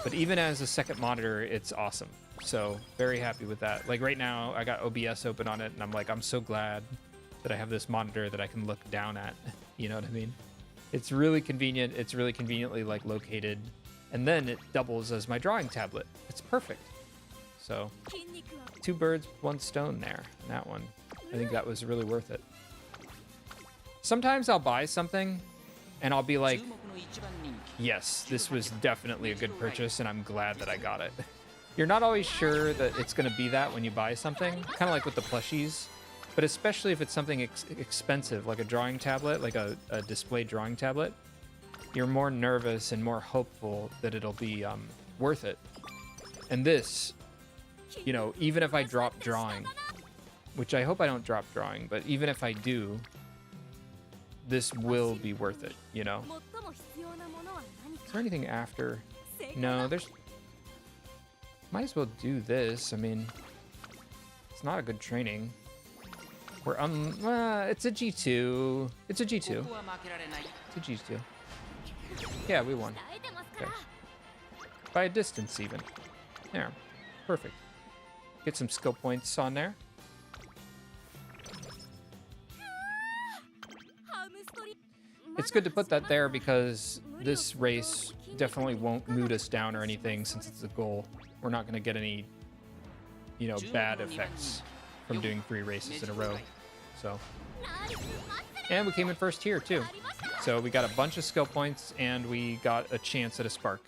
But even as a second monitor, it's awesome. So, very happy with that. Like, right now, I got OBS open on it, and I'm like, I'm so glad that I have this monitor that I can look down at. You know what I mean? It's really convenient. It's really conveniently, like, located. And then it doubles as my drawing tablet. It's perfect. So, 2 birds, 1 stone there. And that one, I think that was really worth it. Sometimes I'll buy something, and I'll be like, yes, this was definitely a good purchase, and I'm glad that I got it. You're not always sure that it's going to be that when you buy something, kind of like with the plushies, but especially if it's something expensive, like a drawing tablet, like a display drawing tablet, you're more nervous and more hopeful that it'll be worth it. And this you know, even if I drop drawing, which I hope I don't drop drawing, but even if I do, this will be worth it, you know? Is there anything after? No, there's... Might as well do this. I mean, it's not a good training. We're it's a G2. It's a G2. It's a G2. Yeah, we won. Okay. By a distance, even. There. Perfect. Get some skill points on there. It's good to put that there because this race definitely won't mood us down or anything since it's a goal. We're not going to get any, you know, bad effects from doing 3 races in a row. So, and we came in first here too. So we got a bunch of skill points and we got a chance at a spark.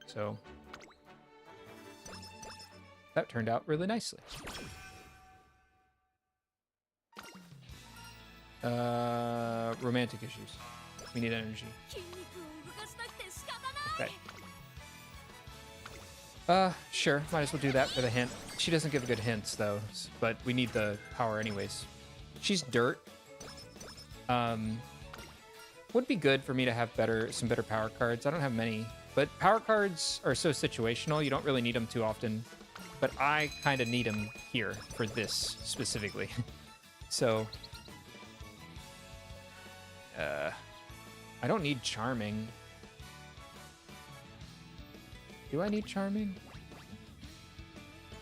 So that turned out really nicely. Romantic issues. We need energy. Okay. Sure. Might as well do that for the hint. She doesn't give good hints, though, but we need the power anyways. She's dirt. Would be good for me to have some better power cards. I don't have many, but power cards are so situational. You don't really need them too often, but I kind of need them here for this specifically. So... I don't need Charming. Do I need Charming?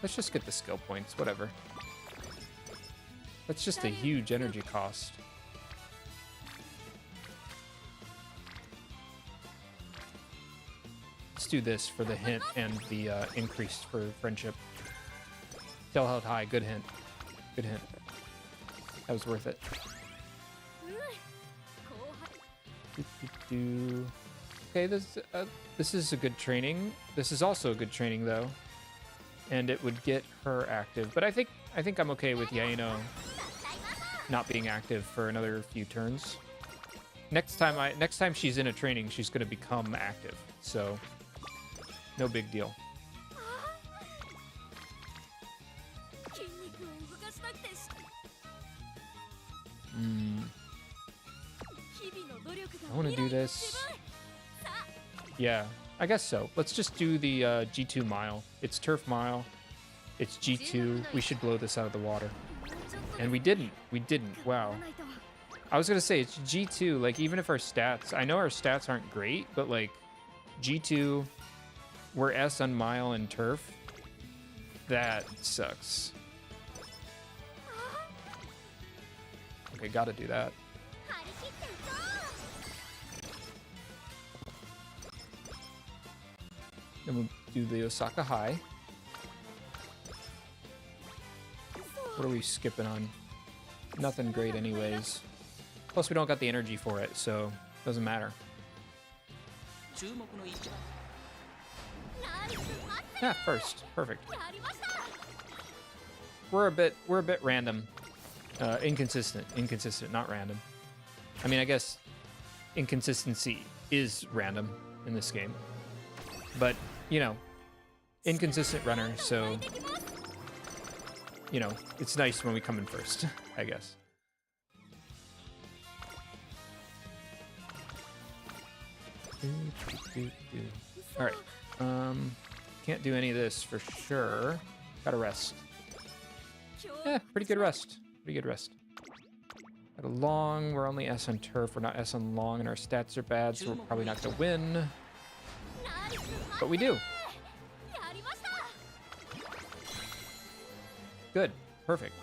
Let's just get the skill points, whatever. That's just a huge energy cost. Let's do this for the hint and the increase for friendship. Tail held high, good hint. Good hint. That was worth it. Okay, this is a good training. This is also a good training though, and it would get her active. But I think I'm okay with Yaino not being active for another few turns. Next time she's in a training, she's gonna become active. So no big deal. I want to do this. Yeah, I guess so. Let's just do the G2 mile. It's Turf Mile. It's G2. We should blow this out of the water. And we didn't. We didn't. Wow. I was going to say, it's G2. Like, even if our stats... I know our stats aren't great, but, like, G2, we're S on mile and turf. That sucks. Okay, gotta do that. Then we'll do the Osaka High. What are we skipping on? Nothing great anyways. Plus we don't got the energy for it, so doesn't matter. Yeah, first. Perfect. We're a bit random. Inconsistent, not random. I mean, I guess inconsistency is random in this game. But, you know, inconsistent runner, so, you know, it's nice when we come in first, I guess. All right. Can't do any of this for sure. Gotta rest. Yeah, pretty good rest. Pretty good rest. Got a long. We're only S on turf. We're not S on long, and our stats are bad, so we're probably not gonna win. But we do. Good. Perfect.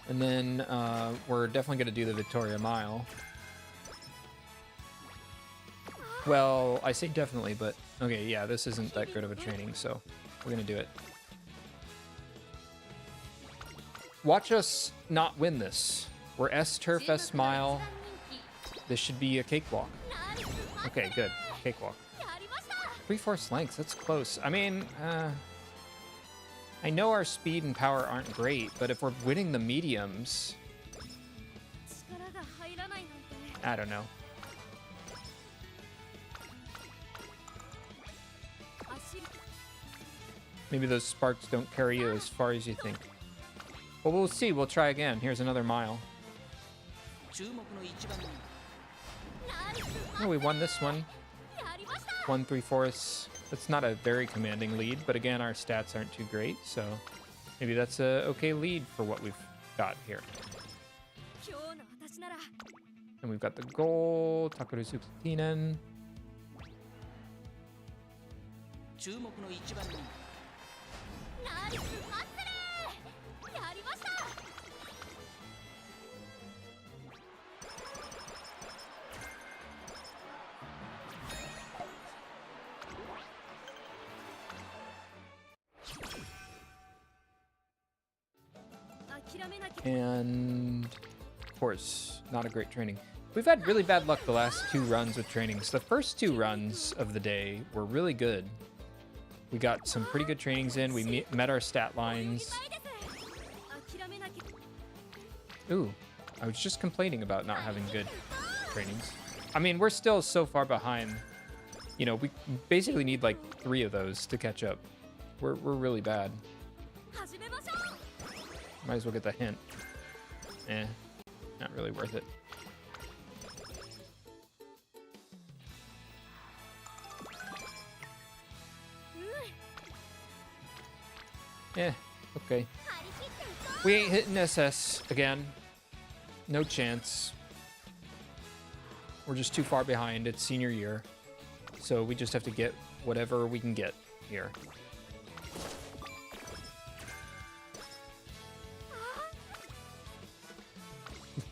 And then we're definitely going to do the Victoria Mile. Well, I say definitely, but okay, yeah, this isn't that good of a training, so we're going to do it. Watch us not win this. We're S Turf, S Mile. This should be a cakewalk. Okay, good. Cakewalk. 3/4 lengths, that's close. I mean, I know our speed and power aren't great, but if we're winning the mediums, I don't know. Maybe those sparks don't carry you as far as you think. But we'll see. We'll try again. Here's another mile. Oh, we won this one. 1 3/4. That's not a very commanding lead, but again, our stats aren't too great, so maybe that's a okay lead for what we've got here. And we've got the goal, Takeru Tsukinen. And of course, not a great training. We've had really bad luck the last 2 runs with trainings. The first 2 runs of the day were really good. We got some pretty good trainings in. We met our stat lines. Ooh, I was just complaining about not having good trainings. I mean, we're still so far behind. You know, we basically need like 3 of those to catch up. We're really bad. Might as well get the hint. Not really worth it. Okay. We ain't hitting SS again. No chance. We're just too far behind. It's senior year. So we just have to get whatever we can get here.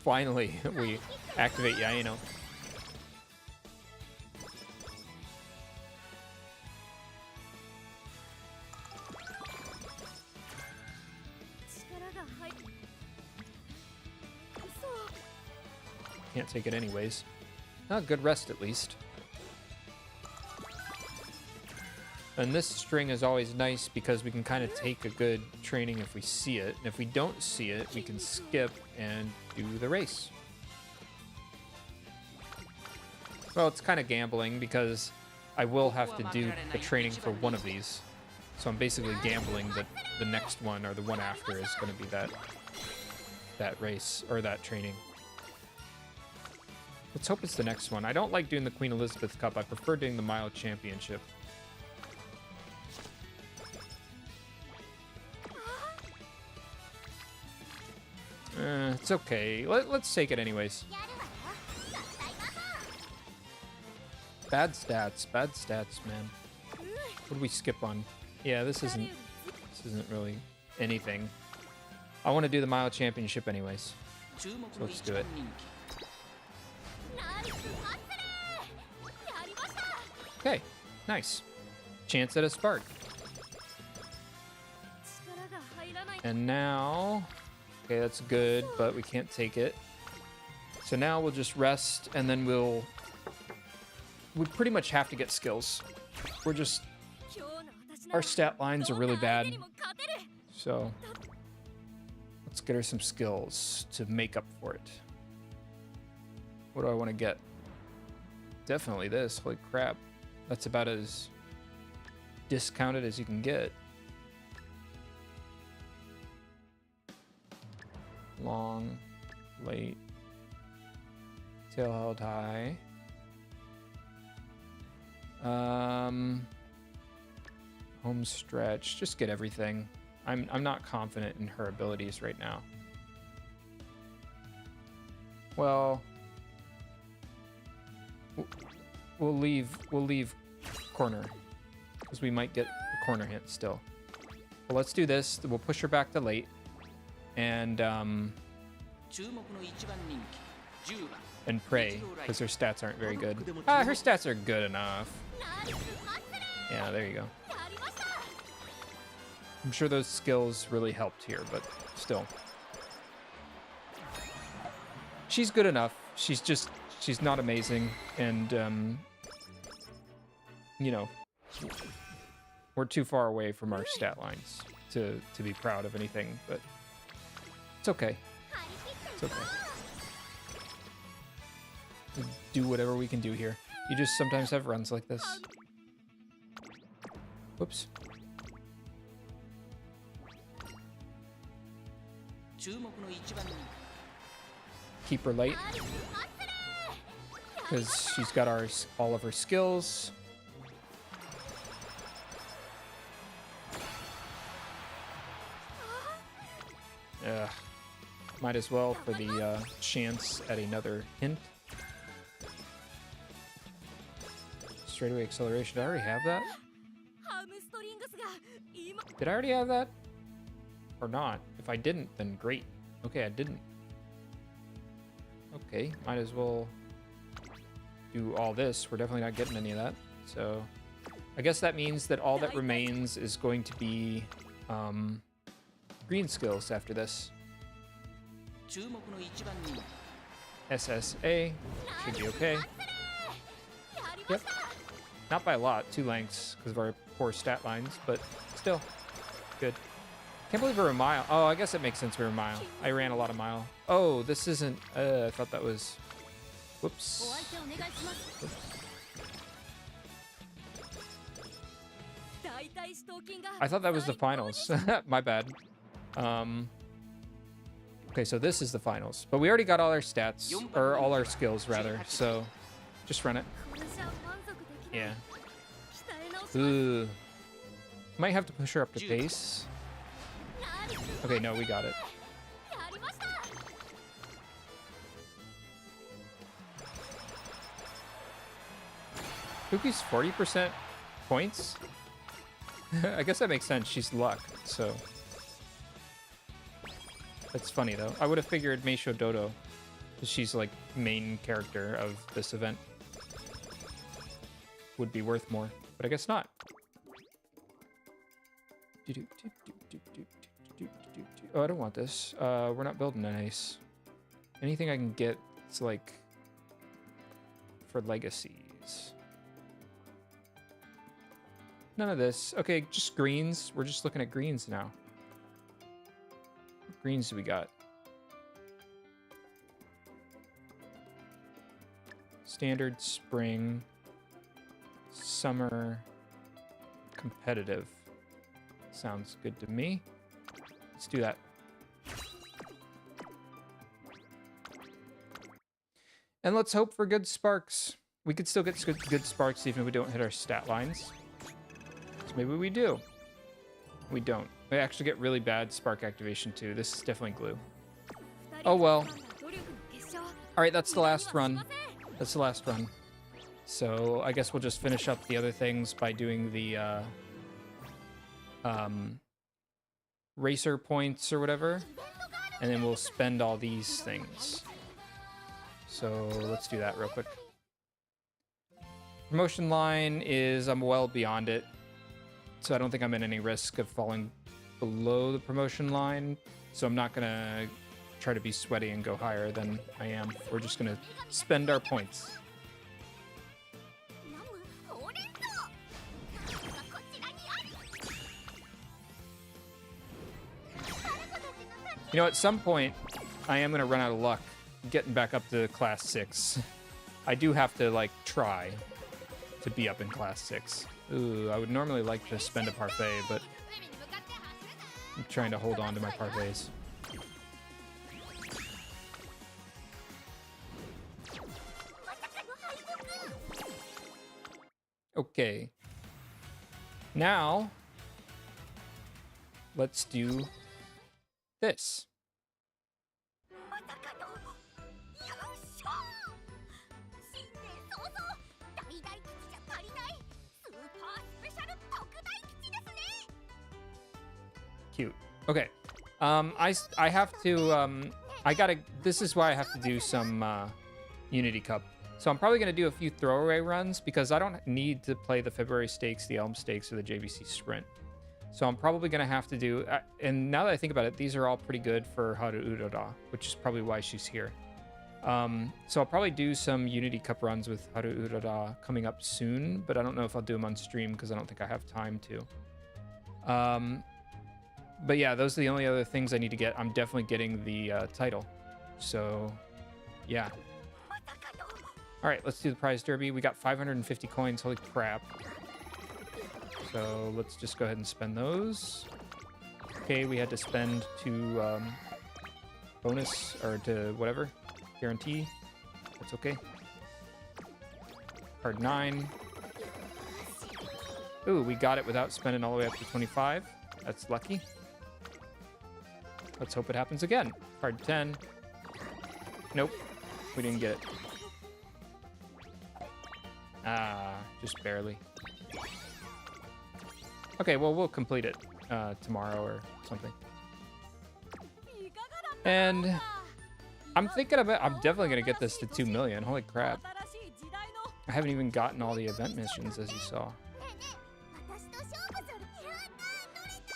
Finally, we activate Yaeno. Can't take it anyways. Not good rest, at least. And this string is always nice because we can kind of take a good training if we see it. And if we don't see it, we can skip and do the race. Well, it's kind of gambling because I will have to do the training for one of these. So I'm basically gambling that the next one or the one after is going to be that race or that training. Let's hope it's the next one. I don't like doing the Queen Elizabeth Cup. I prefer doing the Mile Championship. It's okay. Let's take it anyways. Bad stats, man. What did we skip on? Yeah, this isn't really anything. I want to do the Mile Championship anyways. So let's do it. Okay, nice. Chance at a spark. And now, okay, that's good, but we can't take it. So now we'll just rest, and then we pretty much have to get skills. Our stat lines are really bad. So let's get her some skills to make up for it. What do I want to get? Definitely this. Holy crap. That's about as discounted as you can get. Long, late, tail held high. Home stretch. Just get everything. I'm not confident in her abilities right now. Well, we'll leave corner because we might get a corner hit still. Well, let's do this. We'll push her back to late and pray because her stats aren't very good. Her stats are good enough. Yeah, there you go. I'm sure those skills really helped here, but still. She's good enough. She's not amazing. And, you know, we're too far away from our stat lines. to be proud of anything, but it's okay. It's okay. We do whatever we can do here. You just sometimes have runs like this. Whoops. Keep her light because she's got all of her skills. Might as well for the chance at another hint. Straightaway acceleration. Did I already have that? Did I already have that? Or not? If I didn't, then great. Okay, I didn't. Okay, might as well do all this. We're definitely not getting any of that. So I guess that means that all that remains is going to be green skills after this. SSA should be okay. Yep. Not by a lot, 2 lengths because of our poor stat lines, but still good. Can't believe we were a mile. Oh, I guess it makes sense we were a mile. I ran a lot of mile. Oh, this isn't. I thought that was. Whoops. Oops. I thought that was the finals. My bad. Okay, so this is the finals, but we already got all our stats, or all our skills rather. So, just run it. Yeah. Ooh. Might have to push her up to pace. Okay, no, we got it. Kuki's 40% points? I guess that makes sense. She's luck, so. That's funny, though. I would have figured Meisho Dodo, because she's, like, main character of this event, would be worth more, but I guess not. Oh, I don't want this. We're not building an ace. Anything I can get, it's like for legacies. None of this. Okay, just greens. We're just looking at greens now. What greens do we got? Standard, spring, summer, competitive. Sounds good to me. Let's do that. And let's hope for good sparks. We could still get good sparks even if we don't hit our stat lines. So maybe we do. We don't. We actually get really bad spark activation too. This is definitely glue. Oh well. Alright, that's the last run. That's the last run. So I guess we'll just finish up the other things by doing the racer points or whatever, and then we'll spend all these things. So let's do that real quick. Promotion line is, I'm well beyond it, so I don't think I'm in any risk of falling below the promotion line, so I'm not gonna try to be sweaty and go higher than I am. We're just gonna spend our points. You know, at some point, I am going to run out of luck getting back up to class 6. I do have to, like, try to be up in class 6. Ooh, I would normally like to spend a parfait, but I'm trying to hold on to my parfaits. Okay. Now, let's do this. Cute. Okay. I have to, this is why I have to do some Unity Cup. So I'm probably going to do a few throwaway runs because I don't need to play the February Stakes, the Elm Stakes, or the JVC Sprint. So I'm probably going to have to do, and now that I think about it, these are all pretty good for Haru Urara, which is probably why she's here. So I'll probably do some Unity Cup runs with Haru Urara coming up soon, but I don't know if I'll do them on stream because I don't think I have time to. But yeah, those are the only other things I need to get. I'm definitely getting the title. So, yeah. All right, let's do the prize derby. We got 550 coins. Holy crap. So let's just go ahead and spend those. Okay, we had to spend to bonus or to whatever. Guarantee. That's okay. Card 9. Ooh, we got it without spending all the way up to 25. That's lucky. Let's hope it happens again. Card 10. Nope. We didn't get it. Ah, just barely. Okay, well, we'll complete it tomorrow or something. And I'm thinking about... I'm definitely going to get this to 2 million. Holy crap. I haven't even gotten all the event missions, as you saw.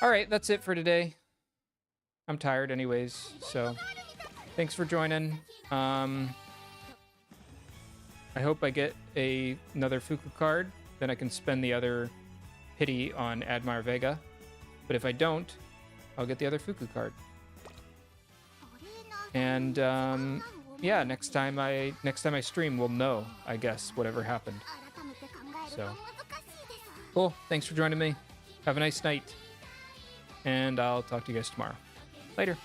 All right, that's it for today. I'm tired anyways, so thanks for joining. I hope I get another Fuku card. Then I can spend the other pity on Admire Vega. But if I don't, I'll get the other Fuku card. And yeah, next time I stream, we'll know, I guess, whatever happened. So cool. Thanks for joining me. Have a nice night. And I'll talk to you guys tomorrow. Later.